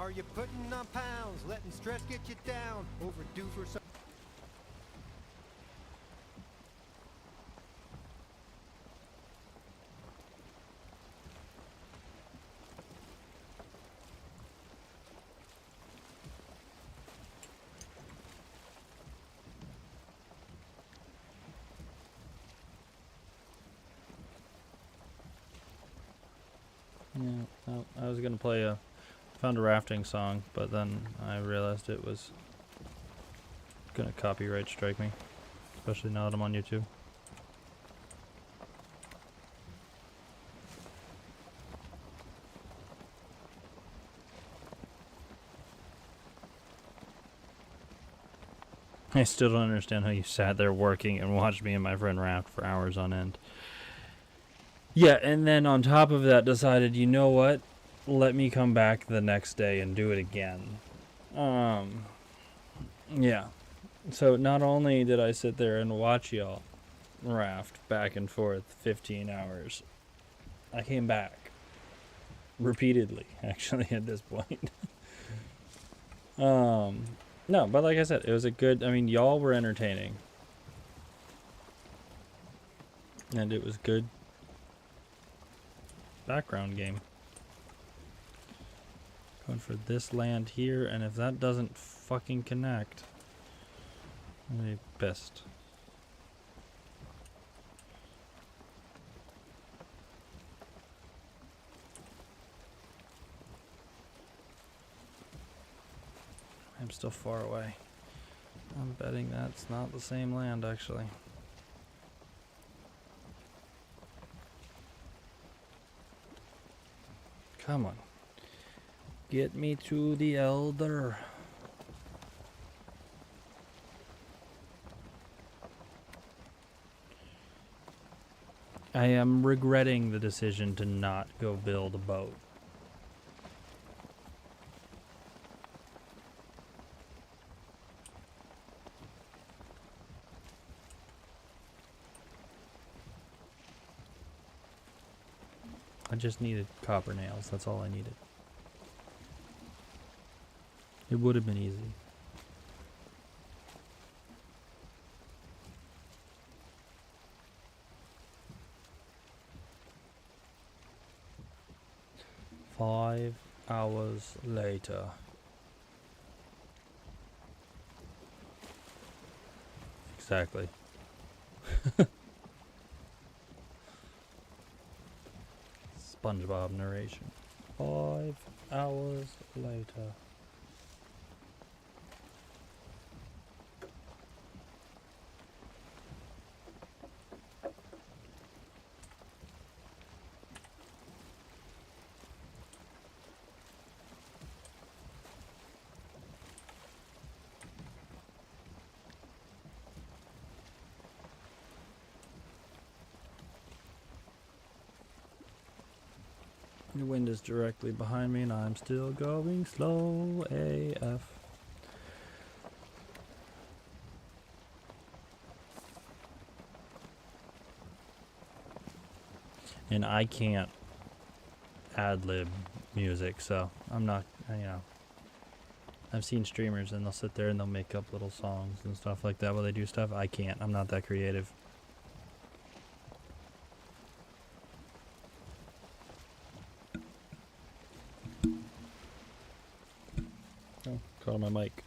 Are you putting on pounds, letting stress get you down? Overdue for some. Yeah, no, I was gonna play found a rafting song, but then I realized it was gonna copyright strike me, especially now that I'm on YouTube. I still don't understand how you sat there working and watched me and my friend raft for hours on end. Yeah, and then on top of that decided, you know what? Let me come back the next day and do it again. Yeah. So not only did I sit there and watch y'all raft back and forth 15 hours, I came back repeatedly, actually, at this point. No, but like I said, it was a good, I mean, y'all were entertaining. And it was good background game. Going for this land here, and if that doesn't fucking connect, I'm gonna be pissed. I'm still far away. I'm betting that's not the same land, actually. Come on. Get me to the Elder. I am regretting the decision to not go build a boat. I just needed copper nails, that's all I needed. It would have been easy. Five hours later. Exactly. SpongeBob narration. 5 hours later. The wind is directly behind me and I'm still going slow AF. And I can't ad-lib music, so I'm not, you know. I've seen streamers and they'll sit there and they'll make up little songs and stuff like that while they do stuff. I can't. I'm not that creative. Oh, caught on my mic.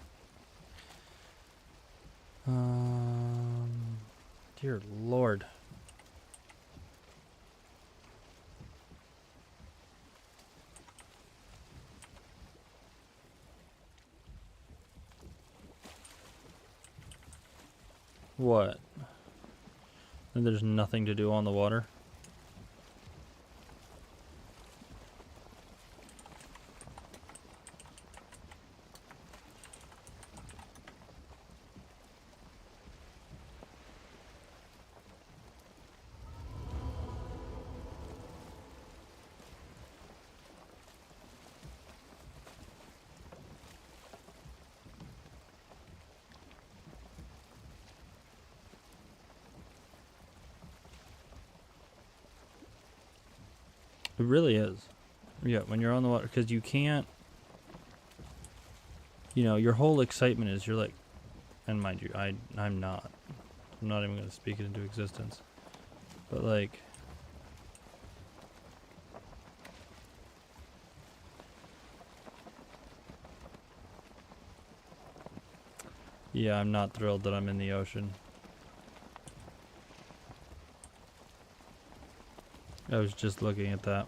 Dear Lord. What? And there's nothing to do on the water? It really is. Yeah, when you're on the water, because you can't. you know, your whole excitement is you're like, and mind you, I'm not even going to speak it into existence, but like, yeah, I'm not thrilled that I'm in the ocean. I was just looking at that.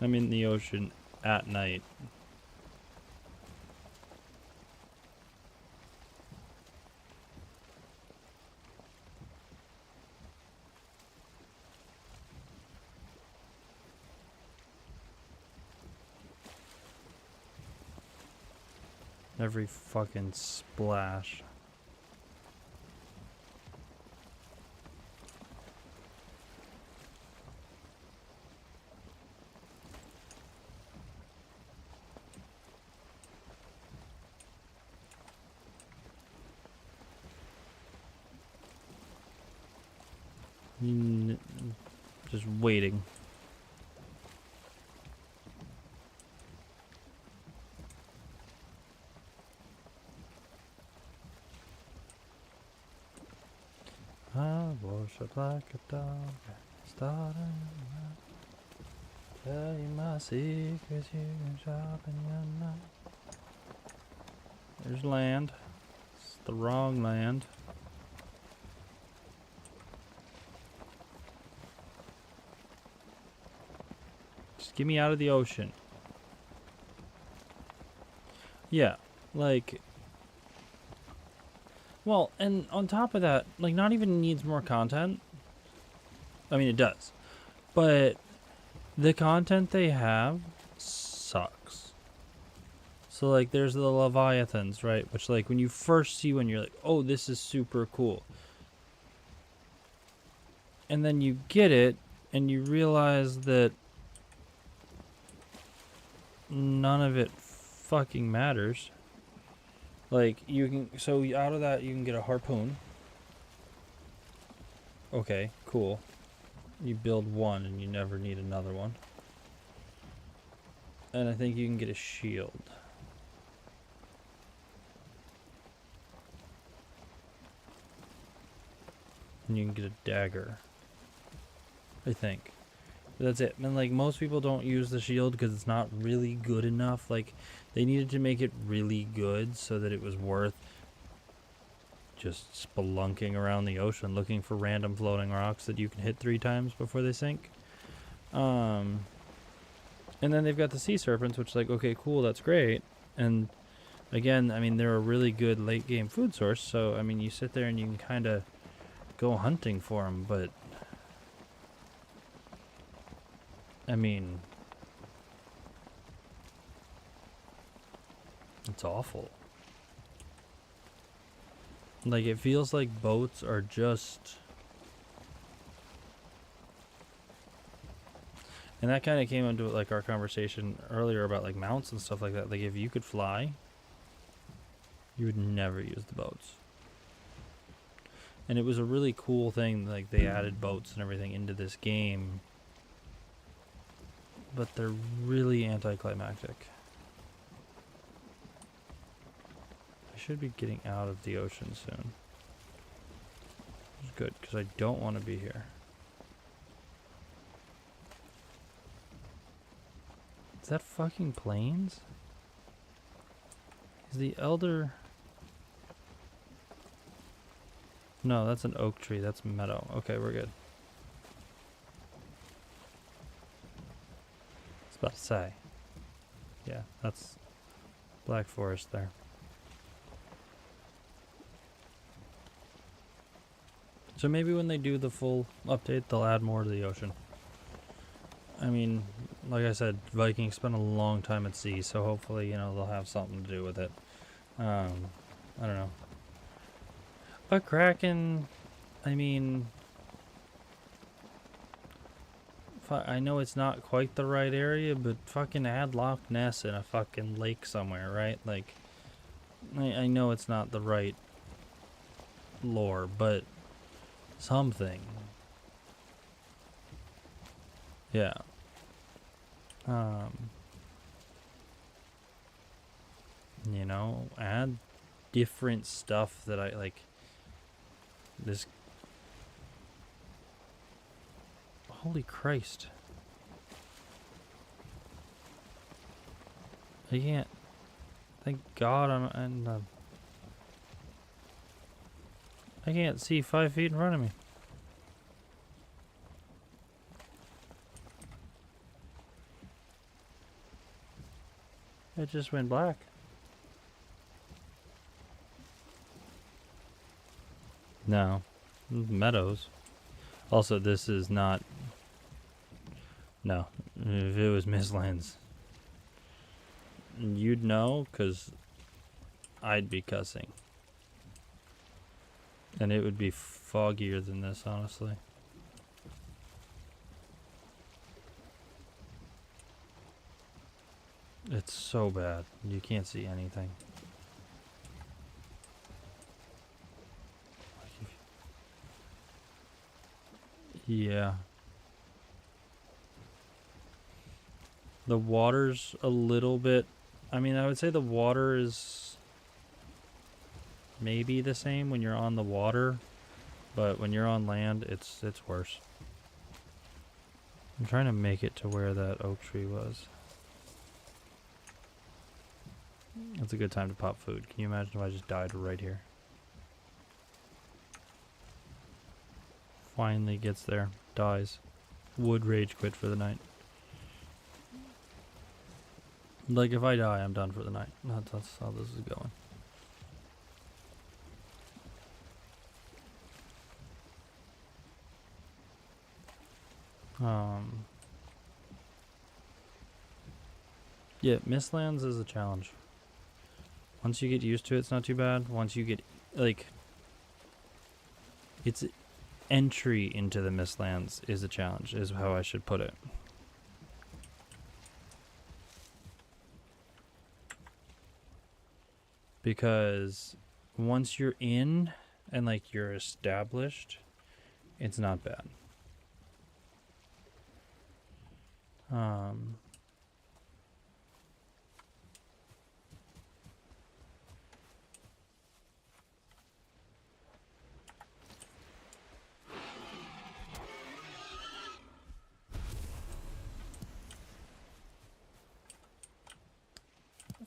I'm in the ocean at night. Every fucking splash. Just waiting. I worship like a dog, starting. Tell you my secrets, you can shop in your night. There's land. It's the wrong land. Just get me out of the ocean. Yeah, like... Well, and on top of that, like, not even needs more content. I mean, it does. But the content they have sucks. So, like, there's the Leviathans, right? Which, like, when you first see one, you're like, oh, this is super cool. And then you get it, and you realize that none of it fucking matters. Like, you can... So, out of that, you can get a harpoon. Okay, cool. You build one, and you never need another one. And I think you can get a shield. And you can get a dagger. I think. That's it. And like most people don't use the shield because it's not really good enough. Like they needed to make it really good so that it was worth just spelunking around the ocean looking for random floating rocks that you can hit 3 times before they sink. And then they've got the sea serpents, which like, okay, cool, that's great. And again, I mean, they're a really good late game food source. So, I mean, you sit there and you can kind of go hunting for them, but I mean, it's awful. Like, it feels like boats are just... And that kind of came into, like, our conversation earlier about, like, mounts and stuff like that. Like, if you could fly, you would never use the boats. And it was a really cool thing, like, they added boats and everything into this game. But they're really anticlimactic. I should be getting out of the ocean soon. Which is good, because I don't want to be here. Is that fucking plains? Is the elder... No, that's an oak tree. That's meadow. Okay, we're good. I was about to say. Yeah, that's black forest there. So maybe when they do the full update, they'll add more to the ocean. I mean, like I said, Vikings spent a long time at sea, so hopefully, you know, they'll have something to do with it. I don't know. But Kraken, I mean, I know it's not quite the right area, but fucking add Loch Ness in a fucking lake somewhere, right? Like, I know it's not the right lore, but something. Yeah. You know, add different stuff that I like. This. Holy Christ. I can't. Thank God I can't see 5 feet in front of me. It just went black. No. Meadows. Also, this is not... No. If it was Mistlands, you'd know, because I'd be cussing. And it would be foggier than this, honestly. It's so bad. You can't see anything. Yeah. The water's a little bit... I mean, I would say the water is maybe the same when you're on the water, but when you're on land, it's worse. I'm trying to make it to where that oak tree was. That's a good time to pop food. Can you imagine if I just died right here? Finally gets there. Dies. Would rage quit for the night. Like, if I die, I'm done for the night. That's how this is going. Yeah, Mistlands is a challenge. Once you get used to it, it's not too bad. Once you get, like... It's entry into the Mistlands is a challenge, is how I should put it. Because once you're in and like you're established, it's not bad.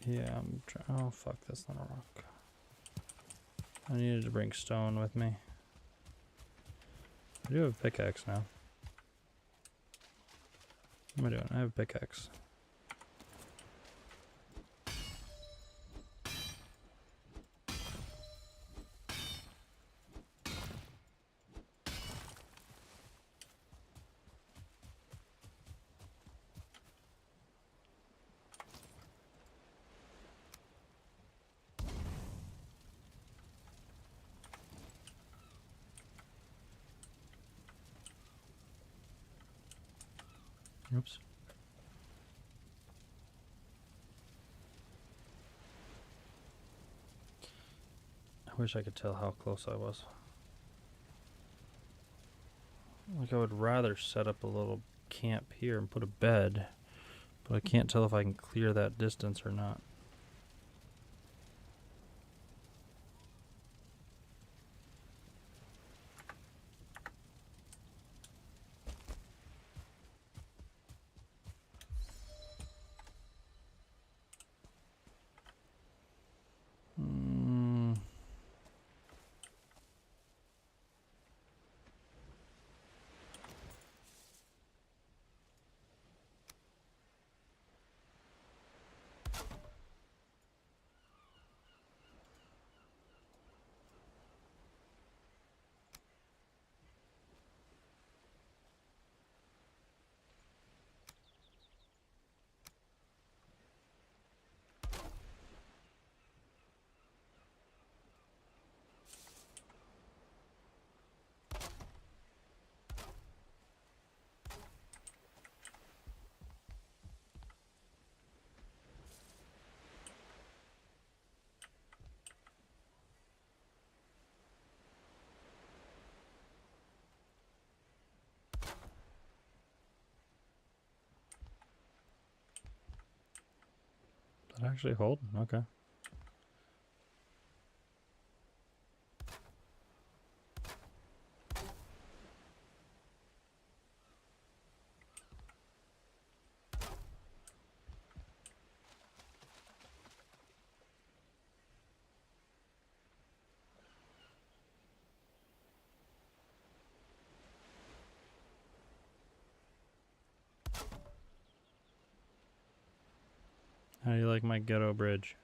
Yeah, I'm trying. Oh fuck, that's not a rock. I needed to bring stone with me. I do have a pickaxe now. What am I doing? I have a pickaxe. Oops. I wish I could tell how close I was. Like, I would rather set up a little camp here and put a bed, but I can't tell if I can clear that distance or not. That actually hold? Okay. How do you like my ghetto bridge?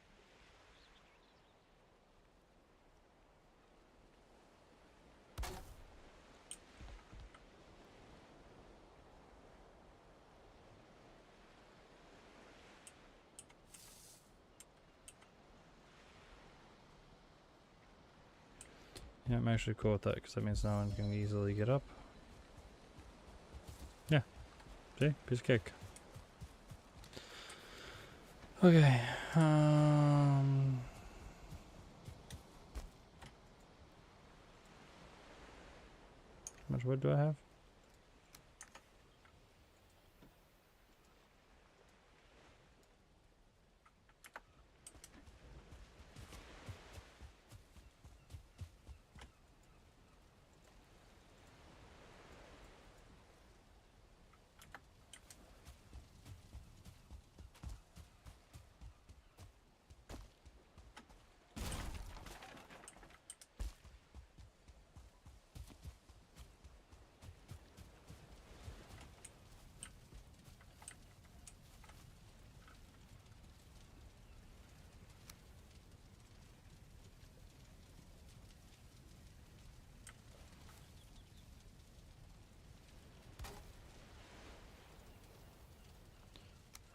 Yeah, I'm actually cool with that because that means no one can easily get up. Yeah. See? Piece of cake. Okay. How much wood do I have?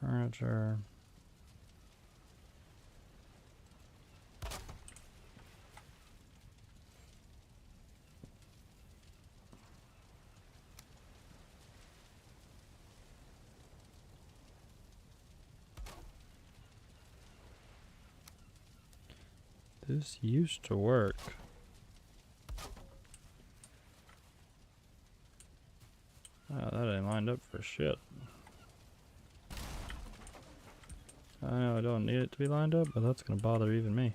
Furniture. This used to work. Oh, that ain't lined up for shit. I know I don't need it to be lined up, but that's gonna bother even me.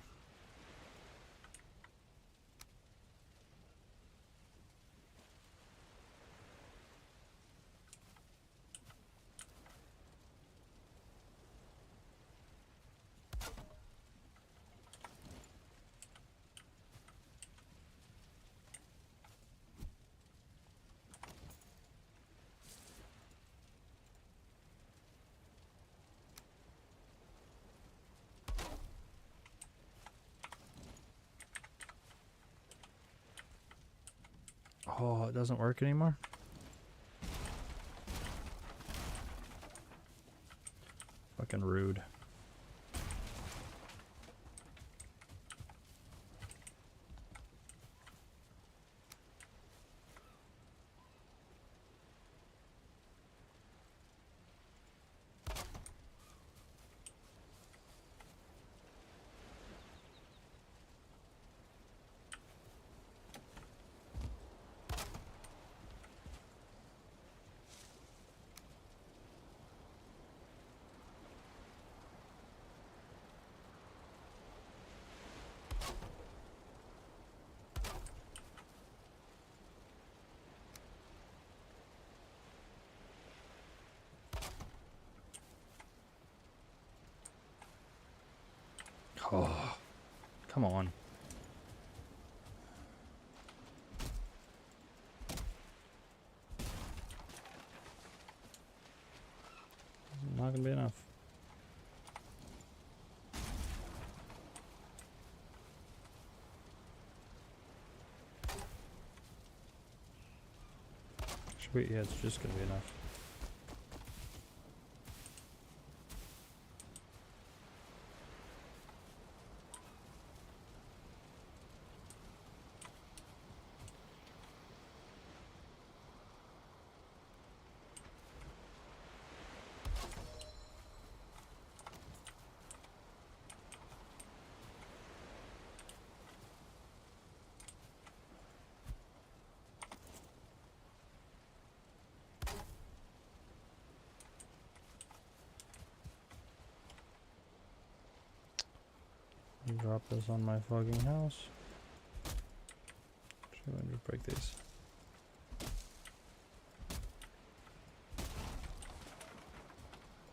Oh, it doesn't work anymore? Fucking rude. Oh, come on. Not gonna be enough. Sweet, yeah, it's just gonna be enough. Drop this on my fucking house. Actually, let me just break these.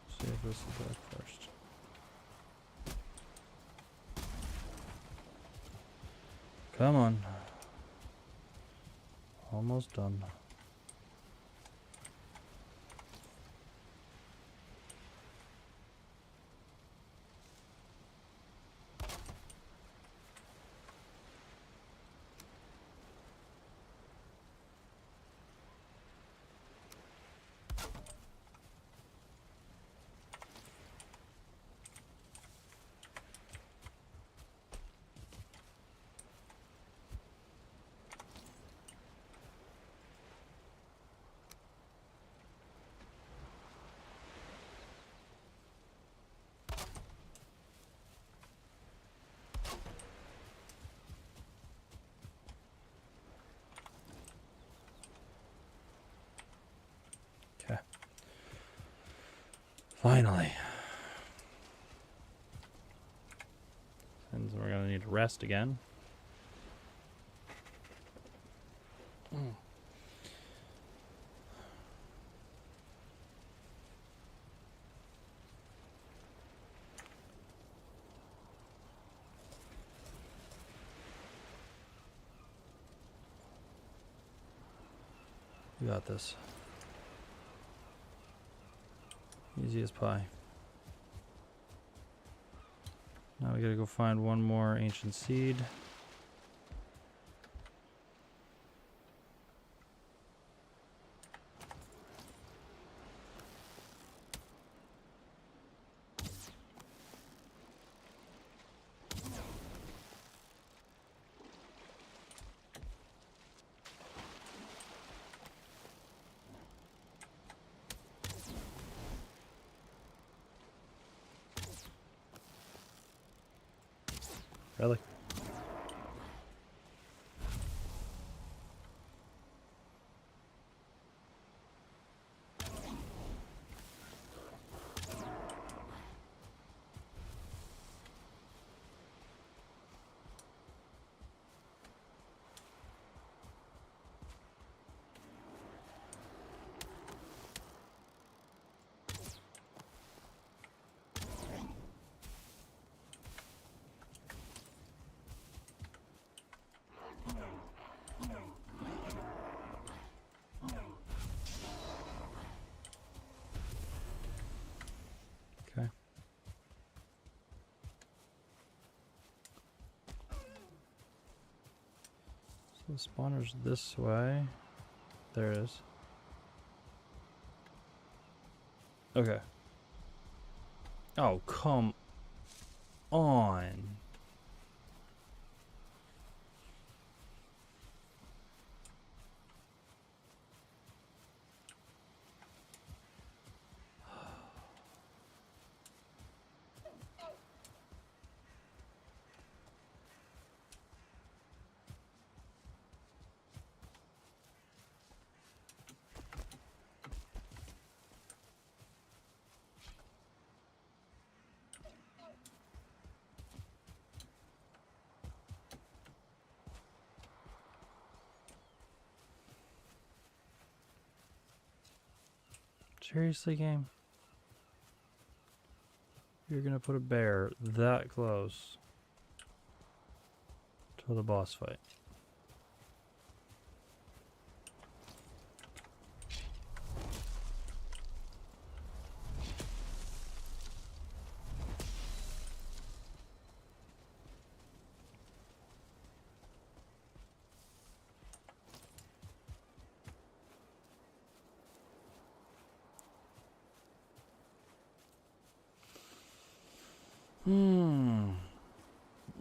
See if this will work first. Come on. Almost done. Finally. And we're gonna need to rest again. You got this. Easy as pie. Now we gotta go find one more ancient seed. Really? Okay. So the spawner's this way. There it is. Okay. Oh, come on. Seriously, game? You're gonna put a bear that close to the boss fight?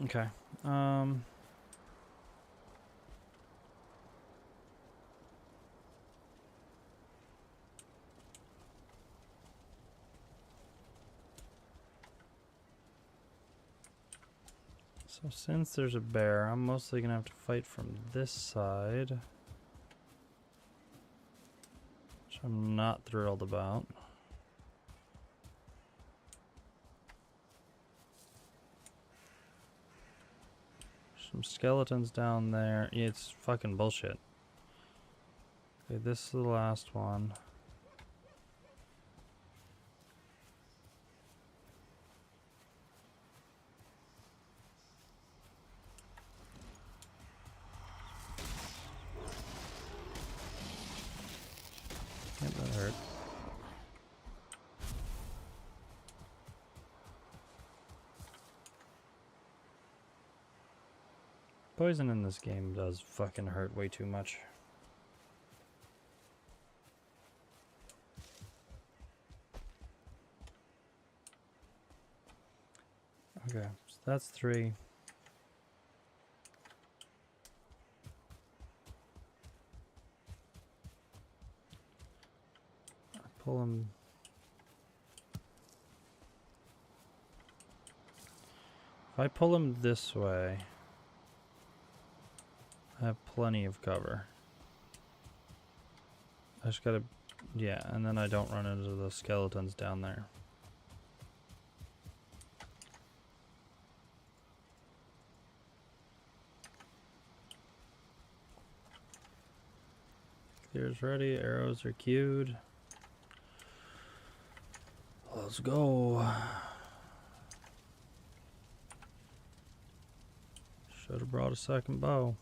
Okay. So since there's a bear, I'm mostly gonna have to fight from this side, which I'm not thrilled about. Some skeletons down there. Yeah, it's fucking bullshit. Okay, this is the last one. Yep, that hurt. Poison in this game does fucking hurt way too much. Okay, so that's 3. Pull him. If I pull him this way, I have plenty of cover. I just gotta, yeah, and then I don't run into the skeletons down there. Spear's ready. Arrows are queued. Let's go. Should have brought a second bow.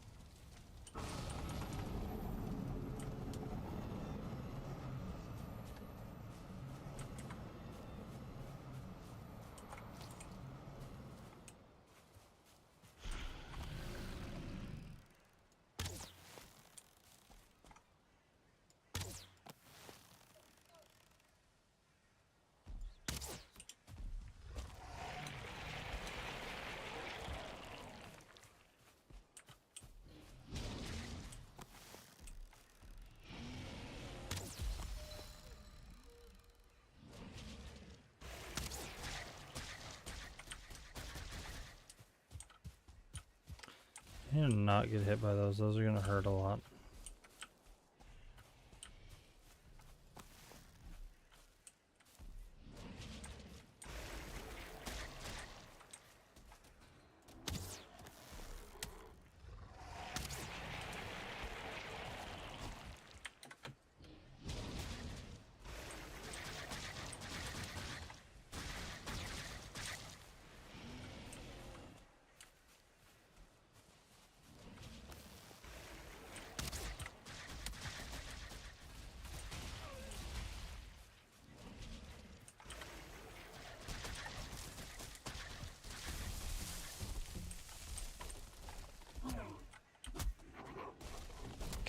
I need to not get hit by those. Those are gonna hurt a lot.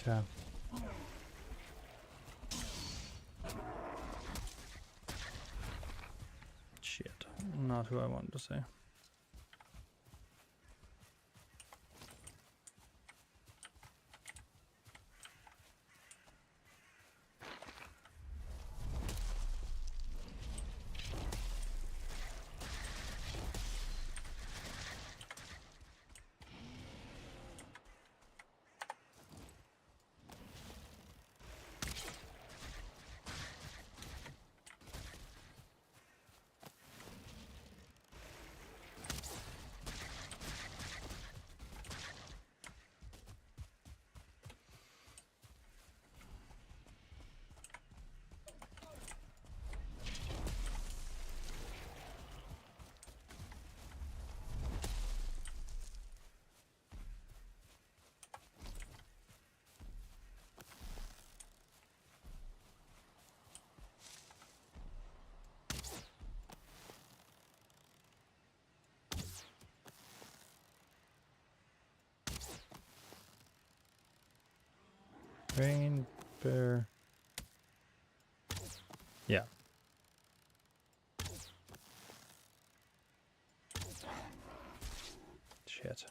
Okay. Shit. Not who I wanted to say. Rain, bear. Yeah. Shit.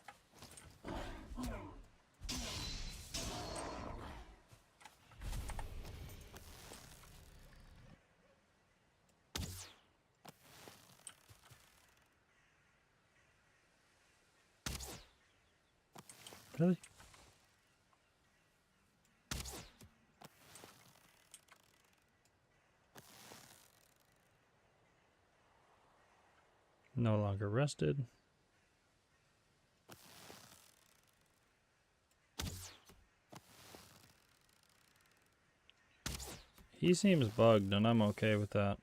Really? No longer rested. He seems bugged, and I'm okay with that.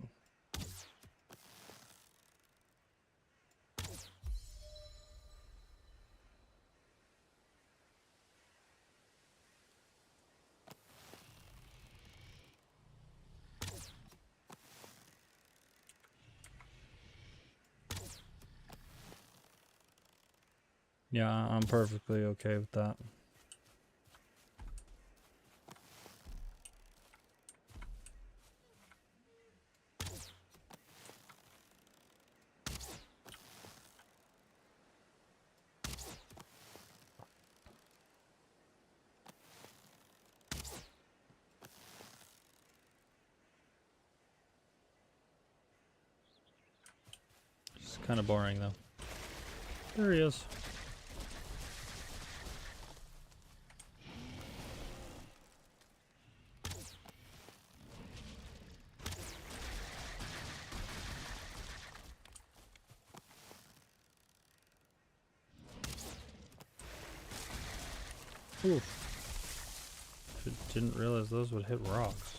Yeah, I'm perfectly okay with that. It's kind of boring, though. There he is. Oof. Didn't realize those would hit rocks.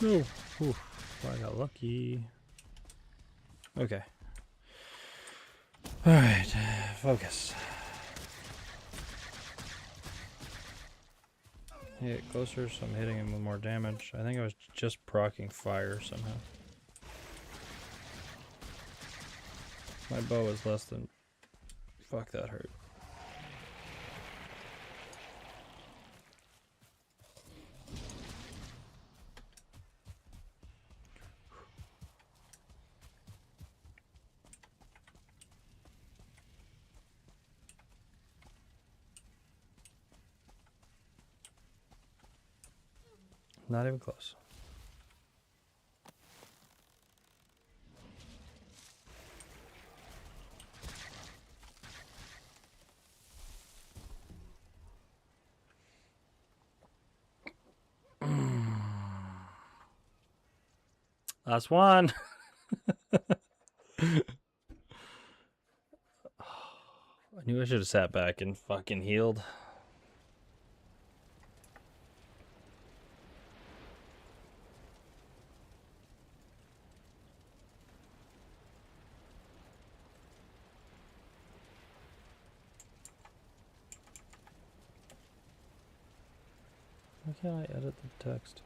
No. Oof. I got lucky. Okay. Alright. Focus. Hit closer, so I'm hitting him with more damage. I think I was just proccing fire somehow. My bow is less than... Fuck, that hurt. Not even close. Last one. I knew I should have sat back and fucking healed. Why can't I edit the text?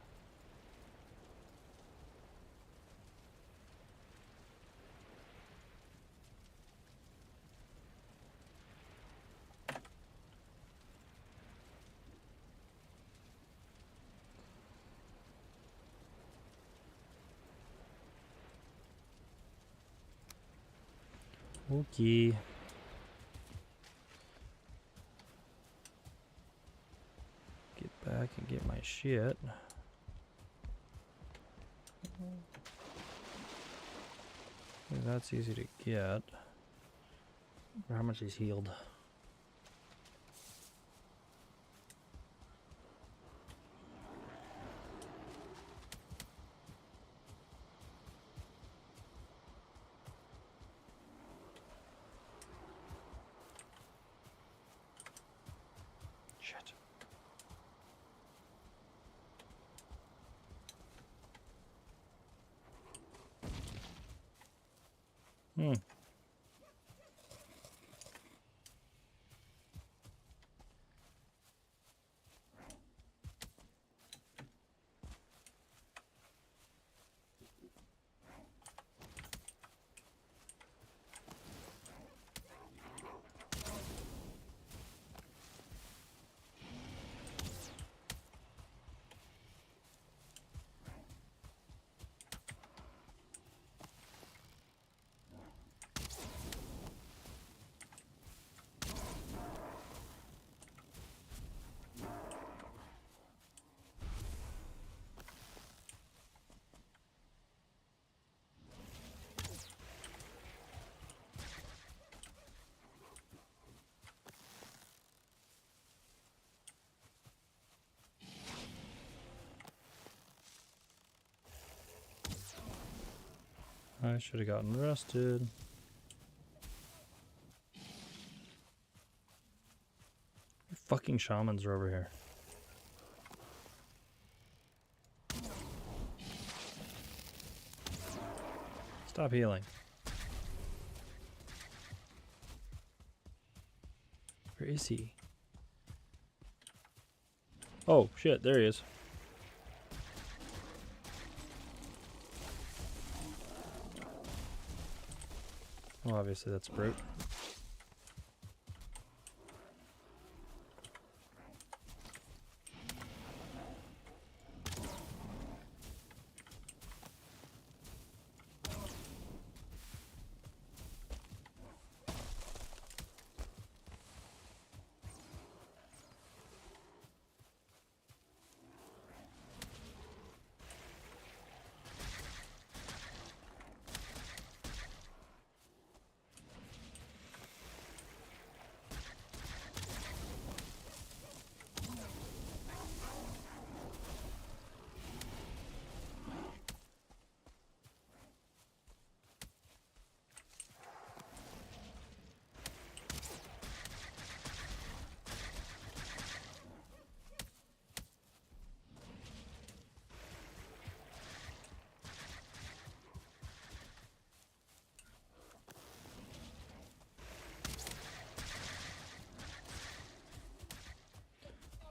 Okay. Get back and get my shit. That's easy to get. How much he's healed? Shit. Hmm. I should have gotten rested. fucking shamans are over here? Stop healing. Where is he? Oh, shit, there he is. Well, obviously that's brute.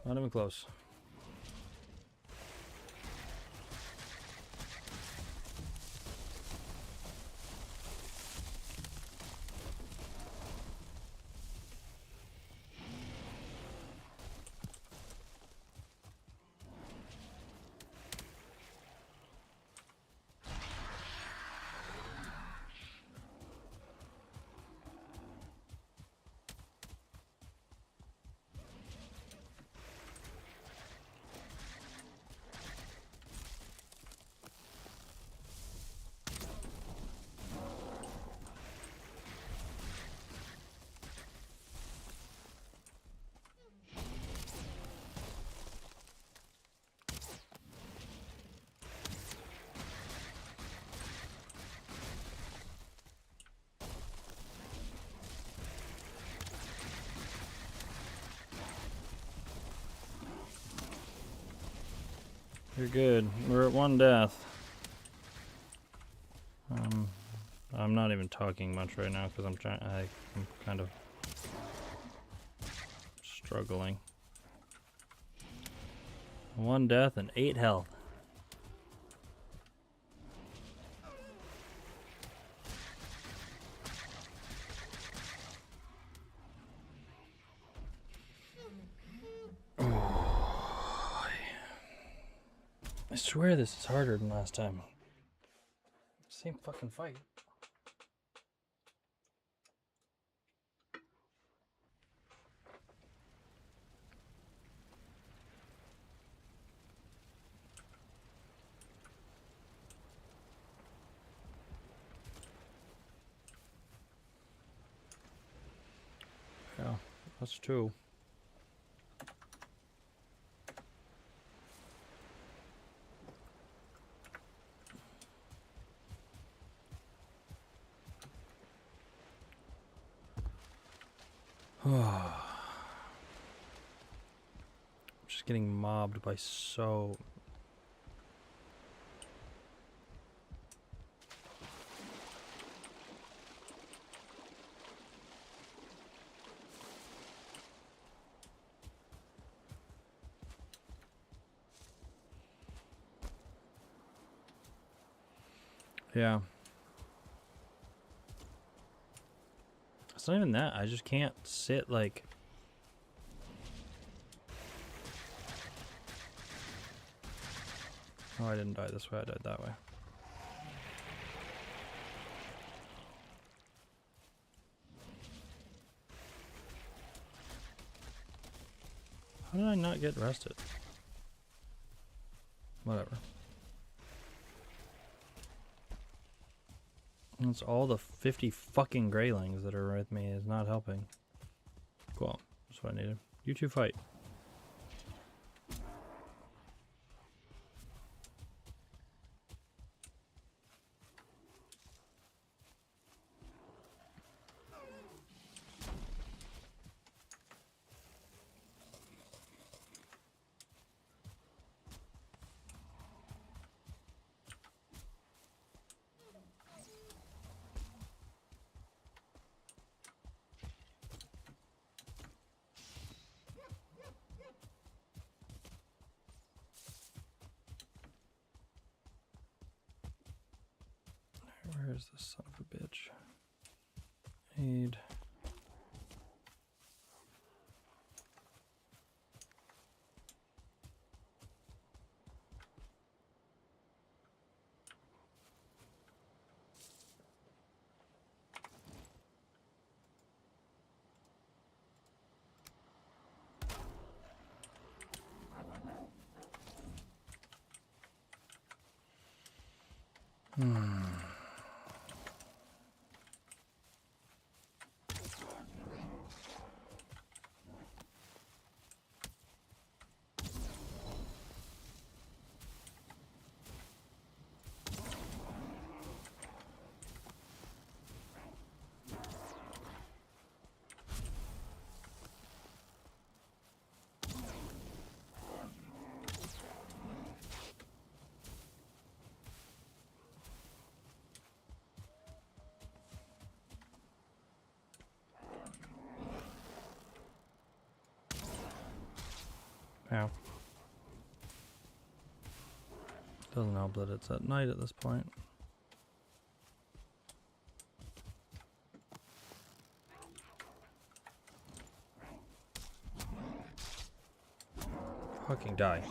Not even close. You're good. We're at 1 death. I'm not even talking much right now because I'm kind of struggling. 1 death and 8 health. I swear this is harder than last time. Same fucking fight. Yeah, that's true. Just getting mobbed by so... Yeah. It's not even that. I just can't sit like... Oh, I didn't die this way. I died that way. How did I not get rested? Whatever. It's all the 50 fucking greylings that are with me is not helping. Cool. That's what I needed. You two fight. Where's the son of a bitch? Aid. Ow. Doesn't help that it's at night at this point. Fucking die.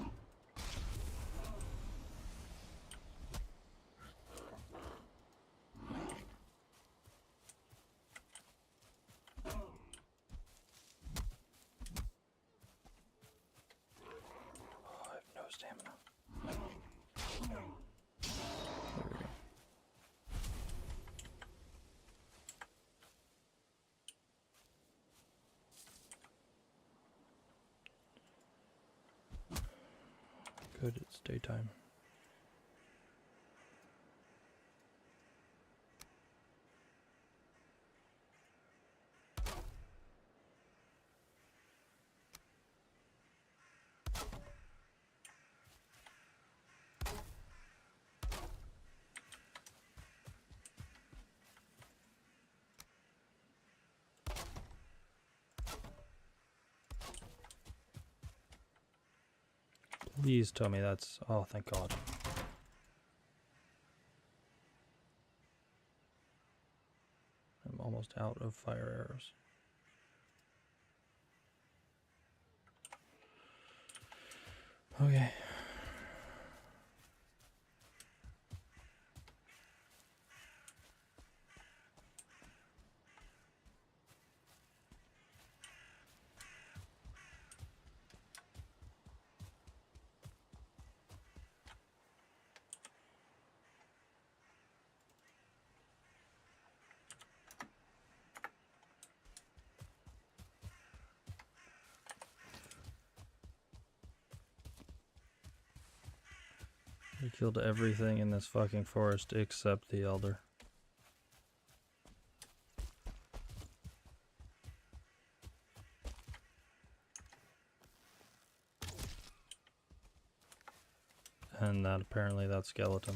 Stamina. There we go. Good, it's daytime. Please tell me that's... Oh, thank God. I'm almost out of fire arrows. Okay. We killed everything in this fucking forest except the elder. And that apparently that skeleton.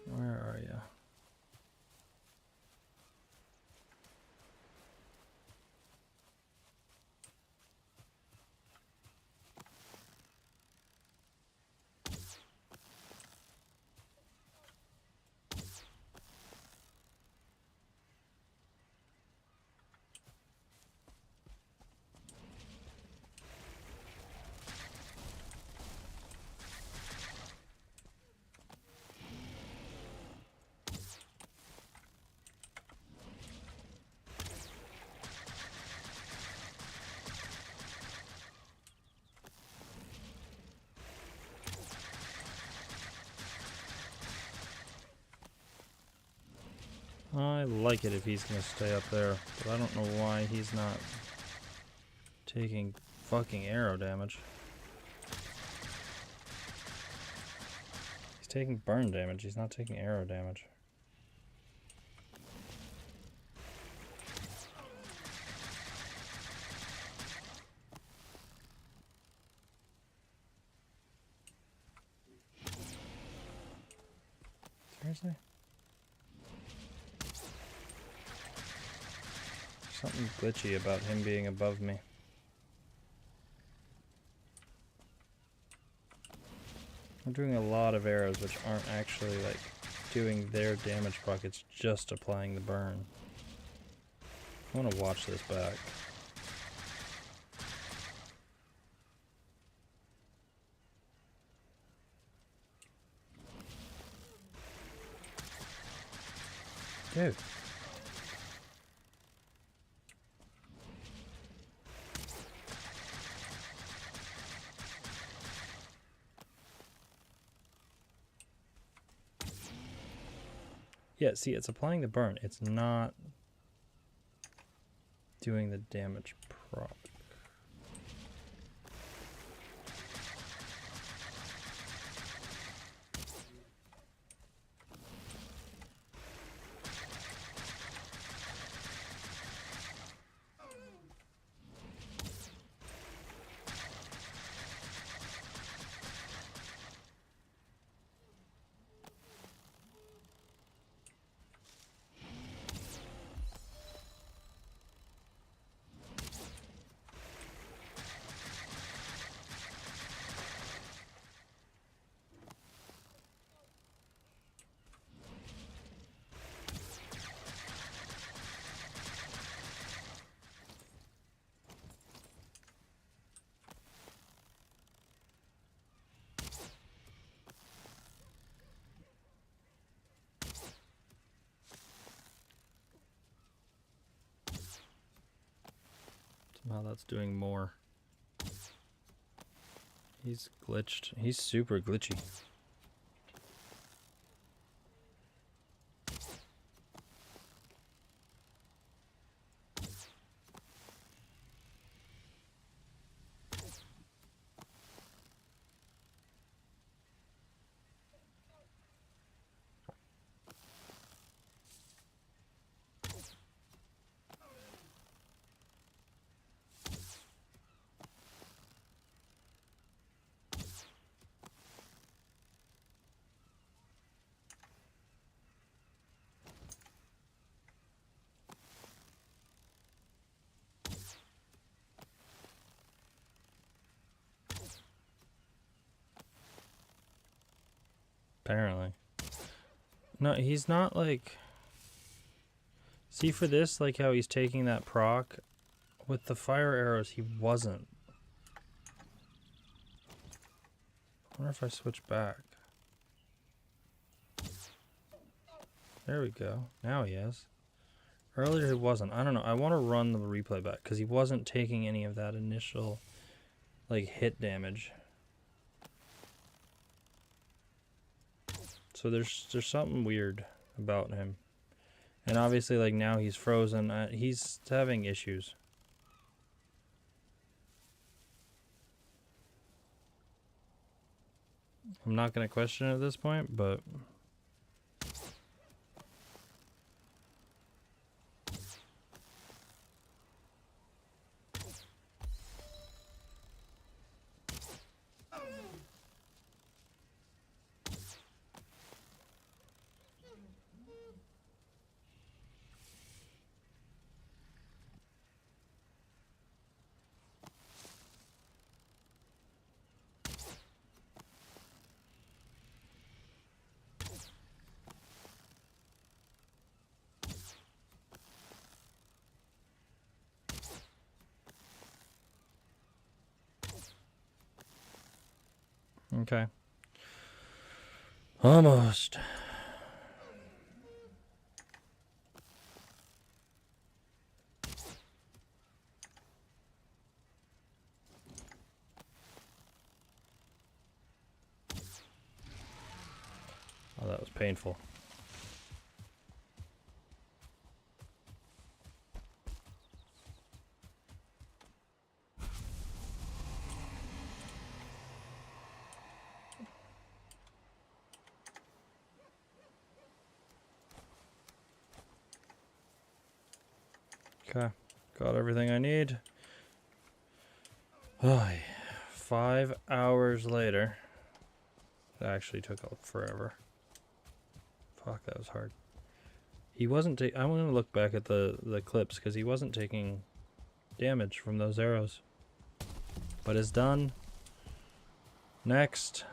Where are you? I like it if he's gonna stay up there, but I don't know why he's not taking fucking arrow damage. He's taking burn damage, he's not taking arrow damage. Seriously? Something glitchy about him being above me. I'm doing a lot of arrows which aren't actually like doing their damage proc, it's just applying the burn. I want to watch this back. Dude. Yeah, see, it's applying the burn. It's not doing the damage proc. Somehow that's doing more. He's glitched. He's super glitchy. Apparently. No, he's not like... See for this, like how he's taking that proc? With the fire arrows, he wasn't. I wonder if I switch back. There we go. Now he is. Earlier he wasn't. I don't know. I want to run the replay back because he wasn't taking any of that initial like hit damage. So there's something weird about him. And obviously like now he's frozen. He's having issues. I'm not going to question it at this point, but okay. Almost. Oh, that was painful. Okay, got everything I need. Oh, 5 hours later. It actually took forever. Fuck, that was hard. He wasn't. I want to look back at the clips because he wasn't taking damage from those arrows. But it's done. Next,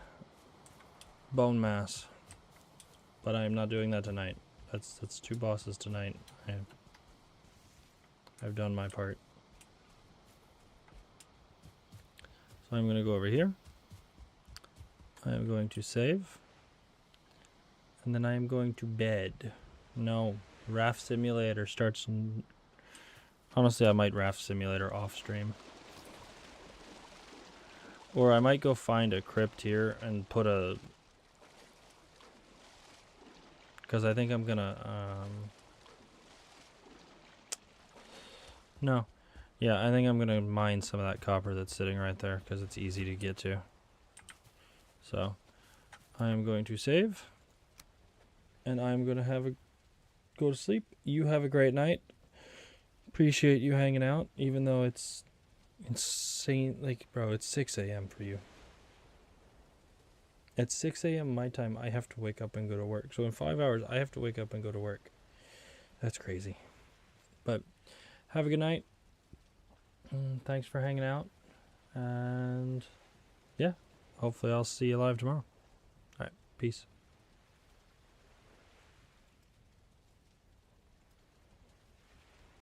bone mass. But I'm not doing that tonight. That's 2 bosses tonight. I've done my part. So I'm going to go over here. I'm going to save. And then I'm going to bed. No, Raft Simulator starts in... Honestly, I might Raft Simulator off stream. Or I might go find a crypt here and put a... Because I think I'm gonna... No. Yeah, I think I'm gonna mine some of that copper that's sitting right there because it's easy to get to. So, I am going to save. And I'm going to go to sleep. You have a great night. Appreciate you hanging out, even though it's insane. Like, bro, it's 6 a.m. for you. At 6 a.m. my time, I have to wake up and go to work. So in 5 hours, I have to wake up and go to work. That's crazy. But have a good night. Thanks for hanging out. And yeah, hopefully I'll see you live tomorrow. All right, peace.